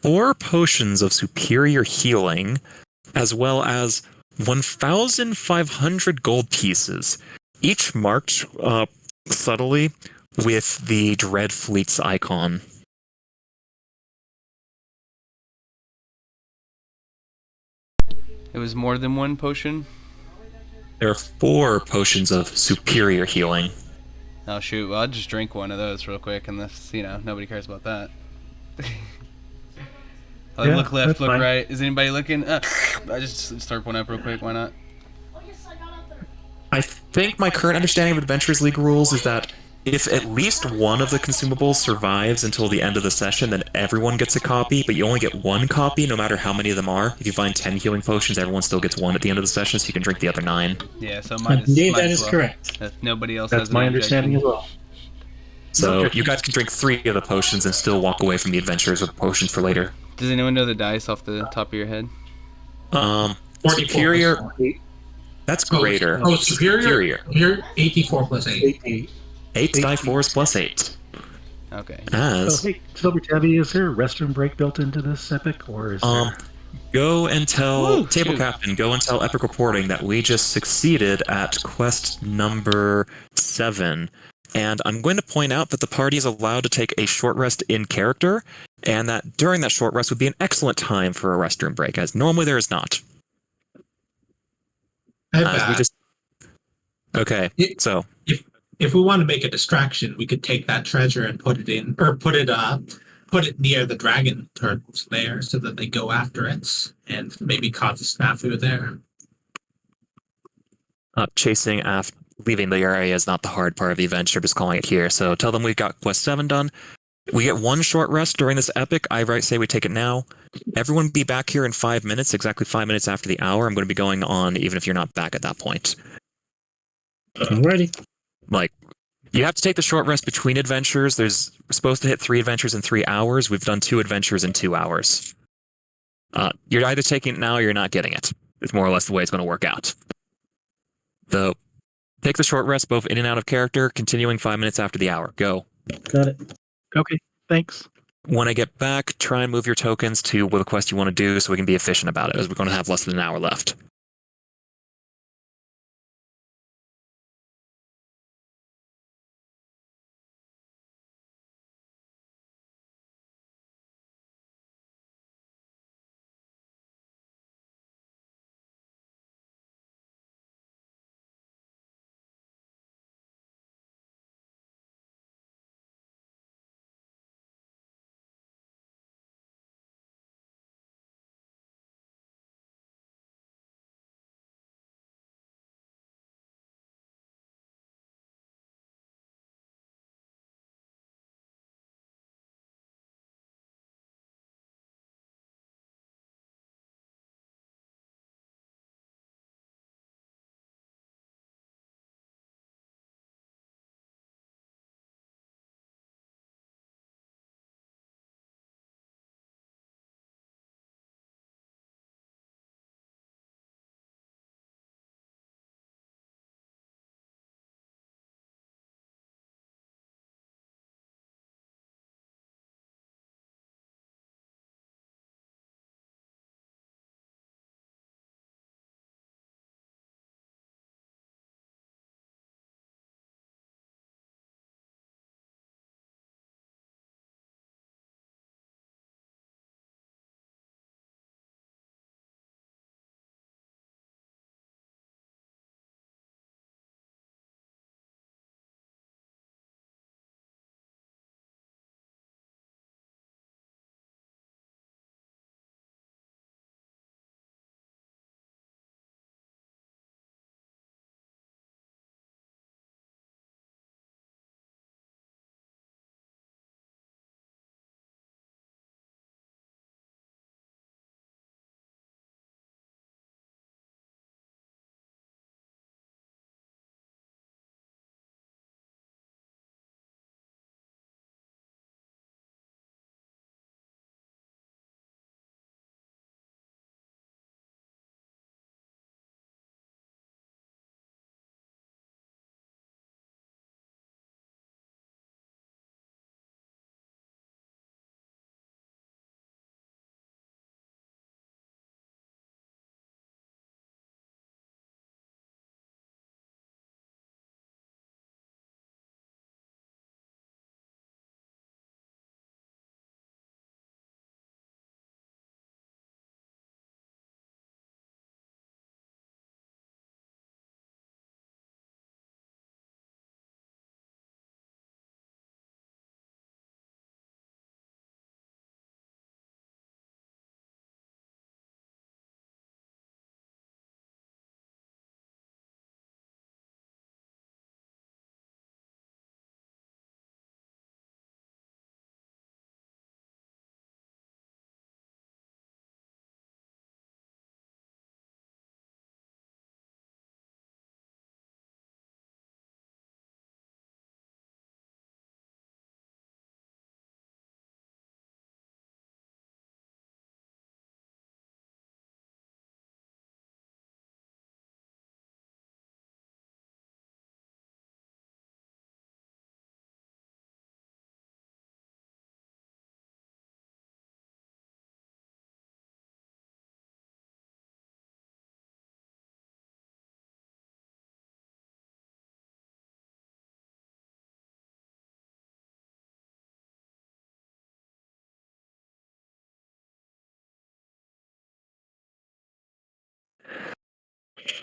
4 potions of superior healing, as well as 1,500 gold pieces, each marked subtly with the Dread Fleet's icon. It was more than one potion? There are 4 potions of superior healing. Oh shoot, well I'll just drink one of those real quick unless, nobody cares about that. Yeah, Look left, that's look fine. right. Is anybody looking? I just start one up real quick, why not? I think my current understanding of Adventurers League rules is that if at least one of the consumables survives until the end of the session, then everyone gets a copy, but you only get 1 copy no matter how many of them are. If you find 10 healing potions, everyone still gets 1 at the end of the session, so you can drink the other 9. Yeah, so Indeed, might that as is well. correct. If nobody else That's has an my objection. understanding as well. So you guys can drink 3 of the potions and still walk away from the adventures with potions for later. Does anyone know the dice off the top of your head? 44 Superior. That's greater. Oh, superior. You're 84 plus 8. 8 die 4s plus 8. Okay. As Hey, Silver Tabby, is there a restroom break built into this epic, or is there... go and tell Woo, Table shoot. Captain, go and tell Epic Reporting that we just succeeded at quest number 7. And I'm going to point out that the party is allowed to take a short rest in character, and that during that short rest would be an excellent time for a restroom break, as normally there is not. Okay, so if we want to make a distraction, we could take that treasure and put it in, or put it near the dragon turtle's lair, so that they go after it and maybe cause a snafu there. chasing after leaving the area is not the hard part of the adventure, just calling it here. So tell them we've got quest 7 done. We get 1 short rest during this epic. I say we take it now. Everyone be back here in 5 minutes, exactly 5 minutes after the hour. I'm going to be going on even if you're not back at that point. Alrighty. Like, you have to take the short rest between adventures. We're supposed to hit 3 adventures in 3 hours. We've done 2 adventures in 2 hours. You're either taking it now or you're not getting it. It's more or less the way it's going to work out. So, take the short rest both in and out of character, continuing 5 minutes after the hour. Go. Got it. Okay, thanks. When I get back, try and move your tokens to what quest you want to do so we can be efficient about it, as we're going to have less than an hour left.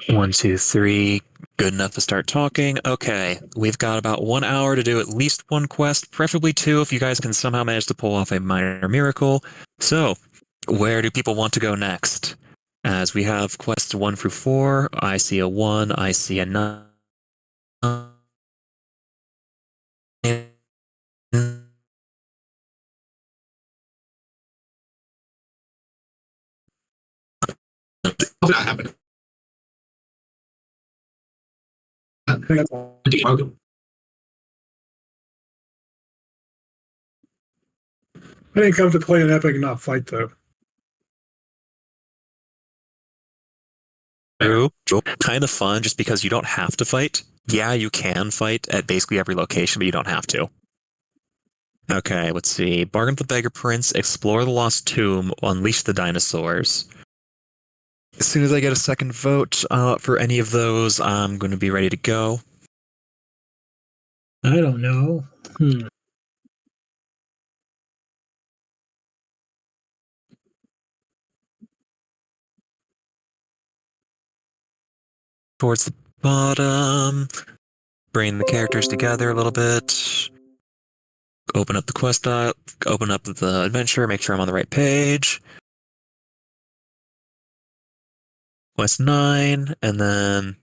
1, 2, 3. Good enough to start talking. Okay, we've got about 1 hour to do at least one quest, preferably 2 if you guys can somehow manage to pull off a minor miracle. So, where do people want to go next? As we have quests 1 through 4, I see a 1, I see a 9. Not happening. I didn't come to play an epic, not fight, though. True. Kind of fun just because you don't have to fight. Yeah, you can fight at basically every location, but you don't have to. Okay, let's see. Bargain with the Beggar Prince, explore the Lost Tomb, unleash the dinosaurs. As soon as I get a second vote for any of those, I'm going to be ready to go. I don't know. Towards the bottom. Bring the characters together a little bit. Open up the quest dial, open up the adventure, make sure I'm on the right page. Quest 9, and then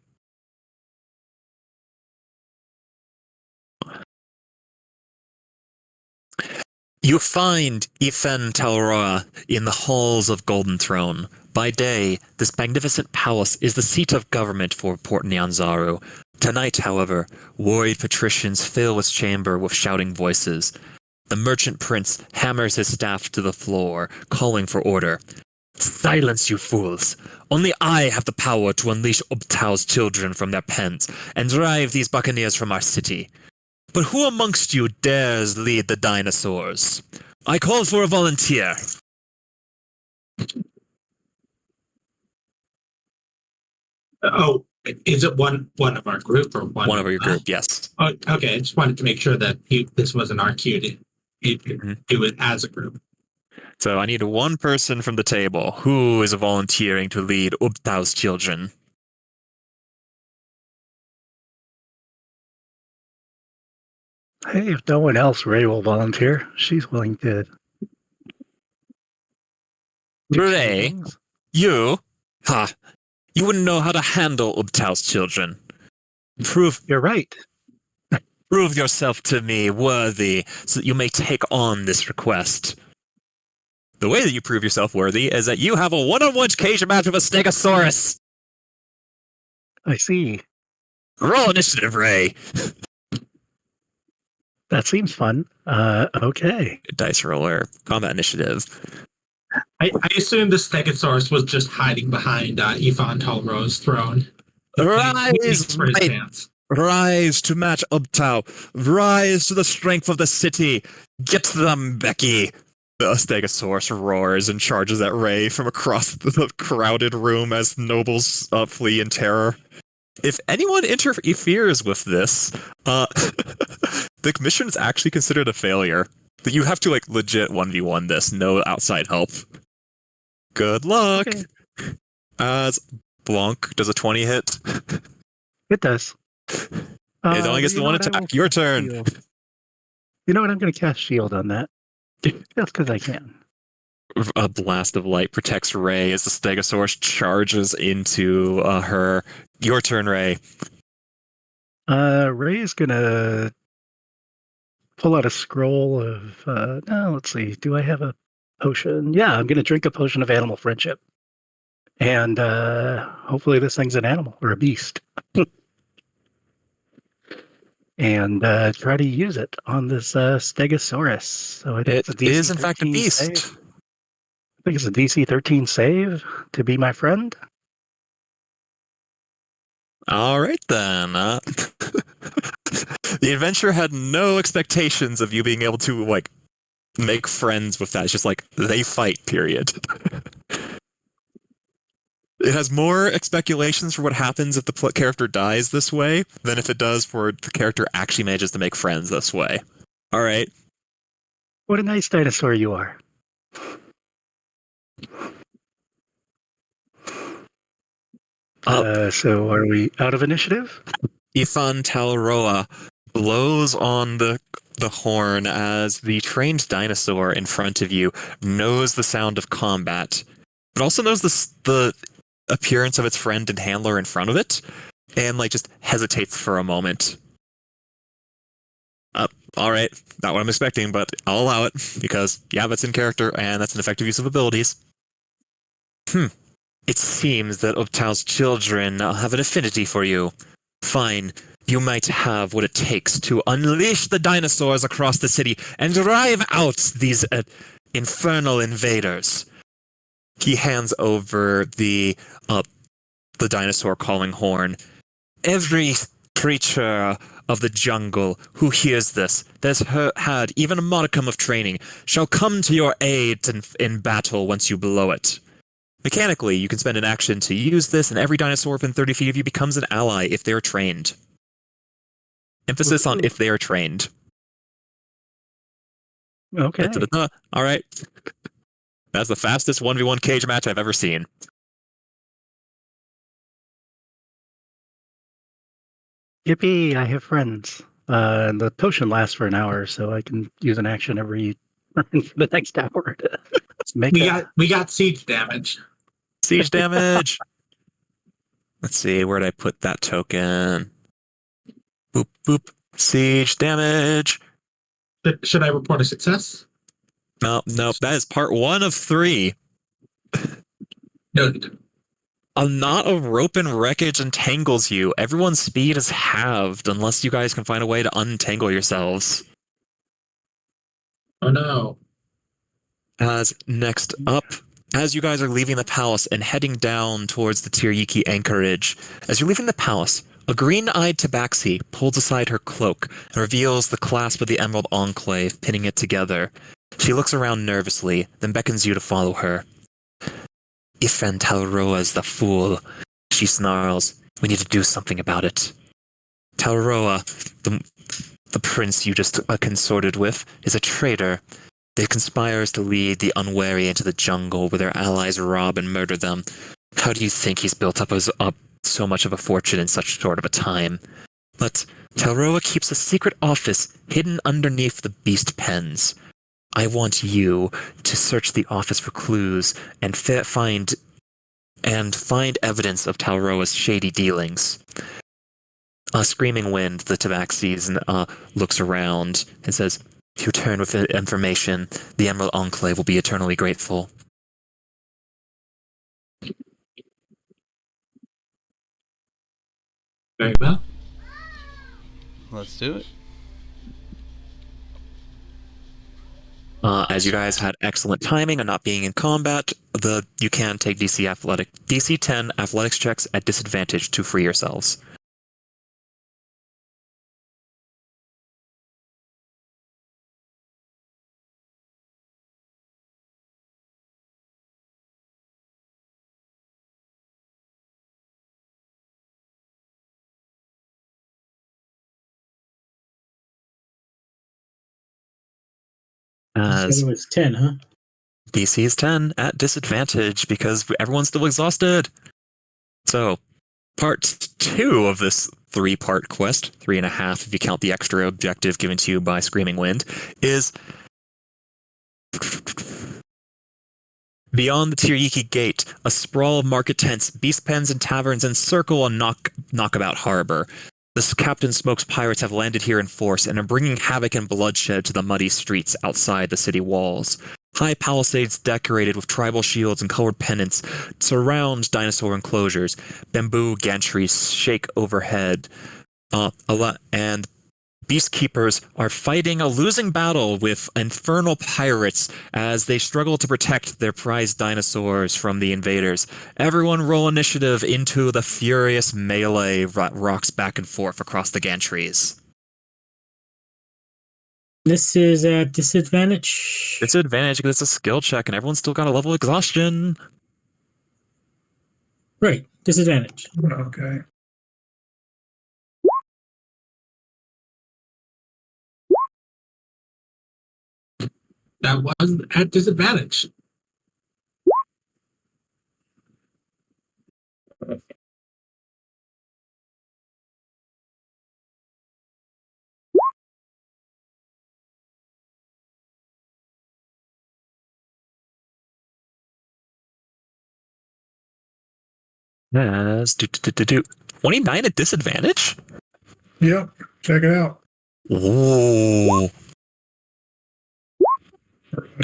you find Ifen Talroa in the halls of Golden Throne. By day, this magnificent palace is the seat of government for Port Nyanzaru. Tonight, however, worried patricians fill its chamber with shouting voices. The merchant prince hammers his staff to the floor, calling for order. Silence, you fools! Only I have the power to unleash Ubtao's children from their pens and drive these buccaneers from our city. But who amongst you dares lead the dinosaurs? I call for a volunteer. Oh, is it one of our group or one? One of your group, yes. Oh, okay, I just wanted to make sure that this wasn't our cue to do it as a group. So I need one person from the table who is volunteering to lead Ubtao's children. Hey, if no one else, Ray will volunteer. She's willing to. Ray, you wouldn't know how to handle Ubtao's children. You're right. Prove yourself to me worthy so that you may take on this request. The way that you prove yourself worthy is that you have a one-on-one cage match with a Stegosaurus. I see. Roll initiative, Ray. That seems fun. Okay. Dice roller. Combat initiative. I assume the Stegosaurus was just hiding behind Ifan Talro's throne. Rise to match Ubtao. Rise to the strength of the city. Get them, Becky. The Stegosaurus roars and charges at Ray from across the crowded room as nobles flee in terror. If anyone interferes with this, the mission is actually considered a failure. You have to legit 1v1 this, no outside help. Good luck. Okay. As Blanc, does a 20 hit? It does. It only gets the one attack. Your turn. You know what? I'm going to cast shield on that. That's because I can. A blast of light protects Ray as the Stegosaurus charges into her. Your turn, Ray. Ray is going to pull out a scroll of... no, let's see. Do I have a potion? Yeah, I'm going to drink a potion of animal friendship. And hopefully this thing's an animal or a beast. And try to use it on this Stegosaurus. So it is in fact a beast. Save. I think it's a DC 13 save to be my friend. All right then. The adventurer had no expectations of you being able to make friends with that. It's just they fight. Period. It has more speculations for what happens if the character dies this way than if it does for the character actually manages to make friends this way. All right. What a nice dinosaur you are. So are we out of initiative? Ifan Talaroa blows on the horn as the trained dinosaur in front of you knows the sound of combat, but also knows the appearance of its friend and handler in front of it, and like just hesitates for a moment. All right, not what I'm expecting, but I'll allow it because yeah, that's in character and that's an effective use of abilities. It seems that Optal's children have an affinity for you. Fine, you might have what it takes to unleash the dinosaurs across the city and drive out these infernal invaders. He hands over the dinosaur calling horn. Every creature of the jungle who hears this, that has had even a modicum of training, shall come to your aid in battle once you blow it. Mechanically, you can spend an action to use this, and every dinosaur within 30 feet of you becomes an ally if they are trained. Emphasis on if they are trained. Okay. All right. That's the fastest 1v1 cage match I've ever seen. Yippee, I have friends. The potion lasts for an hour, so I can use an action every turn for the next hour to make we got siege damage. Siege damage! Let's see, where'd I put that token? Boop, boop. Siege damage! Should I report a success? No, that is part 1 of 3. Noted. A knot of rope and wreckage entangles you. Everyone's speed is halved unless you guys can find a way to untangle yourselves. Oh no. Next up, as you guys are leaving the palace and heading down towards the Tiriki anchorage, as you're leaving the palace, a green-eyed tabaxi pulls aside her cloak and reveals the clasp of the Emerald Enclave, pinning it together. She looks around nervously, then beckons you to follow her. Ifan Talaroa's the fool, she snarls. We need to do something about it. Talaroa, the prince you just consorted with, is a traitor. They conspires to lead the unwary into the jungle where their allies rob and murder them. How do you think he's built up so much of a fortune in such short of a time? But Talaroa keeps a secret office hidden underneath the beast pens. I want you to search the office for clues and find evidence of Talaroa's shady dealings. Screaming Wind, the tabaxi, looks around and says, if you return with the information, the Emerald Enclave will be eternally grateful. Very well. Let's do it. As you guys had excellent timing and not being in combat, you can take DC 10 athletics checks at disadvantage to free yourselves. It was 10, huh? DC is 10 at disadvantage because everyone's still exhausted. So, part 2 of this 3-part quest, 3.5 if you count the extra objective given to you by Screaming Wind, is beyond the Tiriki Gate, a sprawl of market tents, beast pens, and taverns encircle a knockabout harbor. The Captain Smoke's pirates have landed here in force and are bringing havoc and bloodshed to the muddy streets outside the city walls. High palisades decorated with tribal shields and colored pennants surround dinosaur enclosures. Bamboo gantries shake overhead. And beastkeepers are fighting a losing battle with infernal pirates as they struggle to protect their prized dinosaurs from the invaders. Everyone roll initiative into the furious melee rocks back and forth across the gantries. This is at disadvantage. Disadvantage because it's a skill check and everyone's still got a level of exhaustion. Right, disadvantage. Okay. That was at disadvantage. Has 29 at disadvantage? Yep. Check it out. Ooh.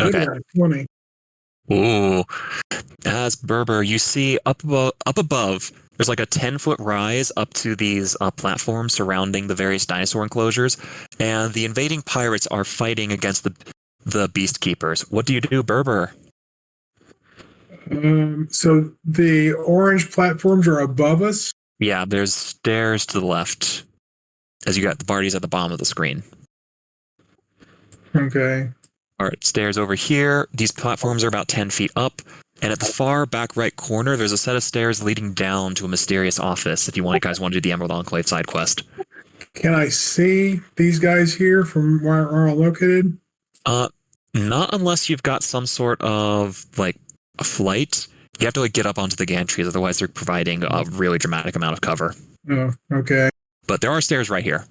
Okay. 20. Ooh. As Berber, you see up above, there's like a 10-foot rise up to these platforms surrounding the various dinosaur enclosures, and the invading pirates are fighting against the beast keepers. What do you do, Berber? So the orange platforms are above us. Yeah, there's stairs to the left, as you got the parties at the bottom of the screen. Okay. All right, stairs over here. These platforms are about 10 feet up. And at the far back right corner, there's a set of stairs leading down to a mysterious office if you guys want to do the Emerald Enclave side quest. Can I see these guys here from where I'm located? Not unless you've got some sort of, like, a flight. You have to, like, get up onto the gantries, otherwise they're providing a really dramatic amount of cover. Oh, okay. But there are stairs right here.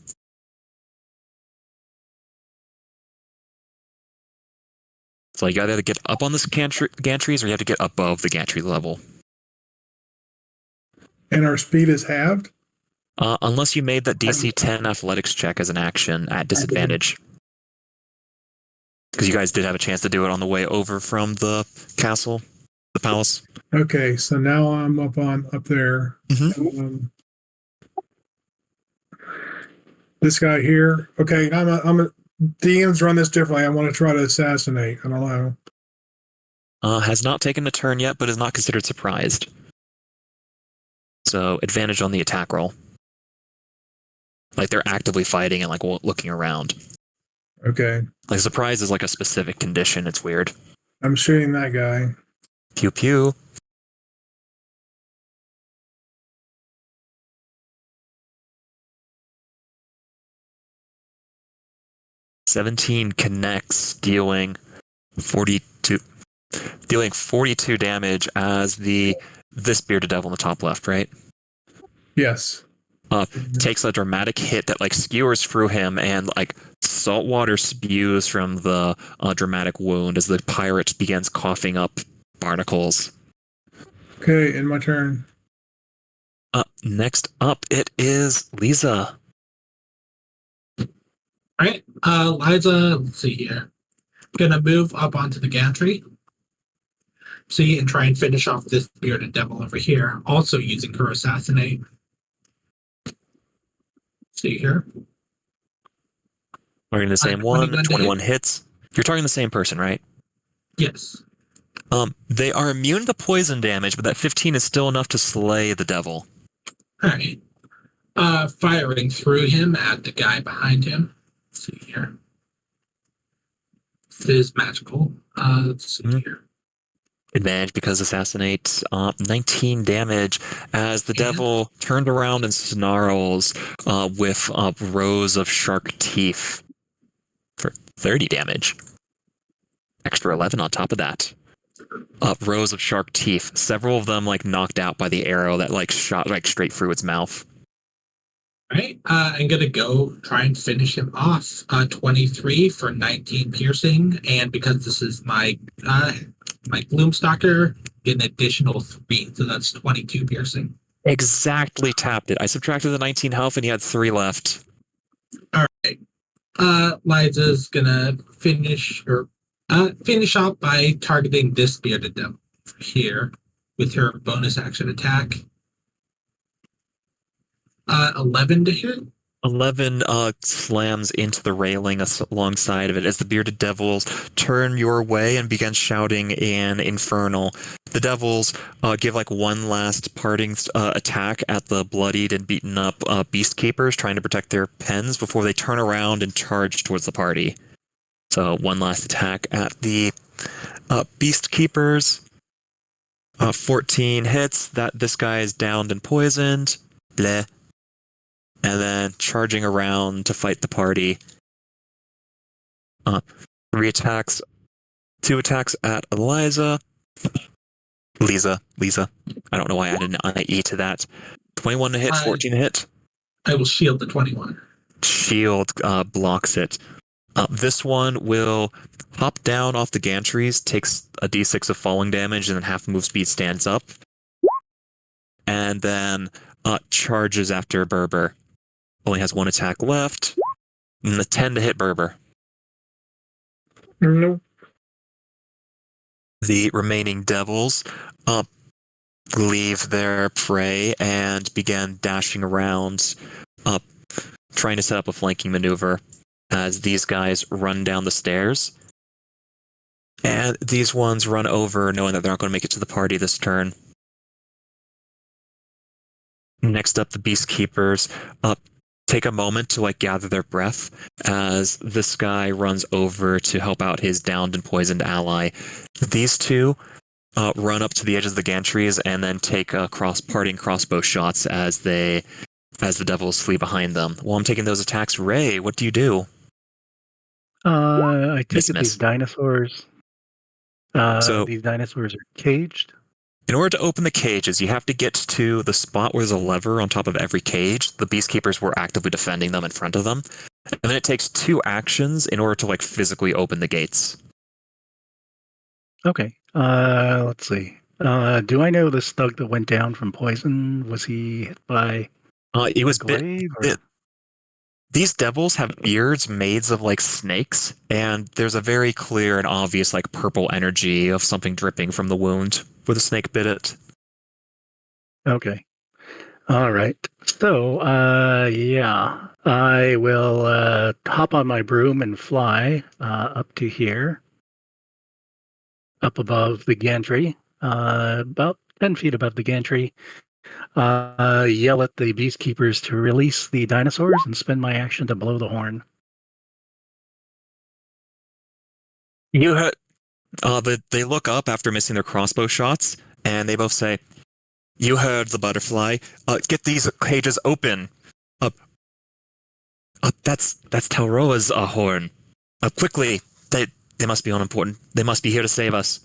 So you gotta get up on this gantries, or you have to get above the gantry level. And our speed is halved? Unless you made that DC 10 athletics check as an action at disadvantage. Because you guys did have a chance to do it on the way over from the castle, the palace. Okay, so now I'm up there. This guy here. Okay, DMs run this differently. I want to try to assassinate. I don't know. Has not taken a turn yet, but is not considered surprised. So advantage on the attack roll. Like they're actively fighting and like looking around. Okay. Like surprise is like a specific condition. It's weird. I'm shooting that guy. Pew pew. "17 connects, dealing 42 damage as this bearded devil in the top left, right? Yes. Takes a dramatic hit that like skewers through him, and like salt water spews from the dramatic wound as the pirate begins coughing up barnacles. Okay, in my turn. Next up, it is Lisa. All right, Liza, let's see here. Gonna move up onto the gantry. See, and try and finish off this bearded devil over here, also using her assassinate. See here. Targeting the same one, 21 hits. You're targeting the same person, right? Yes. They are immune to poison damage, but that 15 is still enough to slay the devil. All right. Firing through him at the guy behind him. Let's see here. This is magical. Let's see here. Advantage because assassinate. 19 damage as the devil turned around and snarls with rows of shark teeth for 30 damage. Extra 11 on top of that. Rows of shark teeth. Several of them like knocked out by the arrow that like shot like straight through its mouth. All right. I'm gonna go try and finish him off. 23 for 19 piercing, and because this is my Gloomstalker, get an additional 3, so that's 22 piercing. Exactly tapped it. I subtracted the 19 health, and he had 3 left. All right. Liza's gonna finish off by targeting this bearded devil here with her bonus action attack. 11 to hit. 11 slams into the railing alongside of it as the bearded devils turn your way and begin shouting in Infernal. The devils give like one last parting attack at the bloodied and beaten up beast keepers trying to protect their pens before they turn around and charge towards the party. So one last attack at the beast keepers. 14 hits. This guy is downed and poisoned. Bleh. And then charging around to fight the party. 3 attacks. 2 attacks at Lisa. I don't know why I added an IE to that. 21 to hit, 14 to hit. I will shield the 21. Shield blocks it. This one will hop down off the gantries, takes a d6 of falling damage, and then half move speed stands up. and then charges after Berber. Only has one attack left. And the 10 to hit Berber. Nope. The remaining devils leave their prey and begin dashing around, trying to set up a flanking maneuver as these guys run down the stairs. And these ones run over, knowing that they're not going to make it to the party this turn. Next up, the Beastkeepers take a moment to gather their breath as this guy runs over to help out his downed and poisoned ally. These two run up to the edge of the gantries and then take parting crossbow shots as the devils flee behind them. While I'm taking those attacks, Ray, what do you do? I take it Miss. these dinosaurs. These dinosaurs are caged. In order to open the cages, you have to get to the spot where there's a lever on top of every cage. The Beastkeepers were actively defending them in front of them. And then it takes 2 actions in order to physically open the gates. Okay. Let's see. Do I know this thug that went down from poison? Was he hit by It was glaive? These devils have beards made of snakes, and there's a very clear and obvious purple energy of something dripping from the wound where the snake bit it. Okay. All right. So, yeah, I will hop on my broom and fly up to here, up above the gantry, about 10 feet above the gantry. Yell at the Beastkeepers to release the dinosaurs and spend my action to blow the horn. You heard. They look up after missing their crossbow shots, and they both say, "You heard the butterfly. Get these cages open. That's Talroa's horn. Quickly! They must be unimportant. They must be here to save us."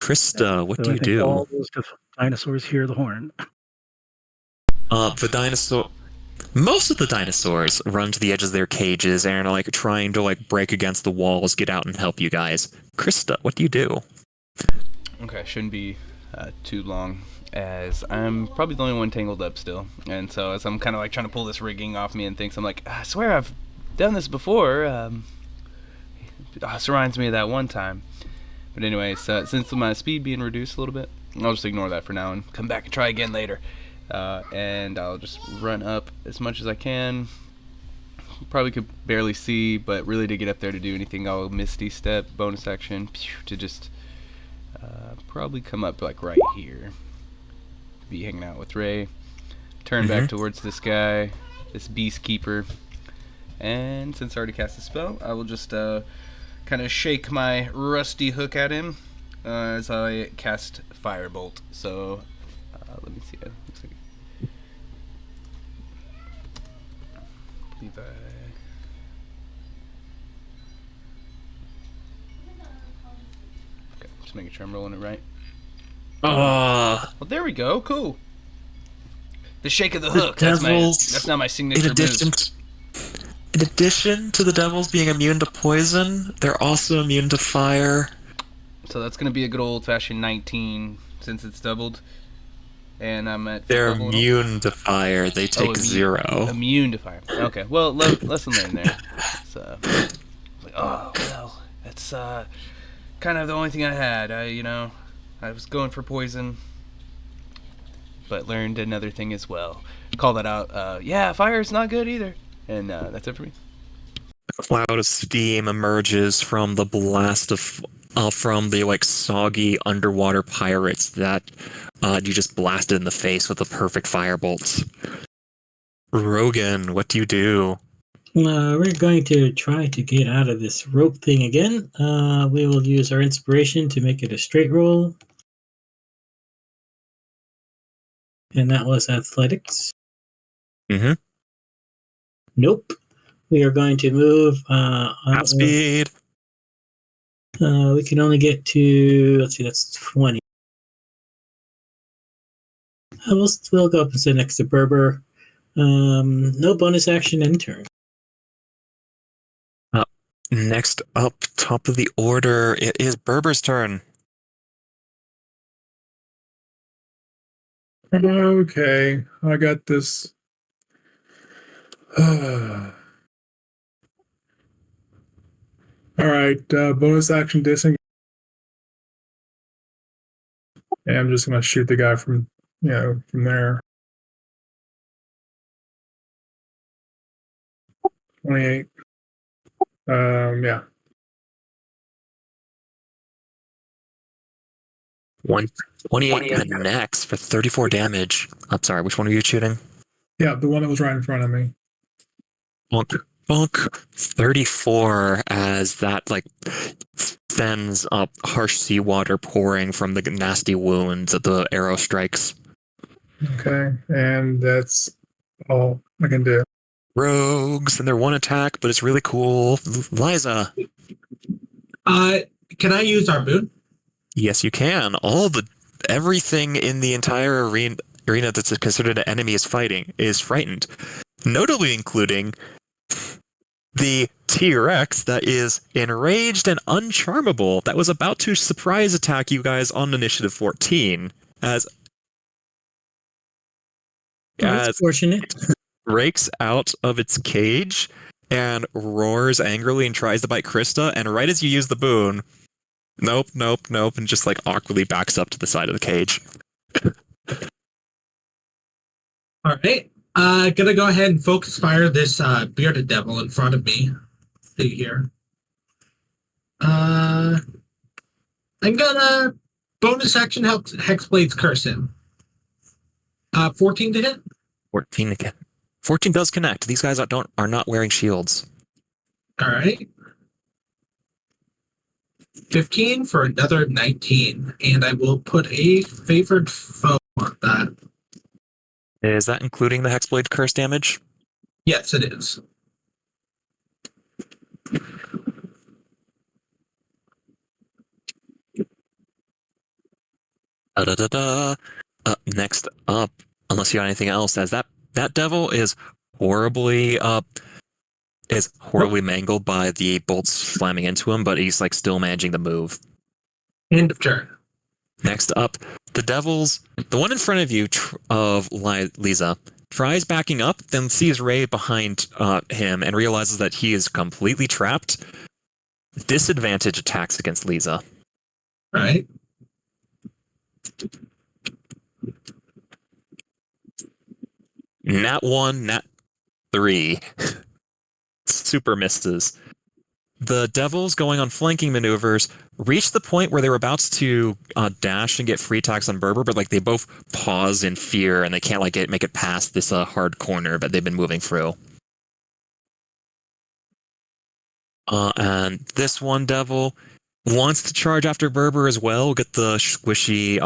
Krista, what do you do? All those dinosaurs hear the horn. Most of the dinosaurs run to the edges of their cages and are trying to break against the walls, get out and help you guys. Krista, what do you do? Okay, shouldn't be too long, as I'm probably the only one tangled up still. And so as I'm kind of trying to pull this rigging off me and things, I'm I swear I've done this before. This reminds me of that one time. But anyways, since my speed being reduced a little bit, I'll just ignore that for now and come back and try again later. And I'll just run up as much as I can. Probably could barely see, but really to get up there to do anything, I'll Misty Step, bonus action, to just probably come up right here. Be hanging out with Ray. Turn back towards this guy, this Beastkeeper. And since I already cast the spell, I will just kind of shake my rusty hook at him as I cast Firebolt. So let me see. It looks like I believe okay, just making sure I'm rolling it right. Well, there we go. Cool. The shake of the hook. That's not my signature move. In addition to the devils being immune to poison, they're also immune to fire. So that's going to be a good old-fashioned 19 since it's doubled. And I'm at... They're immune to fire. They take 0. Immune to fire. Okay, well, lesson learned there. That's kind of the only thing I had. I was going for poison, but learned another thing as well. Call that out. Yeah, fire's not good either. And that's it for me. A cloud of steam emerges from the blast from the soggy underwater pirates that you just blasted in the face with a perfect firebolt. Rogan, what do you do? We're going to try to get out of this rope thing again. We will use our inspiration to make it a straight roll. And that was athletics. Mm-hmm. Nope. We are going to move half speed. We can only get to, let's see, that's 20. We'll go up and sit next to Berber. No bonus action end turn. Next up, top of the order, it is Berber's turn. Okay, I got this. All right, bonus action disengage. And I'm just gonna shoot the guy from from there. 28. Yeah. 128 connects for 34 damage. I'm sorry, which one are you shooting? Yeah, the one that was right in front of me. Bonk 34 as that sends up harsh seawater pouring from the nasty wounds that the arrow strikes. Okay, and that's all I can do. Rogues and their one attack, but it's really cool. Liza. Can I use our boon? Yes, you can. Everything in the entire arena that's considered an enemy is frightened. Notably including the T-Rex that is enraged and uncharmable that was about to surprise attack you guys on initiative 14 as fortunate. Breaks out of its cage and roars angrily and tries to bite Krista, and right as you use the boon, nope, and just awkwardly backs up to the side of the cage. All right. Gonna go ahead and focus fire this bearded devil in front of me. See here. I'm gonna bonus action Hexblade's curse him. 14 to hit. 14 again. 14 does connect. These guys are not wearing shields. All right. 15 for another 19, and I will put a favored foe on that. Is that including the Hexblade curse damage? Yes, it is. Next up, unless you got anything else, as that devil is horribly mangled by the bolts slamming into him, but he's still managing to move. End of turn. Next up, the one in front of you of Lisa tries backing up, then sees Ray behind him and realizes that he is completely trapped. Disadvantage attacks against Lisa. Right. Nat 1, Nat 3. Super misses. The devils going on flanking maneuvers reached the point where they were about to dash and get free attacks on Berber, but they both pause in fear and they can't make it past this hard corner that they've been moving through. And this one devil wants to charge after Berber as well, get the squishy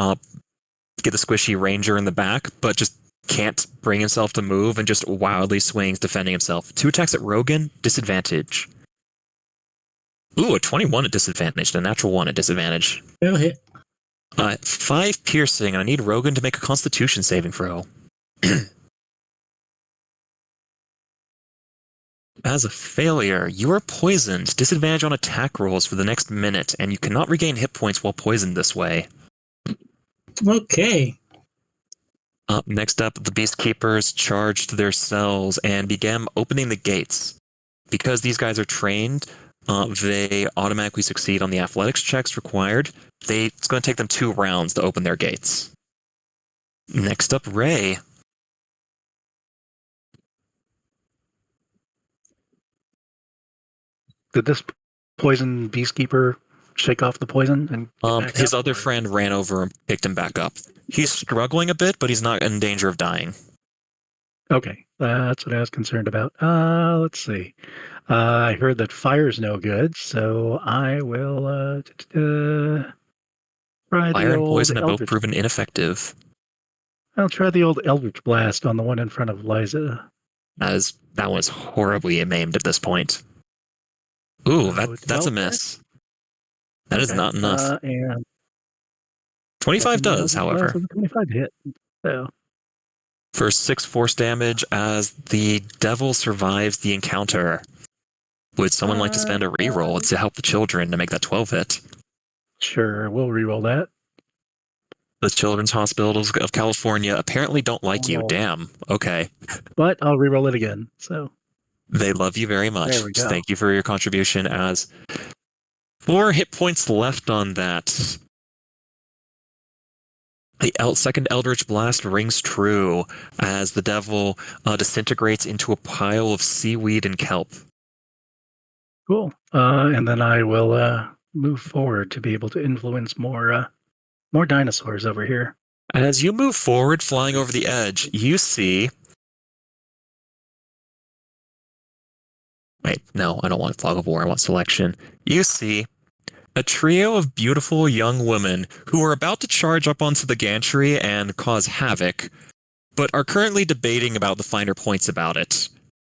ranger in the back, but just can't bring himself to move and just wildly swings defending himself. 2 attacks at Rogan, disadvantage. Ooh, a 21 at disadvantage, and a natural 1 at disadvantage. That'll hit. 5 piercing, and I need Rogan to make a Constitution saving throw. As a failure, you are poisoned. Disadvantage on attack rolls for the next minute, and you cannot regain hit points while poisoned this way. Okay. Next up, the Beast Keepers charged their cells and began opening the gates. Because these guys are trained, they automatically succeed on the athletics checks required. It's going to take them 2 rounds to open their gates. Next up, Ray. Did this poison Beastkeeper shake off the poison? And his other friend ran over and picked him back up. He's struggling a bit, but he's not in danger of dying. Okay, that's what I was concerned about. Let's see. I heard that fire's no good, so I will try Fire the and old poison have both Eldritch. proven ineffective, I'll try the old Eldritch Blast on the one in front of Liza. as that one's horribly aimed at this point. Ooh, that's a miss. That is not enough. And 25 does, however. 25 hit. So For 6 force damage as the devil survives the encounter. Would someone like to spend a reroll to help the children to make that 12 hit? sure, we'll reroll that. The Children's Hospitals of California apparently don't like you. Oh. Damn. Okay. But I'll re-roll it again. So They love you very much. There we go. Thank you for your contribution. As 4 hit points left on that. The second Eldritch Blast rings true as the devil disintegrates into a pile of seaweed and kelp. cool. And then I will move forward to be able to influence more dinosaurs over here. As you move forward, flying over the edge, you see... Wait, no, I don't want Fog of War, I want Selection. You see a trio of beautiful young women who are about to charge up onto the gantry and cause havoc, but are currently debating about the finer points about it.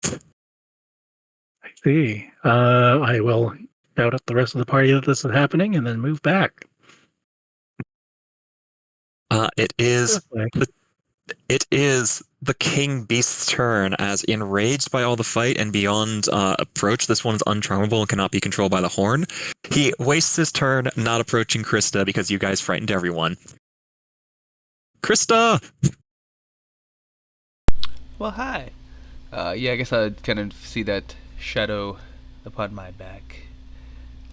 I see. I will shout at the rest of the party that this is happening and then move back. It is the King Beast's turn, as enraged by all the fight and beyond approach, this one's uncharmable and cannot be controlled by the horn. He wastes his turn not approaching Krista because you guys frightened everyone. Krista! Well, hi. Yeah, I guess I'd kind of see that shadow upon my back.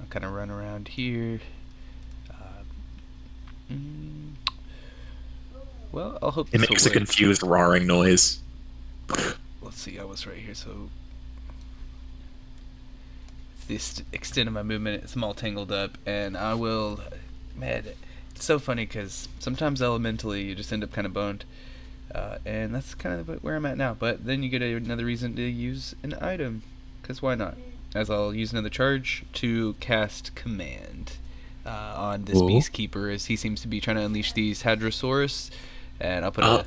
I'll kind of run around here. Well, I'll hope It this makes will a work. confused roaring noise. Let's see, I was right here, so... It's the extent of my movement, it's all tangled up, and I will... Man, it's so funny, because sometimes elementally you just end up kind of boned. And that's kind of where I'm at now, but then you get another reason to use an item, because why not? As I'll use another charge to cast Command on this Ooh. Beastkeeper, as he seems to be trying to unleash these Hadrosaurus. And I'll put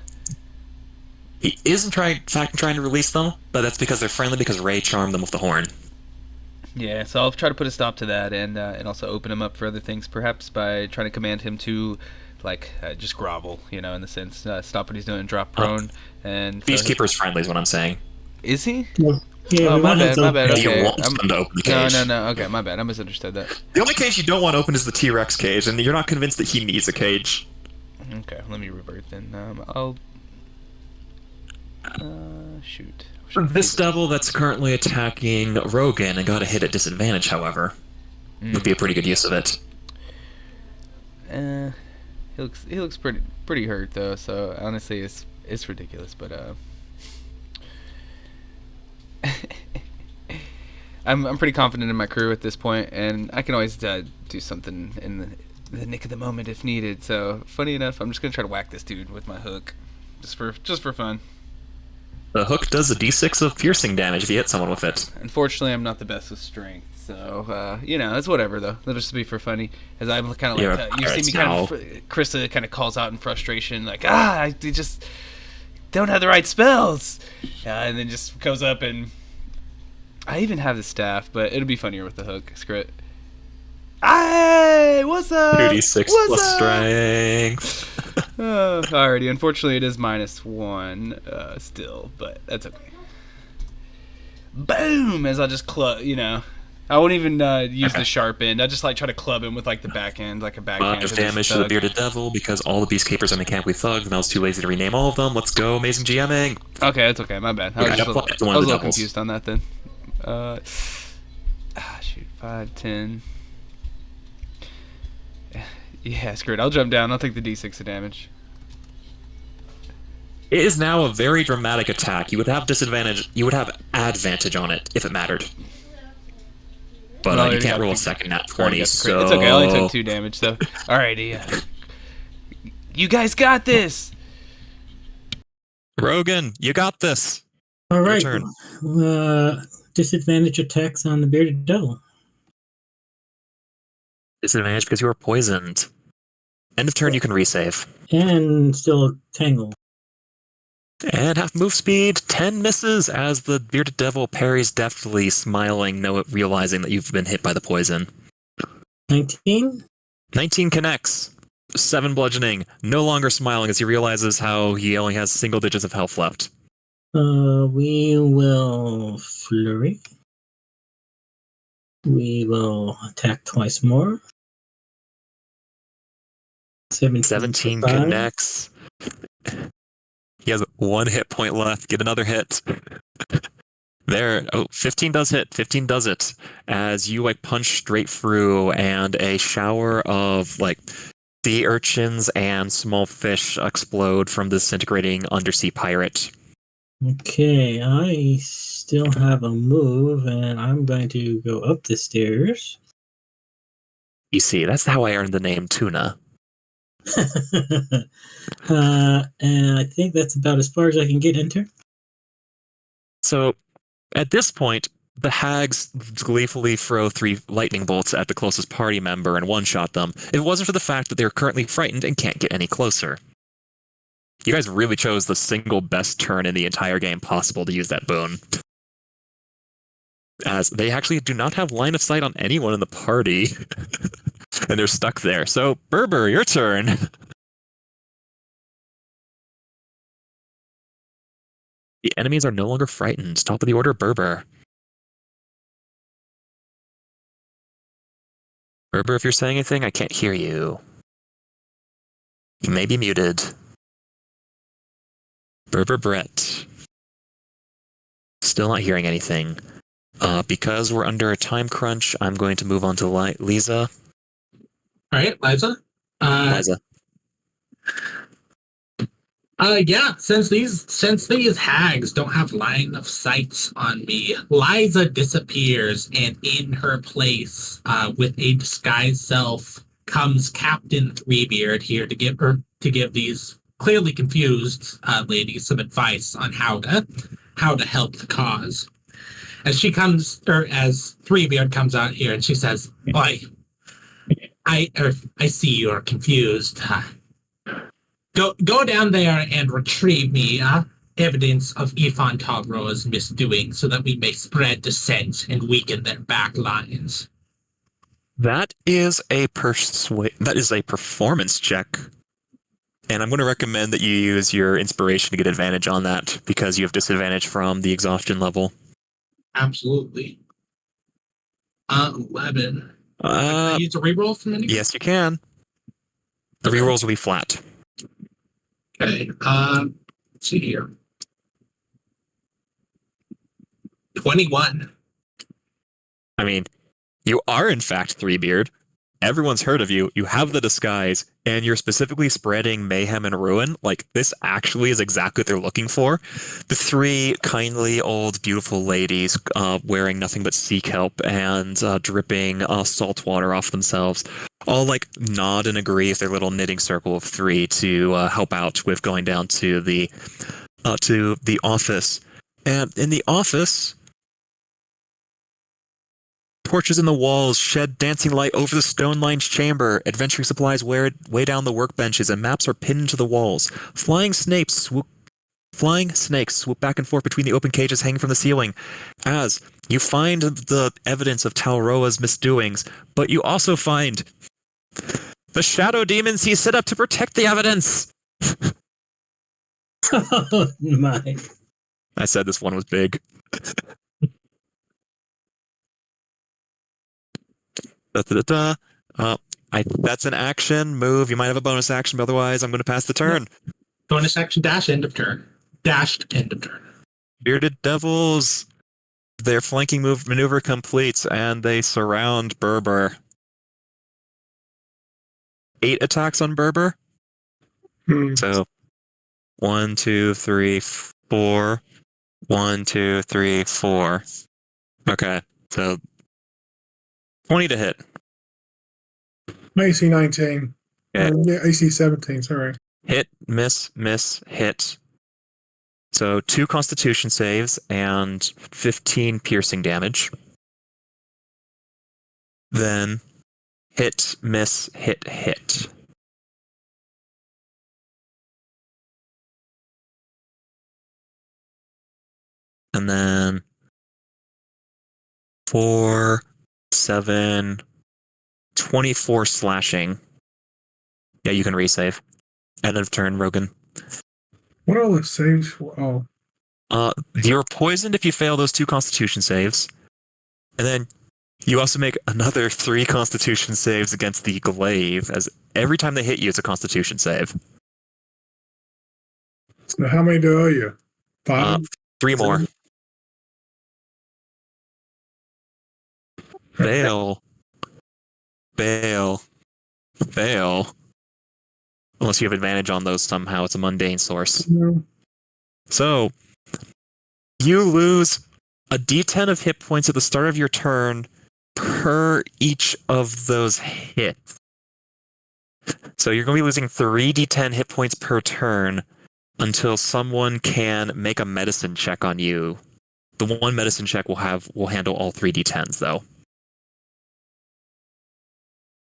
He is in fact trying to release them, but that's because they're friendly because Ray charmed them with the horn. Yeah, so I'll try to put a stop to that, and also open him up for other things, perhaps by trying to command him to, like, just grovel, in the sense, stop what he's doing, drop prone, and... Beastkeeper's friendly is what I'm saying. Is he? Yeah, Oh, we my want bad, him my to- bad, He okay. wants them to open the cage. No, okay, my bad, I misunderstood that. The only cage you don't want open is the T-Rex cage, and you're not convinced that he needs a cage. Okay, let me revert then. I'll... shoot. This devil that's currently attacking Rogan and got a hit at disadvantage, however, would be a pretty good use of it. He looks pretty hurt though. So honestly, it's ridiculous. But I'm pretty confident in my crew at this point, and I can always do something in the nick of the moment if needed. So funny enough, I'm just gonna try to whack this dude with my hook, just for fun. The hook does a d6 of piercing damage if you hit someone with it. Unfortunately, I'm not the best with strength, so it's whatever though. That'll just be for funny. As I'm kind of like, you see me kind of, Krista kind of calls out in frustration, like, I just don't have the right spells, and then just goes up and I even have the staff, but it'll be funnier with the hook. Screw it. Hey, what's up? 2d6 What's plus up? strength. Alrighty, unfortunately it is -1 still, but that's okay. Boom! As I just club, I won't even use the sharp end. I just try to club him with the back end, like a backhand. 5 damage to the bearded devil because all the Beastkeepers are mechanically thugs, and I was too lazy to rename all of them. Let's go, amazing GMing. Okay, that's okay. My bad. I was, Yeah, just apply it to I one was of a the little devils. confused on that then. Shoot, 5, 10. Yeah, screw it. I'll jump down. I'll take the d6 of damage. It is now a very dramatic attack. You would have disadvantage. You would have advantage on it if it mattered. But No, I you already can't got roll a the- second nat already 20, got the crit. so... It's okay. I only took 2 damage, though. Alrighty. You guys got this! Rogan, you got this. All right. turn. Disadvantage attacks on the bearded devil. Disadvantage because you are poisoned. End of turn, you can resave. And still tangle. And half move speed, 10 misses as the bearded devil parries deftly, smiling, realizing that you've been hit by the poison. 19? 19 connects. 7 bludgeoning, no longer smiling as he realizes how he only has single digits of health left. We will flurry. We will attack twice more. 17 5. connects. He has 1 hit point left. Get another hit. There. Oh, 15 does hit. 15 does it. As you like punch straight through, and a shower of like sea urchins and small fish explode from the disintegrating undersea pirate. Okay, I still have a move, and I'm going to go up the stairs. You see, that's how I earned the name Tuna. And I think that's about as far as I can get into. So, at this point, the hags gleefully throw 3 lightning bolts at the closest party member and one-shot them. If it wasn't for the fact that they're currently frightened and can't get any closer. You guys really chose the single best turn in the entire game possible to use that boon. As they actually do not have line of sight on anyone in the party. And they're stuck there. So, Berber, your turn. The enemies are no longer frightened. Top of the order, Berber. Berber, if you're saying anything, I can't hear you. You may be muted. Berber Brett. Still not hearing anything. Because we're under a time crunch, I'm going to move on to Lisa. All right, Liza. Liza. Yeah, since these hags don't have line of sight on me, Liza disappears, and in her place, with a disguised self, comes Captain Threebeard here to give these clearly confused ladies some advice on how to help the cause. As Threebeard comes out here, and she says, "Oi, I see you're confused. Go down there and retrieve me evidence of Ifan Tagroa's misdoing so that we may spread dissent and weaken their back lines." That is a performance check. And I'm going to recommend that you use your inspiration to get advantage on that, because you have disadvantage from the exhaustion level. Absolutely. 11. Can I use a reroll from anything? Yes, you can. The rerolls will be flat. Okay. Let's see here. 21. I mean, you are in fact Threebeard. Everyone's heard of you. You have the disguise, and you're specifically spreading mayhem and ruin. Like, this actually is exactly what they're looking for. The 3 kindly old beautiful ladies wearing nothing but sea kelp and dripping salt water off themselves all like nod and agree with their little knitting circle of 3 to help out with going down to the office. And in the office, torches in the walls shed dancing light over the stone-lined chamber. Adventuring supplies way down the workbenches, and maps are pinned into the walls. Flying snakes swoop back and forth between the open cages hanging from the ceiling. As you find the evidence of Talroa's misdoings, but you also find the shadow demons he set up to protect the evidence. Oh my. I said this one was big. That's an action move. You might have a bonus action, but otherwise I'm going to pass the turn. Bonus action dash end of turn. Dashed end of turn. Bearded Devils. Their flanking maneuver completes, and they surround Berber. 8 attacks on Berber. So 1, 2, 3, 4. 1, 2, 3, 4. Okay, so 20 to hit. AC 19. Okay. AC 17, sorry. Hit, miss, hit. So 2 constitution saves and 15 piercing damage. Then hit, miss, hit. And then 4, 7, 24 slashing. Yeah, you can resave. End of turn, Rogan. What are all the saves for? Oh. You're poisoned if you fail those 2 constitution saves. And then You also make another 3 Constitution saves against the glaive, as every time they hit you, it's a Constitution save. So how many do I owe you? 5? 3 more. Fail. Fail. Fail. Unless you have advantage on those somehow. It's a mundane source. No. So, you lose a d10 of hit points at the start of your turn per each of those hits. So you're going to be losing 3 d10 hit points per turn until someone can make a medicine check on you. The one medicine check will handle all 3 d10s though.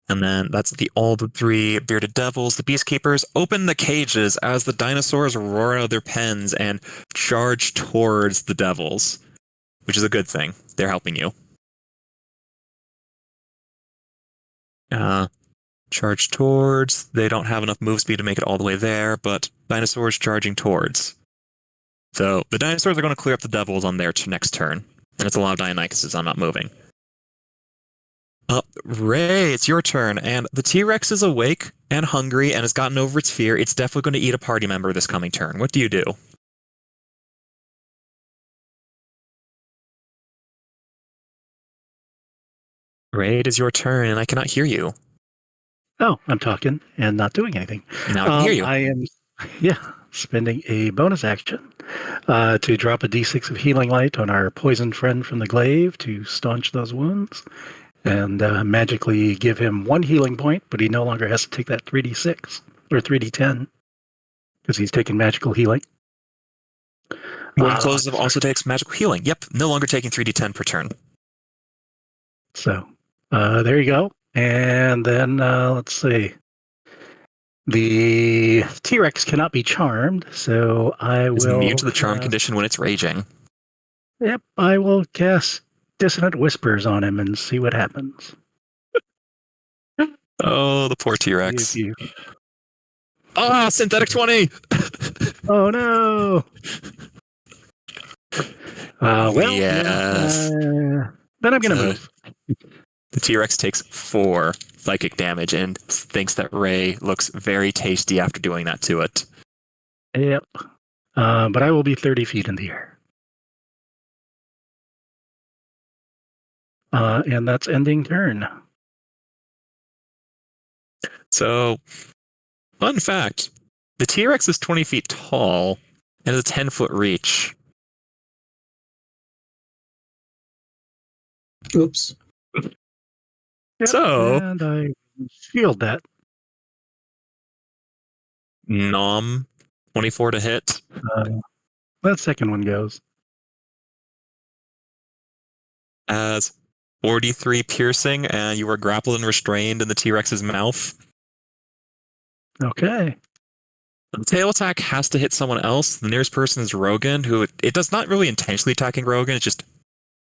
And then that's all the 3 bearded devils. The beast keepers open the cages as the dinosaurs roar out of their pens and charge towards the devils, which is a good thing. They're helping you. Charge towards. They don't have enough move speed to make it all the way there, but dinosaurs charging towards. So the dinosaurs are going to clear up the devils on their next turn, and it's a lot of Dionychuses. I'm not moving. Ray, it's your turn, and the T-Rex is awake and hungry and has gotten over its fear. It's definitely going to eat a party member this coming turn. What do you do? Ray, it is your turn, and I cannot hear you. Oh, I'm talking and not doing anything. Now I can hear you. I am, spending a bonus action to drop a d6 of healing light on our poisoned friend from the glaive to staunch those wounds, and magically give him 1 healing point, but he no longer has to take that 3d6 or 3d10 because he's taking magical healing. One Explosive also takes magical healing. Yep, no longer taking 3d10 per turn. So there you go. And then let's see. The T-Rex cannot be charmed, so I It's will immune to the charm condition when it's raging. Yep, I will cast Dissonant Whispers on him and see what happens. Oh, the poor T-Rex. Synthetic 20! Oh no! Yes. Then I'm going to move. The T-Rex takes 4 psychic damage and thinks that Ray looks very tasty after doing that to it. Yep. But I will be 30 feet in the air. And that's ending turn. So, fun fact, the T-Rex is 20 feet tall and has a 10-foot reach. Oops. Yep, So, and I shield that. Nom, 24 to hit. That second one goes. As 43 piercing, and you were grappled and restrained in the T-Rex's mouth. Okay. The tail attack has to hit someone else. The nearest person is Rogan, who it does not really intentionally attacking Rogan. It's just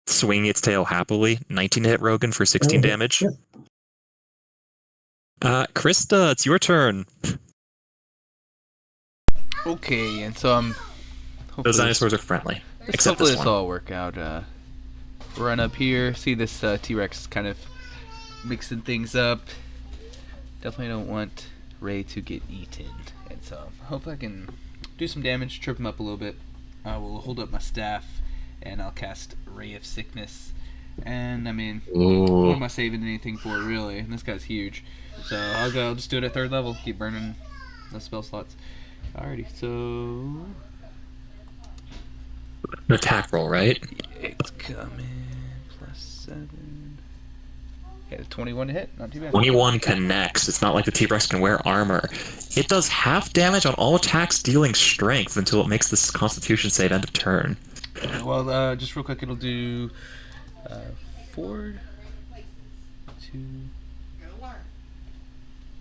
swinging its tail happily. 19 to hit Rogan for 16 damage. Krista, it's your turn. Okay, and so Those dinosaurs are friendly. Except hopefully this this one. will all work out. Run up here, see this T-Rex kind of mixing things up. Definitely don't want Ray to get eaten, and so hopefully I can do some damage, trip him up a little bit. I will hold up my staff, and I'll cast Ray of Sickness. And I mean, what am I saving anything for, really? And this guy's huge, so I'll just do it at 3rd level. Keep burning the spell slots. Alrighty, so An attack roll, right? it's coming. +7. Okay, 21 to hit. Not too bad. 21 connects. It's not like the T-Rex can wear armor. It does half damage on all attacks dealing strength until it makes this Constitution save end of turn. Well, just real quick, it'll do 4, 2.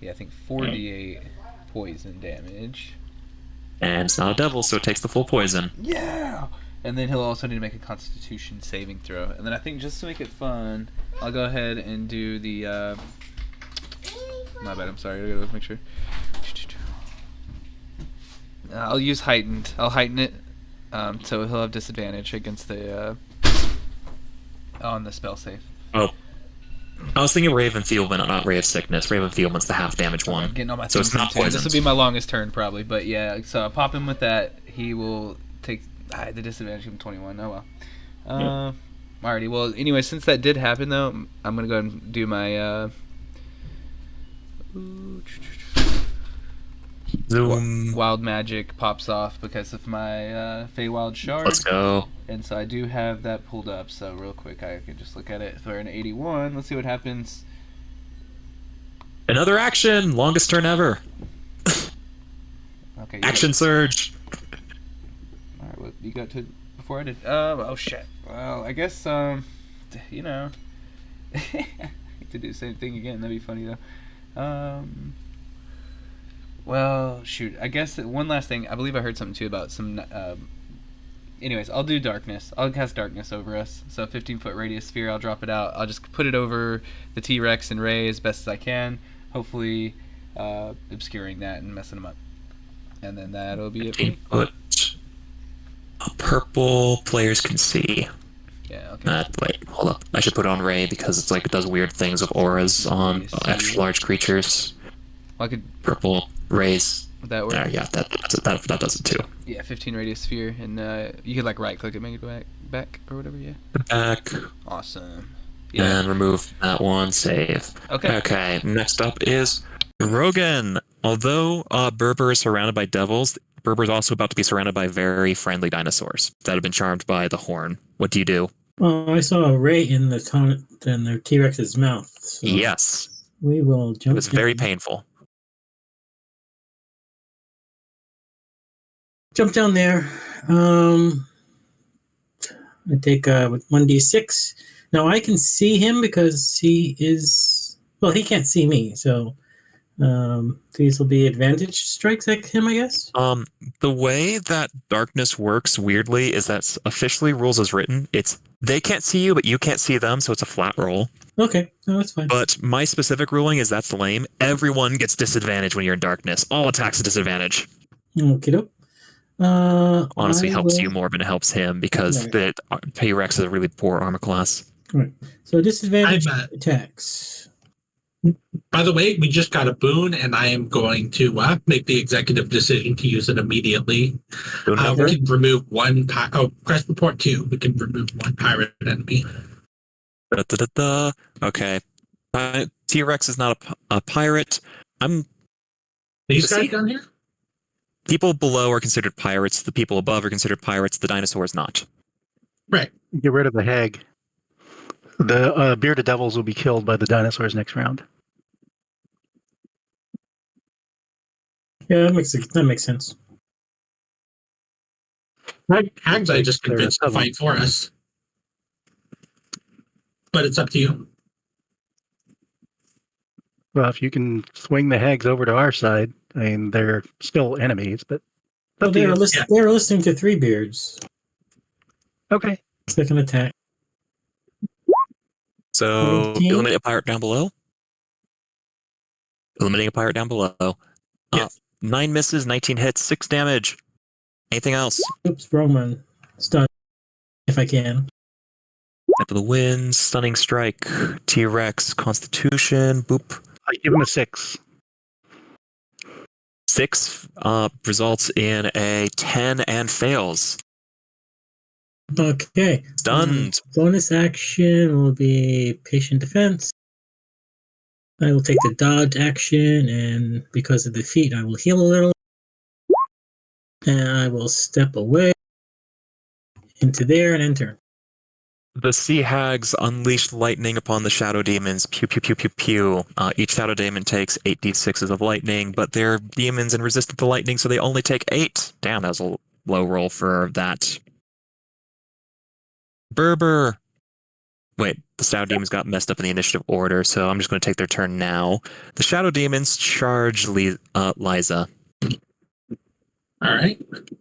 Yeah, I think 48 poison damage. And it's not a devil, so it takes the full poison. Yeah! And then he'll also need to make a Constitution saving throw. And then I think just to make it fun, I'll go ahead and do the. My bad, I'm sorry, I gotta make sure. I'll use heightened. I'll heighten it, so he'll have disadvantage against the on the spell save. Oh, I was thinking Ray of Enfeeblement, not Ray of Sickness. Ray of Enfeeblement's the half damage one. I'm getting all my So it's things not in too. This will poisoned. be my longest turn probably, but yeah. So I pop him with that. He will take the disadvantage from 21. Oh well. Alrighty. Well, anyway, since that did happen though, I'm gonna go ahead and do my Zoom. wild magic pops off because of my Feywild Shard. Let's go. And so I do have that pulled up. So real quick, I can just look at it. If we're in 81, let's see what happens. Another action. Longest turn ever. Okay. Action surge. All right. What you got to before I did? Oh shit. Well, I guess you know, I hate to do the same thing again. That'd be funny though. Well, shoot. I guess that one last thing. I believe I heard something too about some. Anyways, I'll do darkness. I'll cast darkness over us. So 15-foot radius sphere. I'll drop it out. I'll just put it over the T-Rex and Ray as best as I can. Hopefully, obscuring that and messing them up. And then that'll be it for me. 15-foot. Purple players can see. Yeah. Okay. Wait, hold up. I should put it on Ray because it's like it does weird things with auras on extra large creatures. Well, I could. Purple rays. Would that work? Yeah, that does it too. Yeah, 15 radius sphere, and you could like right click it, make it back or whatever. Yeah. Back. Awesome. And remove that one. Save. Okay. Okay. Next up is Rogan. Although Berber is surrounded by devils, Berber is also about to be surrounded by very friendly dinosaurs that have been charmed by the horn. What do you do? Well, I saw a ray in the T-Rex's mouth. So Yes. we will It jump. was very down. painful. Jump down there. I take with 1d6. Now I can see him because he is. Well, he can't see me, so these will be advantage strikes at him, I guess. The way that darkness works weirdly is that officially rules as written, it's they can't see you, but you can't see them, so it's a flat roll. Okay, no, that's fine. But my specific ruling is that's lame. Everyone gets disadvantage when you're in darkness. All attacks at disadvantage. Okay, dope. Honestly, I helps will- you more than it helps him because Right. the T-Rex is a really poor armor class. Right. So disadvantage I'm, attacks. By the way, we just got a boon, and I am going to make the executive decision to use it immediately. Boon number? We can remove one. Quest report 2. We can remove one pirate enemy. Okay. T-Rex is not a pirate. These guys See? down here? People below are considered pirates. The people above are considered pirates. The dinosaur is not. Right. Get rid of the hag. The bearded devils will be killed by the dinosaurs next round. Yeah, that makes sense. Hags I just convinced to fight for us. But it's up to you. Well, if you can swing the hags over to our side, I mean, they're still enemies, but Well, they were listening to Three Beards. Okay. Second attack. So 18? eliminate a pirate down below. Eliminating a pirate down below. 9 misses, 19 hits, 6 damage. Anything else? Oops, wrong one. Stun. If I can. Type of the wind, stunning strike, T-Rex, Constitution, boop. I give him a 6. 6 results in a 10 and fails. Okay. Stunned. Bonus action will be patient defense. I will take the dodge action, and because of the feat, I will heal a little. And I will step away into there and enter. The sea hags unleash lightning upon the shadow demons. Pew, pew, pew, pew, pew. Each shadow demon takes 8d6s of lightning, but they're demons and resistant to lightning, so they only take 8. Damn, that was a low roll for that. Berber. Wait, the shadow demons got messed up in the initiative order, so I'm just going to take their turn now. The shadow demons charge Liza. All right.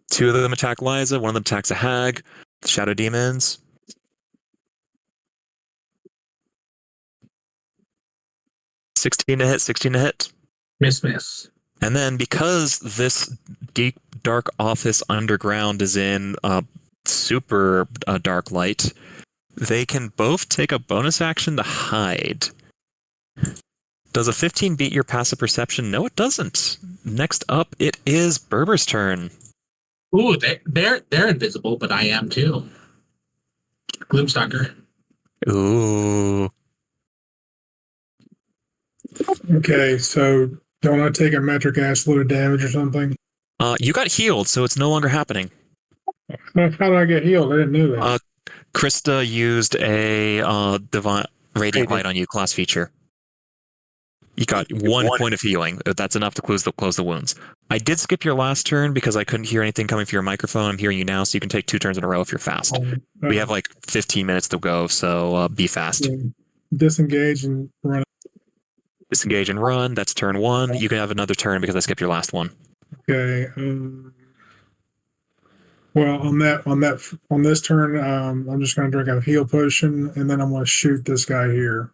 2 of them attack Liza, 1 of them attacks a hag. The shadow demons. $16 to hit, 16 to hit. Miss. And then because this deep, dark office underground is in super dark light, they can both take a bonus action to hide. Does a 15 beat your passive perception? No, it doesn't. Next up, it is Berber's turn. Ooh, they're invisible, but I am too. Gloomstalker. Ooh. Okay, so don't I take a metric ash load of damage or something? You got healed, so it's no longer happening. How did I get healed? I didn't know that. Krista used a divine radiant light on you class feature. You got 1 point of healing. That's enough to close the wounds. I did skip your last turn because I couldn't hear anything coming from your microphone. I'm hearing you now, so you can take 2 turns in a row if you're fast. We have like 15 minutes to go, so be fast. Disengage and run. Disengage and run. That's turn 1. You can have another turn because I skipped your last one. Okay. Well, on this turn, I'm just going to drink a heal potion, and then I'm going to shoot this guy here.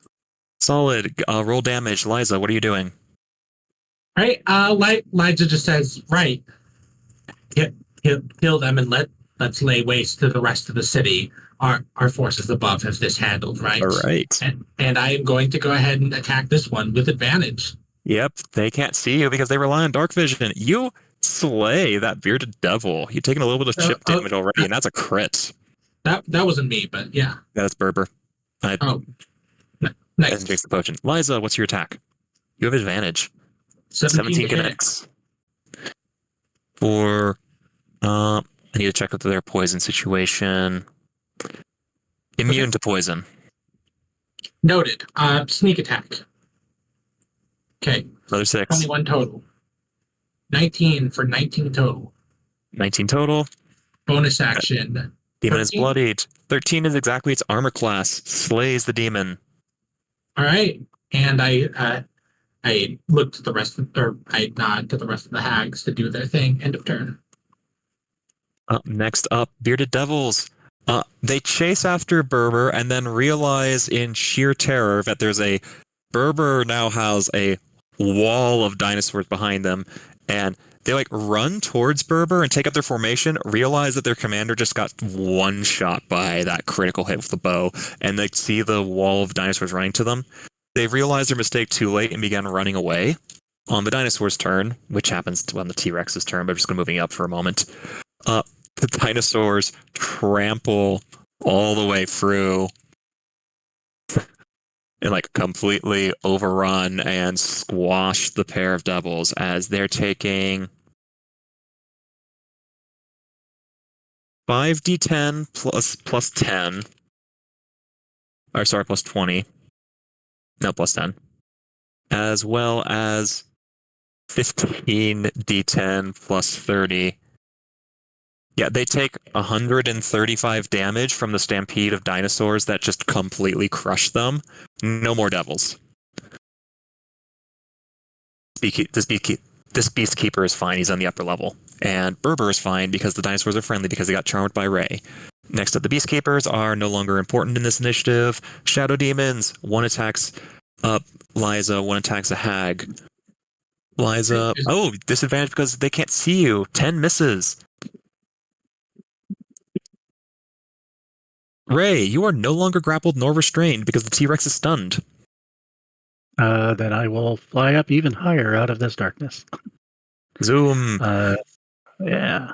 Solid. Roll damage. Liza, what are you doing? Right. Liza just says, right. Kill them and let's lay waste to the rest of the city. Our forces above have this handled, right? All right. And I am going to go ahead and attack this one with advantage. Yep. They can't see you because they rely on dark vision. You slay that bearded devil. You've taken a little bit of chip damage already, and that's a crit. That wasn't me, but yeah. That's Berber. Nice. Drinks the potion. Liza, what's your attack? You have advantage. 17 connects. For I need to check with their poison situation. Immune to poison. Noted. Sneak attack. Okay. Another 6. 21 total. 19 for 19 total. 19 total. Bonus action. Demon 13? is bloodied. 13 is exactly its armor class. Slays the demon. All right. And I look to the rest of, or I nod to the rest of the hags to do their thing. End of turn. Next up, bearded devils. They chase after Berber and then realize in sheer terror that there's a Berber now has a wall of dinosaurs behind them, and they like run towards Berber and take up their formation, realize that their commander just got one shot by that critical hit with the bow, and they see the wall of dinosaurs running to them. They realize their mistake too late and began running away. On the dinosaur's turn, which happens to on the T-Rex's turn, but I'm just going to moving up for a moment. The dinosaurs trample all the way through and like completely overrun and squash the pair of devils as they're taking 5d10 plus 10. Or sorry, plus 20. No, plus 10. As well as 15d10 plus 30. Yeah, they take 135 damage from the stampede of dinosaurs that just completely crush them. No more devils. This beastkeeper is fine. He's on the upper level. And Berber is fine because the dinosaurs are friendly because they got charmed by Ray. Next up, the beastkeepers are no longer important in this initiative. Shadow demons. One attacks Liza, one attacks a hag. Liza... Oh, disadvantage because they can't see you. 10 misses. Ray, you are no longer grappled nor restrained because the T-Rex is stunned. Then I will fly up even higher out of this darkness. Zoom. Yeah.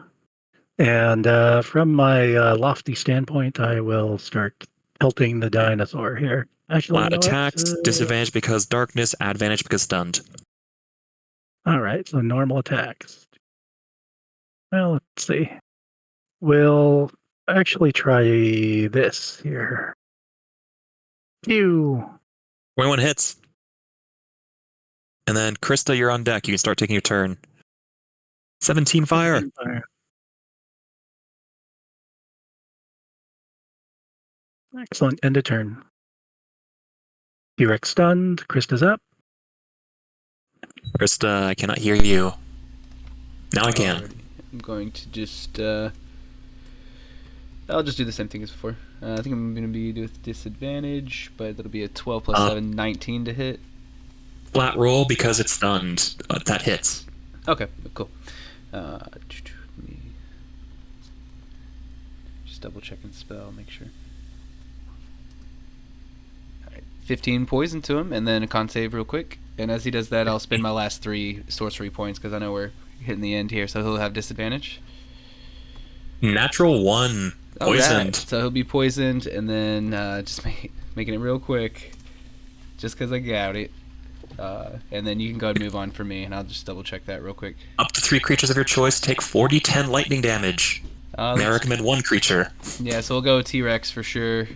And from my lofty standpoint, I will start pelting the dinosaur here. Actually, Flat attacks, disadvantage because darkness, advantage because stunned. All right, so normal attacks. Well, let's see. We'll actually try this here. Pew. 21 hits. And then, Krista, you're on deck. You can start taking your turn. 17 fire. 17 fire. Excellent. End of turn. T-Rex stunned. Krista's up. Krista, I cannot hear you. Now I can. I'm going to just... I'll just do the same thing as before. I think I'm going to be with disadvantage, but that'll be a 12 plus 7, 19 to hit. Flat roll because it's stunned. That hits. Okay, cool. Let me just double check and spell, make sure. Alright, 15 poison to him, and then a con save real quick. And as he does that, I'll spend my last 3 sorcery points because I know we're hitting the end here, so he'll have disadvantage. Natural 1. Poisoned. Alright, so he'll be poisoned, and then just making it real quick, just because I got it. And then you can go ahead and move on for me, and I'll just double check that real quick. Up to 3 creatures of your choice take 4d10 lightning damage. May I recommend 1 creature? Yeah, so we'll go with T-Rex for sure.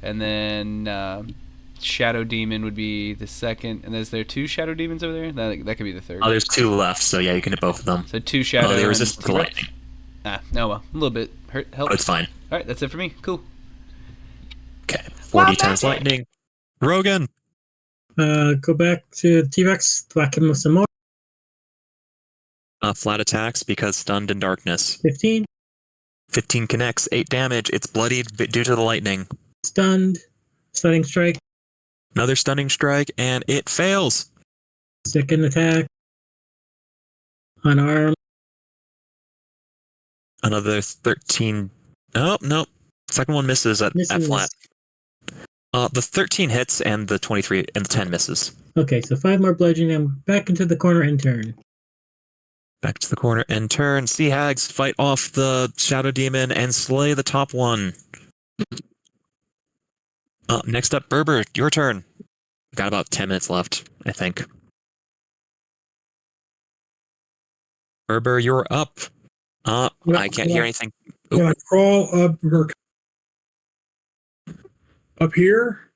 And then Shadow Demon would be the second. And is there 2 Shadow Demons over there? That could be the third. Oh, there's 2 left, so yeah, you can hit both of them. So 2 Shadow. Oh, they resist the lightning. No, well, a little bit help. Oh, it's fine. Alright, that's it for me. Cool. Okay, 4d10 lightning. Rogan! Go back to T-Rex, whack him with some more. Flat attacks because stunned in darkness. 15. 15 connects, 8 damage. It's bloodied due to the lightning. Stunned. Stunning strike. Another stunning strike, and it fails. Second attack. Unarmed. Another 13. Oh, no. Second one misses at flat. The 13 hits, and the 23 and the 10 misses. Okay, so 5 more bludgeoning. I'm back into the corner and turn. Back to the corner and turn. Sea Hags fight off the Shadow Demon and slay the top one. Next up, Berber, your turn. We've got about 10 minutes left, I think. Berber, you're up. I can't hear anything. Can I crawl up here?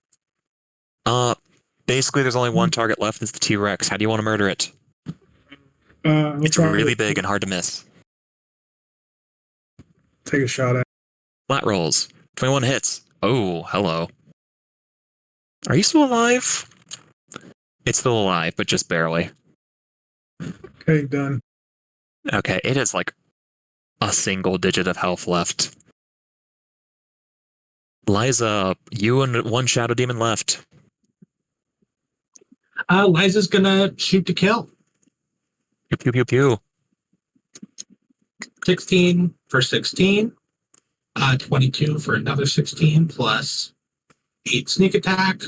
Basically, there's only one target left. It's the T-Rex. How do you want to murder it? It's really big and hard to miss. Take a shot at it. Flat rolls. 21 hits. Oh, hello. Are you still alive? It's still alive, but just barely. Okay, done. Okay, it is like a single digit of health left. Liza, you and 1 Shadow Demon left. Liza's gonna shoot to kill. Pew, pew, pew, pew. 16 for 16. 22 for another 16 plus 8 sneak attack.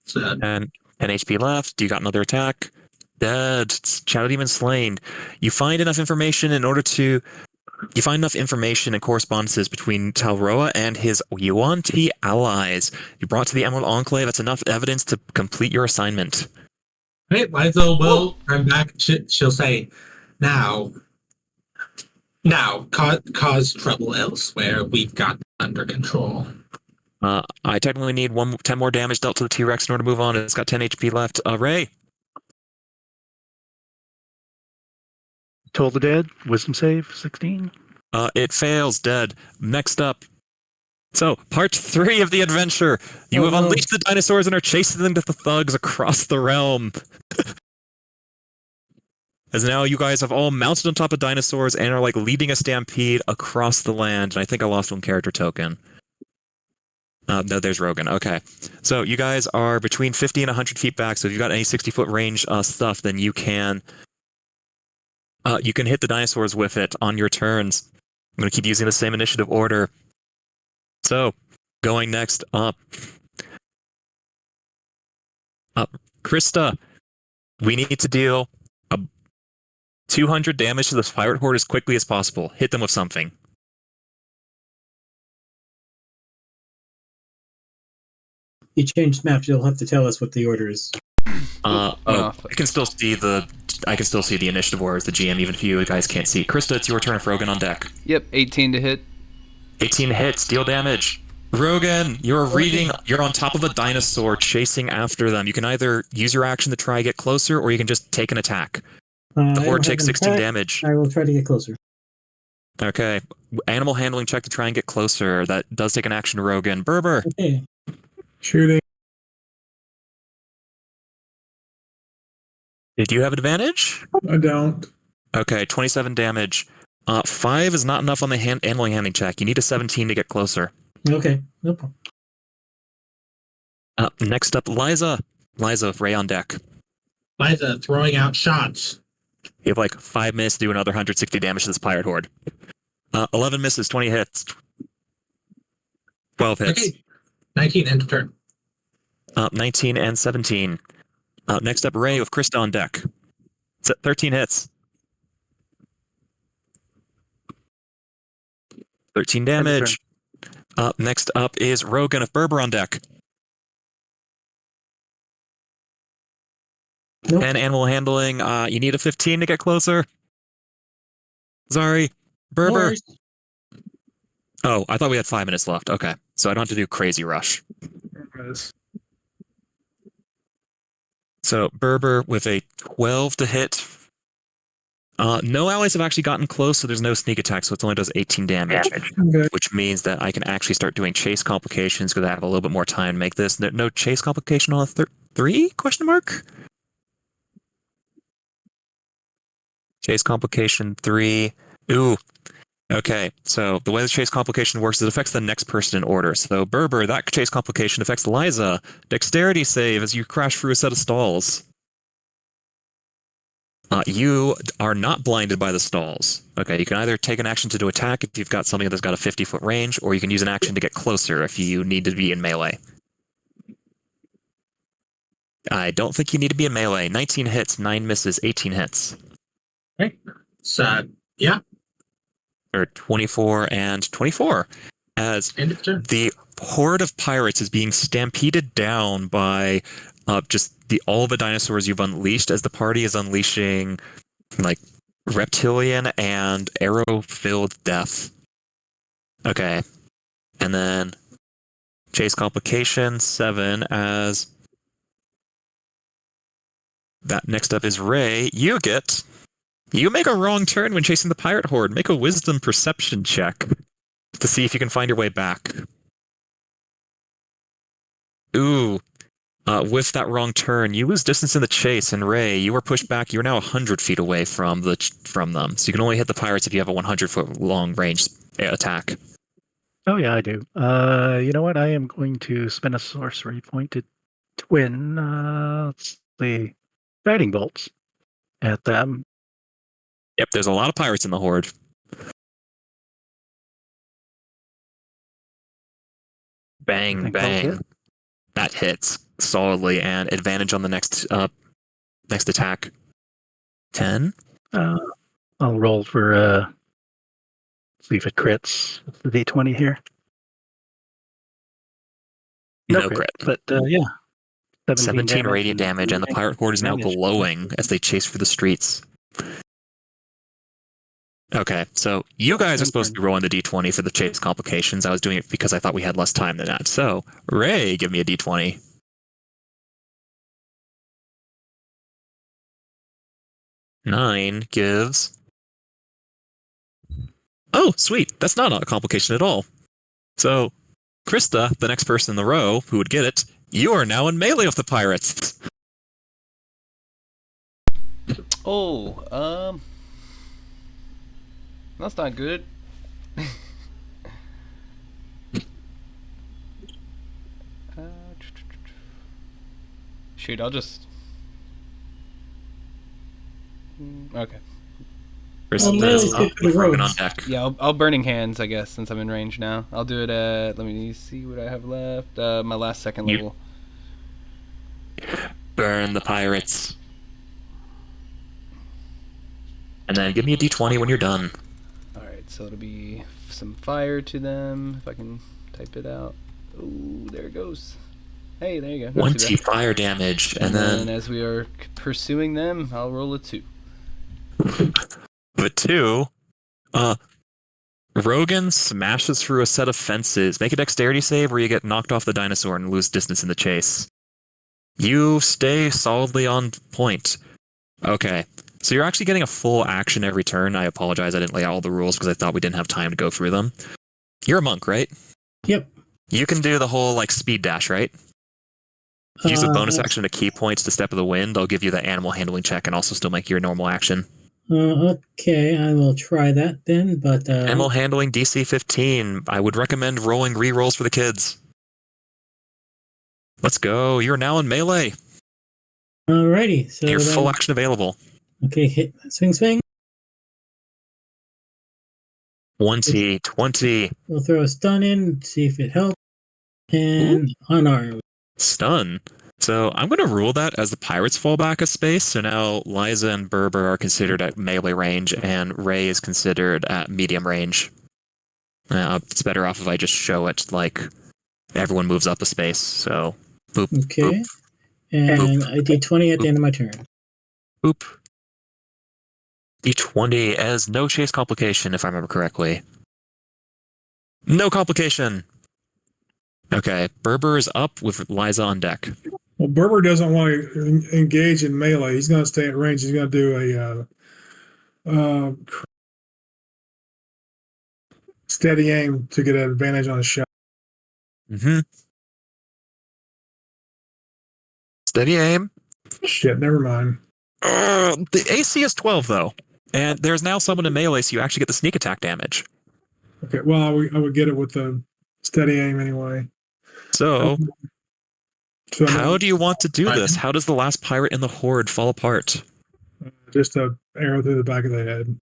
So, and 10 HP left. You got another attack. Dead. Shadow Demon slain. You find enough information and correspondences between Talroa and his Yuan-Ti allies. You brought to the Emerald Enclave. That's enough evidence to complete your assignment. Hey, Liza will turn back. She'll say, now, cause trouble elsewhere. We've got it under control. I technically need 10 more damage dealt to the T-Rex in order to move on. It's got 10 HP left. Ray. Toll the Dead, wisdom save, 16. It fails, dead. Next up. So, part 3 of the adventure. You have unleashed the dinosaurs and are chasing them to the thugs across the realm. As now you guys have all mounted on top of dinosaurs and are like leading a stampede across the land. And I think I lost 1 character token. No, there's Rogan. Okay. So you guys are between 50 and 100 feet back. So if you've got any 60-foot range stuff, then you can hit the dinosaurs with it on your turns. I'm going to keep using the same initiative order. So, going next up. Krista, we need to deal 200 damage to this pirate horde as quickly as possible. Hit them with something. You changed maps, you'll have to tell us what the order is. I can still see the initiative order as the GM, even if you guys can't see. Krista, it's your turn. If Rogan on deck. Yep, 18 to hit. 18 hits, deal damage. Rogan, you're on top of a dinosaur chasing after them. You can either use your action to try and get closer, or you can just take an attack. The horde takes 16 damage. I will try to get closer. Okay. Animal handling check to try and get closer. That does take an action, Rogan. Berber. Okay. Shooting. Did you have advantage? I don't. Okay, 27 damage. 5 is not enough on the animal handling check. You need a 17 to get closer. Okay, no problem. Next up, Liza. Liza, Ray on deck. Liza throwing out shots. You have like 5 minutes to do another 160 damage to this pirate horde. 11 misses, 20 hits. 12 hits. Okay. 19 end of turn. 19 and 17. Next up, Ray with Krista on deck. It's at 13 hits. 13 damage. Next up is Rogan of Berber on deck. Nope. 10 animal handling. You need a 15 to get closer. Sorry. Berber. Oh, I thought we had 5 minutes left. Okay. So I don't have to do crazy rush. So Berber with a 12 to hit. No allies have actually gotten close, so there's no sneak attack, so it only does 18 damage. Okay. Which means that I can actually start doing chase complications because I have a little bit more time to make this. No chase complication on a 3? Question mark? Chase complication 3. Ooh. Okay, so the way the chase complication works is it affects the next person in order. So Berber, that chase complication affects Liza. Dexterity save as you crash through a set of stalls. You are not blinded by the stalls. Okay, you can either take an action to do attack if you've got something that's got a 50-foot range, or you can use an action to get closer if you need to be in melee. I don't think you need to be in melee. 19 hits, 9 misses, 18 hits. Okay. So, yeah. Or 24 and 24. As the horde of pirates is being stampeded down by just all the dinosaurs you've unleashed, as the party is unleashing like reptilian and arrow-filled death. Okay. And then chase complication 7 as that next up is Ray. You make a wrong turn when chasing the pirate horde. Make a wisdom perception check to see if you can find your way back. Ooh. With that wrong turn, you lose distance in the chase, and Ray, you were pushed back. You're now 100 feet away from them, so you can only hit the pirates if you have a 100-foot long range attack. Oh yeah, I do. You know what? I am going to spend a sorcery point to twin. Let's see, guiding bolts at them. Yep, there's a lot of pirates in the horde. Bang, bang. That hits solidly, and advantage on the next attack. 10? I'll roll for see if it crits. The D20 here. No crit. But yeah. 17 radiant damage, and the pirate horde is now glowing as they chase for the streets. Okay, so you guys are supposed to be rolling the D20 for the chase complications. I was doing it because I thought we had less time than that. So, Ray, give me a D20. Nine gives... Oh, sweet. That's not a complication at all. So, Krista, the next person in the row who would get it, you are now in melee with the pirates. Oh, that's not good. Shoot, I'll just... Okay. On deck. Yeah, I'll Burning Hands, I guess, since I'm in range now. I'll do it at... Let me see what I have left. My last second level. Burn the pirates. And then give me a D20 when you're done. Alright, so it'll be some fire to them, if I can type it out. Ooh, there it goes. Hey, there you go. 20 fire damage, and then as we are pursuing them, I'll roll a 2. The 2, Rogan smashes through a set of fences. Make a dexterity save where you get knocked off the dinosaur and lose distance in the chase. You stay solidly on point. Okay, so you're actually getting a full action every turn. I apologize, I didn't lay out all the rules because I thought we didn't have time to go through them. You're a monk, right? Yep. You can do the whole, speed dash, right? Use a bonus action to key points to Step of the Wind. They'll give you the animal handling check and also still make your normal action. Okay, I will try that then, but... Animal handling DC 15. I would recommend rolling re-rolls for the kids. Let's go. You're now in melee. Alrighty. So your full action available. Okay, hit. Swing. 20. We'll throw a stun in, see if it helps. And unarmed. Stun. So I'm going to rule that as the pirates fall back a space. So now Liza and Berber are considered at melee range, and Ray is considered at medium range. It's better off if I just show it like everyone moves up a space. So, boop. Okay. Boop, And boop, I did 20 at the end of my turn. boop. D20 as no chase complication, if I remember correctly. No complication. Okay, Berber is up with Liza on deck. Well, Berber doesn't want to engage in melee. He's going to stay at range. He's going to do a steady aim to get an advantage on a shot. Mm-hmm. Steady aim. Shit, never mind. The AC is 12, though. And there's now someone in melee, so you actually get the sneak attack damage. Okay, well, I would get it with the steady aim anyway. So how do you want to do this? How does the last pirate in the horde fall apart? Just a arrow through the back of the head.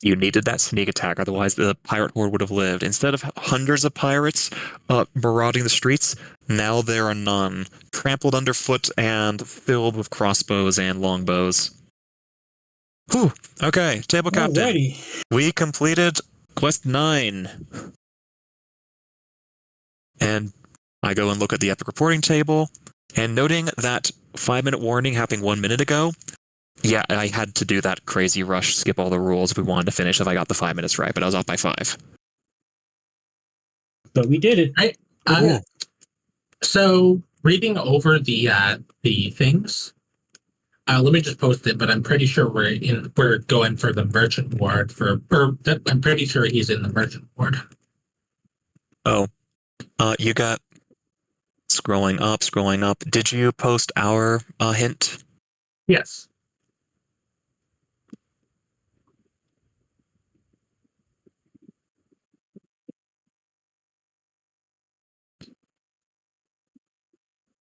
You needed that sneak attack, otherwise the pirate horde would have lived. Instead of hundreds of pirates marauding the streets, now there are none, trampled underfoot and filled with crossbows and longbows. Whew. Okay, table captain. Alrighty. We completed quest 9. And I go and look at the epic reporting table, and noting that 5-minute warning happening 1 minute ago, yeah, I had to do that crazy rush, skip all the rules if we wanted to finish if I got the 5 minutes right, but I was off by 5. But we did it. So reading over the things, let me just post it. But I'm pretty sure we're going for the merchant ward I'm pretty sure he's in the merchant ward. Oh, you got scrolling up. Did you post our hint? Yes.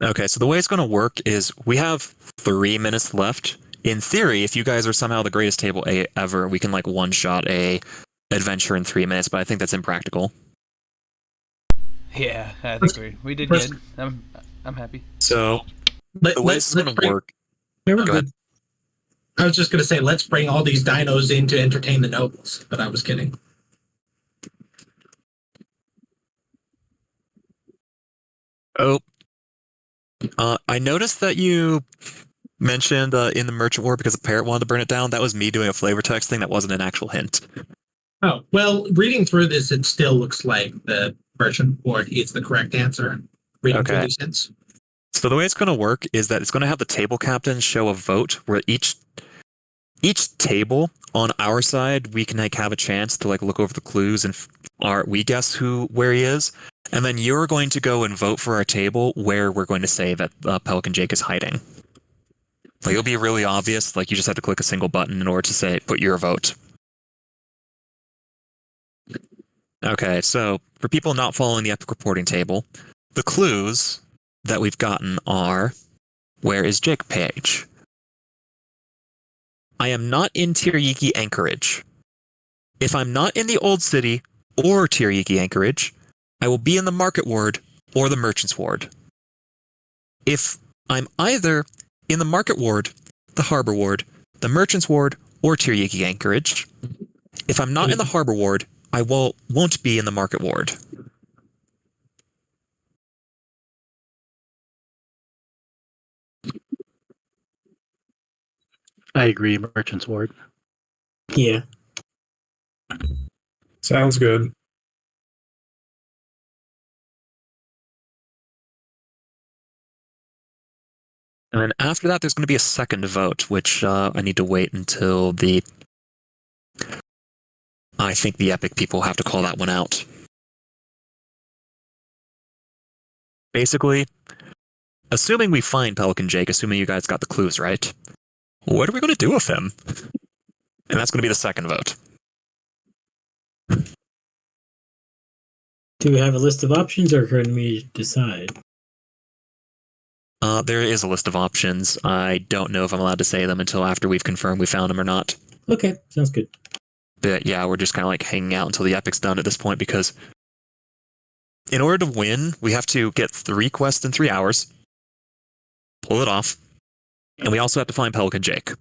Okay, so the way it's going to work is we have 3 minutes left. In theory, if you guys are somehow the greatest table ever, we can like one-shot a adventure in 3 minutes, but I think that's impractical. Yeah, I think we did good. I'm happy. So the way it's going to work. Go ahead. I was just going to say, let's bring all these dinos in to entertain the nobles, but I was kidding. Oh. I noticed that you mentioned in the merchant war because the parrot wanted to burn it down. That was me doing a flavor text thing. That wasn't an actual hint. Oh, well, reading through this, it still looks like the merchant ward is the correct answer. Reading through these hints. So the way it's going to work is that it's going to have the table captain show a vote where each table on our side, we can like have a chance to like look over the clues and we guess where he is. And then you're going to go and vote for our table where we're going to say that Pelican Jake is hiding. Like it'll be really obvious. Like you just have to click a single button in order to say put your vote. Okay, so for people not following the epic reporting table, the clues that we've gotten are: where is Jake Page? I am not in Tirayiki Anchorage. If I'm not in the Old City or Tirayiki Anchorage, I will be in the Market Ward or the Merchant's Ward. If I'm either in the Market Ward, the Harbor Ward, the Merchant's Ward, or Tirayiki Anchorage, if I'm not in the Harbor Ward, I won't be in the Market Ward. I agree, Merchant's Ward. Yeah. Sounds good. And then after that, there's going to be a second vote, which I need to wait until I think the Epic people have to call that one out. Basically, assuming we find Pelican Jake, assuming you guys got the clues right, what are we going to do with him? And that's going to be the second vote. Do we have a list of options, or can we decide? There is a list of options. I don't know if I'm allowed to say them until after we've confirmed we found him or not. Okay, sounds good. But yeah, we're just kind of like hanging out until the Epic's done at this point, because in order to win, we have to get 3 quests in 3 hours. pull it off. And we also have to find Pelican Jake.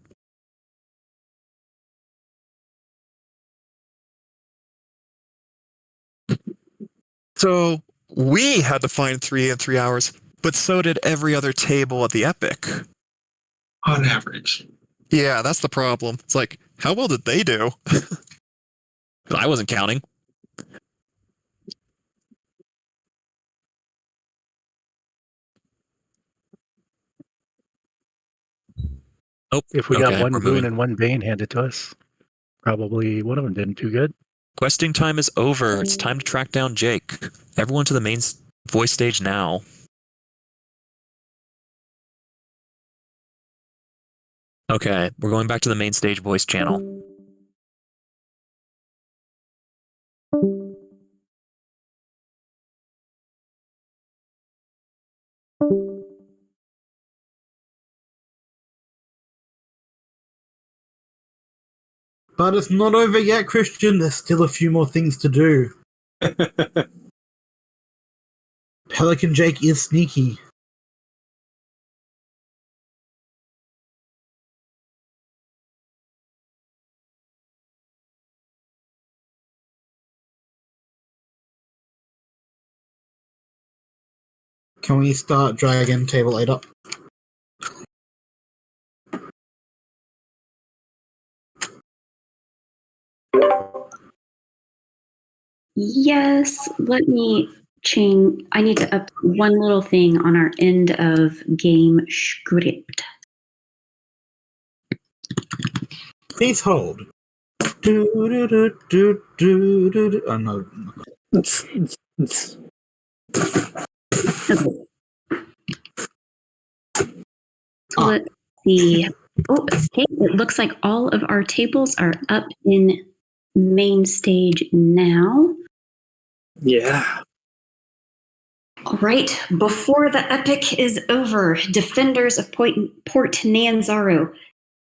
So we had to find 3 in 3 hours, but so did every other table at the Epic. On average. Yeah, that's the problem. It's like, how well did they do? I wasn't counting. Oh, If we got okay, one we're boon moving. and one bane handed to us, probably one of them didn't too good. Questing time is over. It's time to track down Jake. Everyone to the main voice stage now. Okay, we're going back to the main stage voice channel. But it's not over yet, Christian. There's still a few more things to do. Pelican Jake is sneaky. Can we start Dragon Table 8 up? Yes, let me change. I need to up one little thing on our end of game script. Please hold. Do, do, do, do, do, do, do. Oh, no. So let's see. Oh, okay. It looks like all of our tables are up in main stage now. Yeah. All right. Before the epic is over, defenders of Port Nanzaro,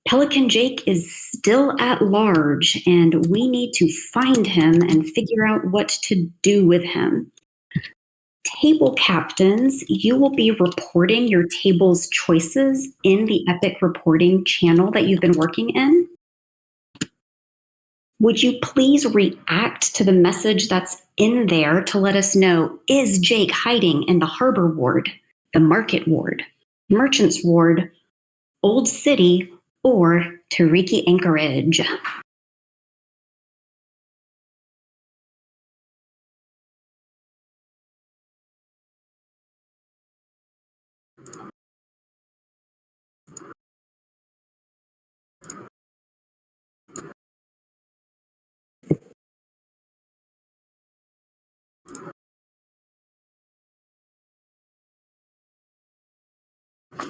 Pelican Jake is still at large, and we need to find him and figure out what to do with him. Table captains, you will be reporting your table's choices in the Epic reporting channel that you've been working in. Would you please react to the message that's in there to let us know, is Jake hiding in the Harbor Ward, the Market Ward, Merchants Ward, Old City, or Tariki Anchorage?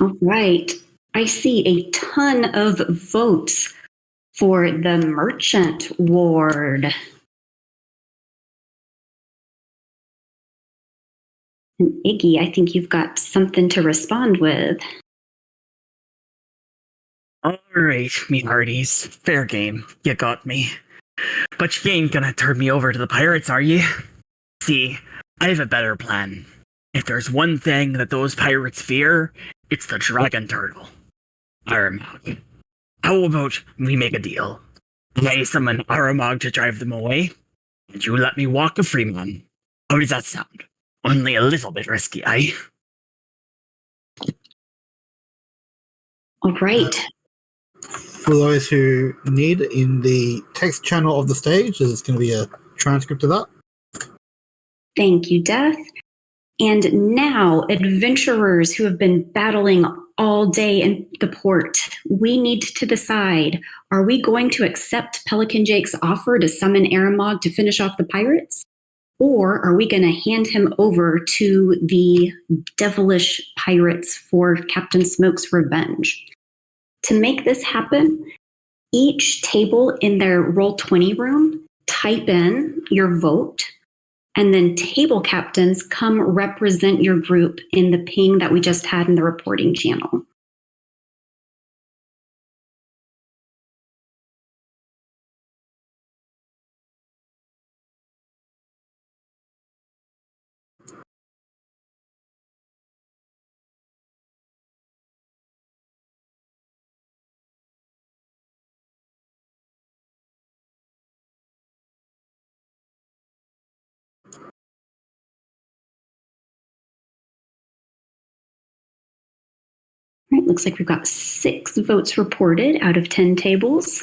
All right. I see a ton of votes for the Merchant Ward. And Iggy, I think you've got something to respond with. All right, me hearties. Fair game. You got me. But you ain't gonna turn me over to the pirates, are you? See, I have a better plan. If there's one thing that those pirates fear, it's the dragon turtle. Aramog. How about we make a deal? I summon Aramog to drive them away, and you let me walk a free man. How does that sound? Only a little bit risky, eh? All right. For those who need, in the text channel of the stage, there's going to be a transcript of that. Thank you, Death. And now, adventurers who have been battling all day in the port, we need to decide, are we going to accept Pelican Jake's offer to summon Aramog to finish off the pirates? Or are we going to hand him over to the devilish pirates for Captain Smoke's revenge? To make this happen, each table in their Roll20 room, type in your vote, and then table captains come represent your group in the ping that we just had in the reporting channel. Looks like we've got 6 votes reported out of 10 tables.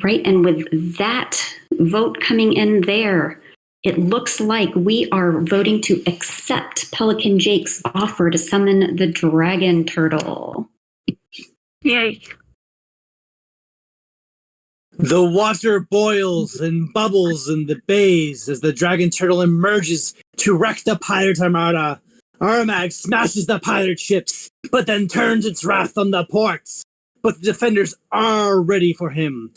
Right, and with that vote coming in there, it looks like we are voting to accept Pelican Jake's offer to summon the dragon turtle. Yay. The water boils and bubbles in the bays as the dragon turtle emerges to wreck the pirate armada. Armag smashes the pirate ships, but then turns its wrath on the ports. But the defenders are ready for him.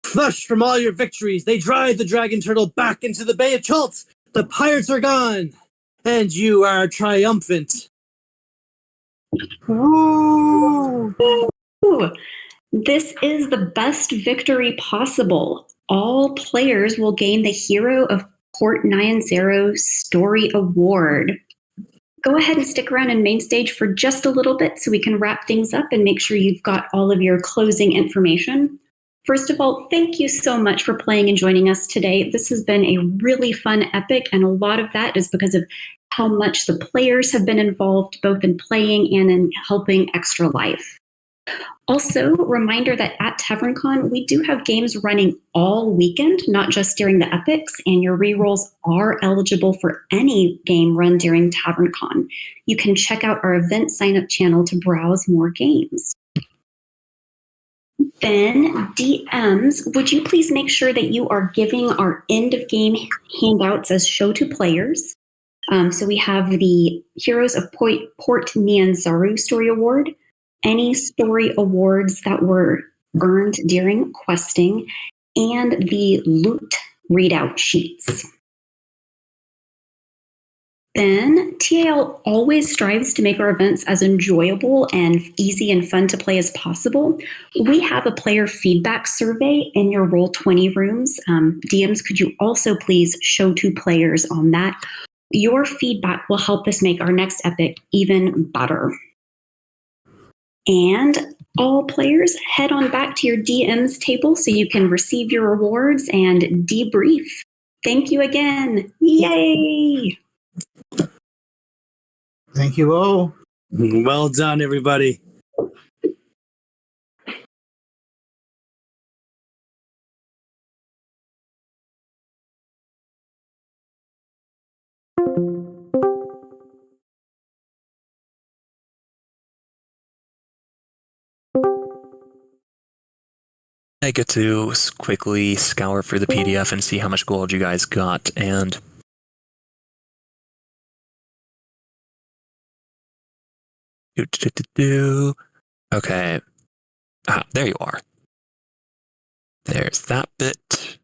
Flushed from all your victories, they drive the dragon turtle back into the Bay of Chult. The pirates are gone, and you are triumphant. Ooh. This is the best victory possible. All players will gain the Hero of Port Nyanzero Story Award. Go ahead and stick around in main stage for just a little bit so we can wrap things up and make sure you've got all of your closing information. First of all, thank you so much for playing and joining us today. This has been a really fun epic, and a lot of that is because of how much the players have been involved, both in playing and in helping Extra Life. Also, reminder that at TavernCon, we do have games running all weekend, not just during the epics, and your rerolls are eligible for any game run during TavernCon. You can check out our event sign-up channel to browse more games. Then, DMs, would you please make sure that you are giving our end-of-game handouts as show to players? So we have the Heroes of Port Nyanzaru Story Award, any story awards that were earned during questing, and the loot readout sheets. Then, TAL always strives to make our events as enjoyable and easy and fun to play as possible. We have a player feedback survey in your Roll20 rooms. DMs, could you also please show to players on that? Your feedback will help us make our next epic even better. And all players, head on back to your DM's table so you can receive your rewards and debrief. Thank you again. Yay! Thank you all. Well done, everybody. I get to quickly scour through the PDF and see how much gold you guys got, and okay. There you are. There's that bit.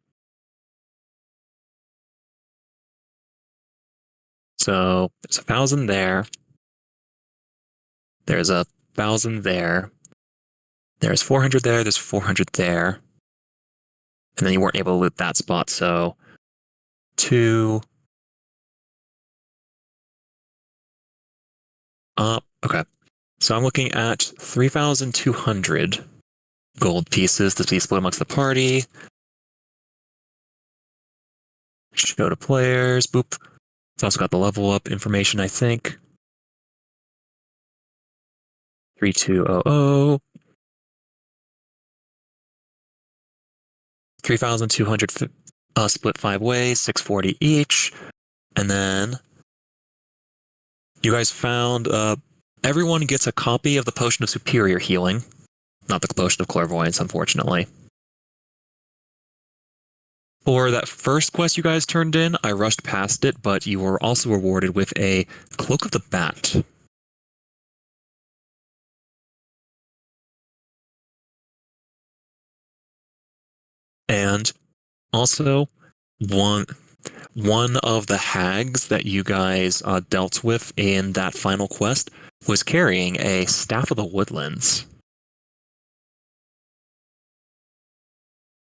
So there's 1,000 there. There's 1,000 there. There's 400 there. There's 400 there. And then you weren't able to loot that spot, so 2. Okay. So I'm looking at 3,200 gold pieces to be split amongst the party. Show to players. Boop. It's also got the level up information, I think. 3200. 3,200 split 5 ways, 640 each. And then you guys found everyone gets a copy of the Potion of Superior Healing. Not the Potion of Clairvoyance, unfortunately. For that first quest you guys turned in, I rushed past it, but you were also rewarded with a Cloak of the Bat. And also, one of the hags that you guys dealt with in that final quest was carrying a Staff of the Woodlands.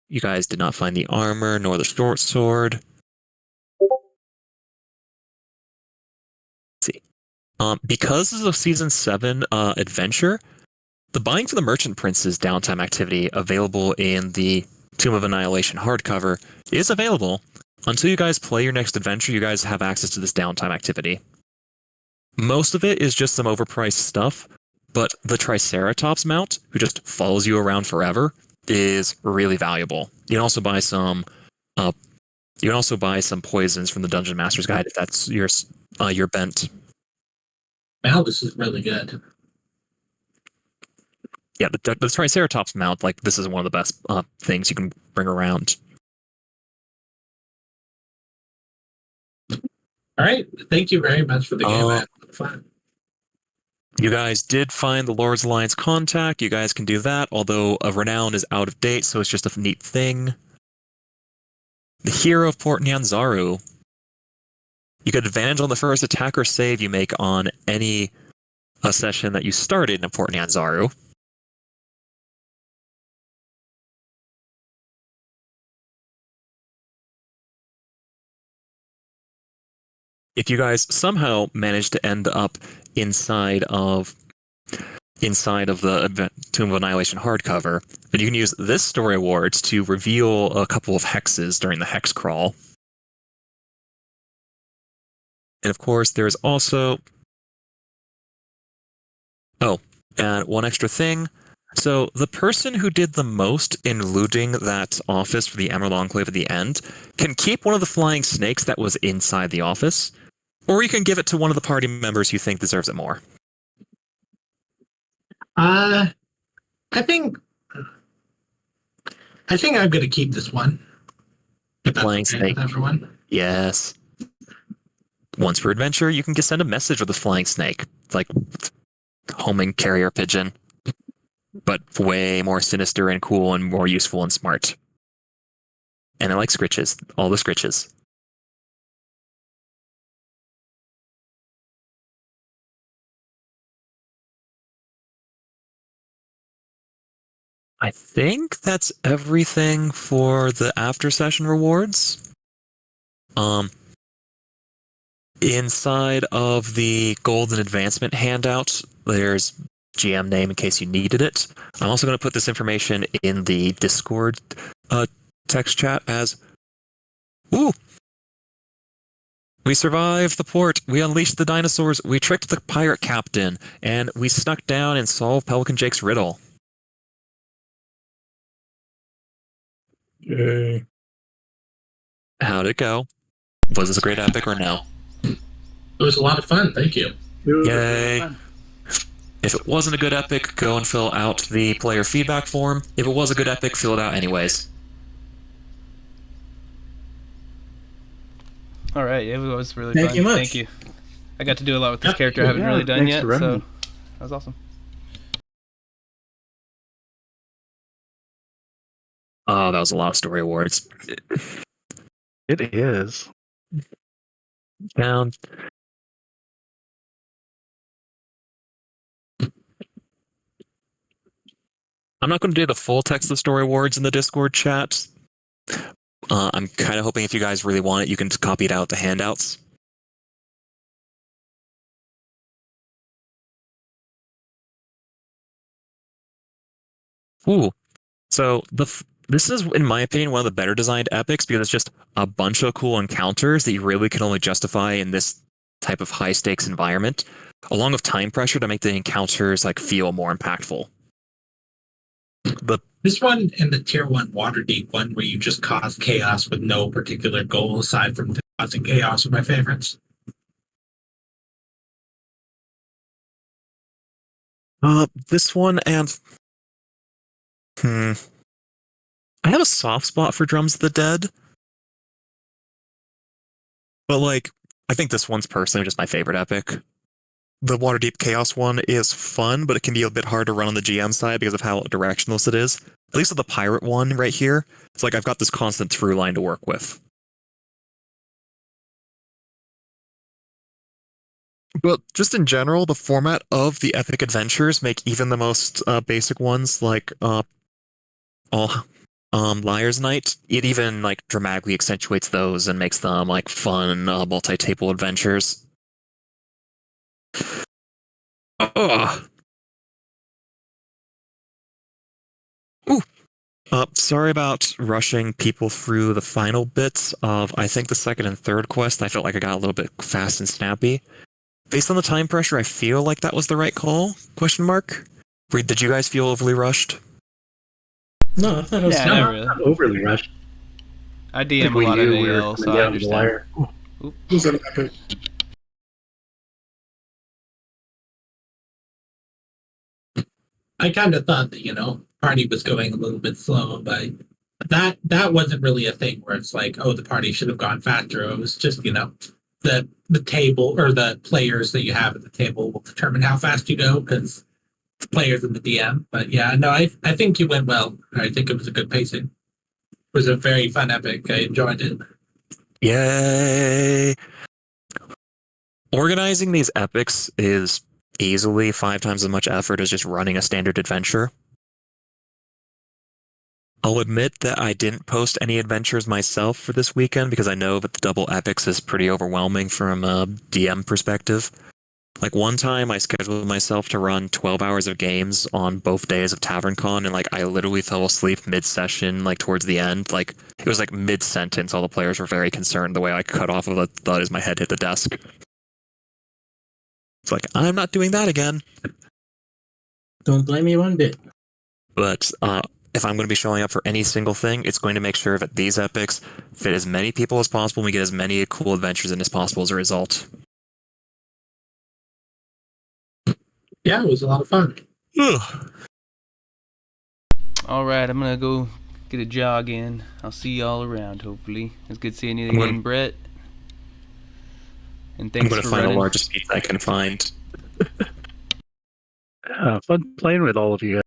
You guys did not find the armor nor the short sword. Let's see. Because this is a Season 7 adventure, the Buying for the Merchant Prince's downtime activity available in the Tomb of Annihilation hardcover is available. Until you guys play your next adventure, you guys have access to this downtime activity. Most of it is just some overpriced stuff, but the Triceratops mount, who just follows you around forever, is really valuable. You can also buy some poisons from the Dungeon Master's Guide if that's your bent. Wow, this is really good. Yeah, the Triceratops mount, like, this is one of the best things you can bring around. All right, thank you very much for the game. I had fun. You guys did find the Lord's Alliance contact. You guys can do that, although a renown is out of date, so it's just a neat thing. The Hero of Port Nyanzaru. You get advantage on the first attack or save you make on any session that you started in Port Nyanzaru. If you guys somehow manage to end up inside of the Tomb of Annihilation hardcover, then you can use this story awards to reveal a couple of hexes during the hex crawl. And of course, there's also... Oh, and one extra thing. So the person who did the most in looting that office for the Emerald Enclave at the end can keep one of the flying snakes that was inside the office, or you can give it to one of the party members you think deserves it more. I think I'm gonna keep this one. If that's Flying okay snake. with everyone. Yes. Once per adventure, you can just send a message with a flying snake, like homing carrier pigeon, but way more sinister and cool and more useful and smart. And I like scritches, all the scritches. I think that's everything for the after session rewards. Inside of the golden advancement handout, there's GM name in case you needed it. I'm also going to put this information in the Discord text chat as, ooh, we survived the port, we unleashed the dinosaurs, we tricked the pirate captain, and we snuck down and solved Pelican Jake's riddle. Yay. How'd it go? Was this a great epic or no? It was a lot of fun. Thank you. Yay. If it wasn't a good epic, go and fill out the player feedback form. If it was a good epic, fill it out anyways. All right, it was really Thank fun. you much. Thank you. I got to do a lot with this Yep. character I haven't Yeah, really done thanks yet, for running so me. that was awesome. Oh, that was a lot of story awards. It is. Down. I'm not going to do the full text of the story awards in the Discord chat. I'm kind of hoping if you guys really want it, you can just copy it out the handouts. Ooh. So this is, in my opinion, one of the better designed epics because it's just a bunch of cool encounters that you really can only justify in this type of high stakes environment, along with time pressure to make the encounters like feel more impactful. This one and the tier 1 Waterdeep one where you just cause chaos with no particular goal aside from causing chaos are my favorites. This one and I have a soft spot for Drums of the Dead, but like I think this one's personally just my favorite epic. The Waterdeep Chaos one is fun, but it can be a bit hard to run on the GM side because of how directionless it is. At least with the pirate one right here, it's like I've got this constant through line to work with. But just in general, the format of the epic adventures make even the most basic ones like Liar's Night, it even like dramatically accentuates those and makes them like fun multi-table adventures. Ugh. Ooh. Sorry about rushing people through the final bits of, I think, the second and third quest. I felt like I got a little bit fast and snappy. Based on the time pressure, I feel like that was the right call? Question mark. Did you guys feel overly rushed? No, I thought it was Yeah, not really. Not overly rushed. I DM a lot of AL, so I the understand. wire. Who's an epic? I kind of thought that, party was going a little bit slow, but that wasn't really a thing where it's like, oh, the party should have gone faster. It was just, the table or the players that you have at the table will determine how fast you go because the players and the DM. But yeah, no, I think you went well. I think it was a good pacing. It was a very fun epic. I enjoyed it. Yay! Organizing these epics is easily 5 times as much effort as just running a standard adventure. I'll admit that I didn't post any adventures myself for this weekend because I know that the double epics is pretty overwhelming from a DM perspective. Like one time I scheduled myself to run 12 hours of games on both days of TavernCon, and I literally fell asleep mid-session, towards the end. It was mid-sentence, all the players were very concerned the way I cut off of a thud as my head hit the desk. It's I'm not doing that again. Don't blame me one bit. But if I'm going to be showing up for any single thing, it's going to make sure that these epics fit as many people as possible and we get as many cool adventures in as possible as a result. Yeah, it was a lot of fun. All right, I'm gonna go get a jog in. I'll see y'all around. Hopefully, it's good seeing you I'm again, gonna- Brett. And I'm thanks going to for find running. the largest pizza I can find. Fun playing with all of you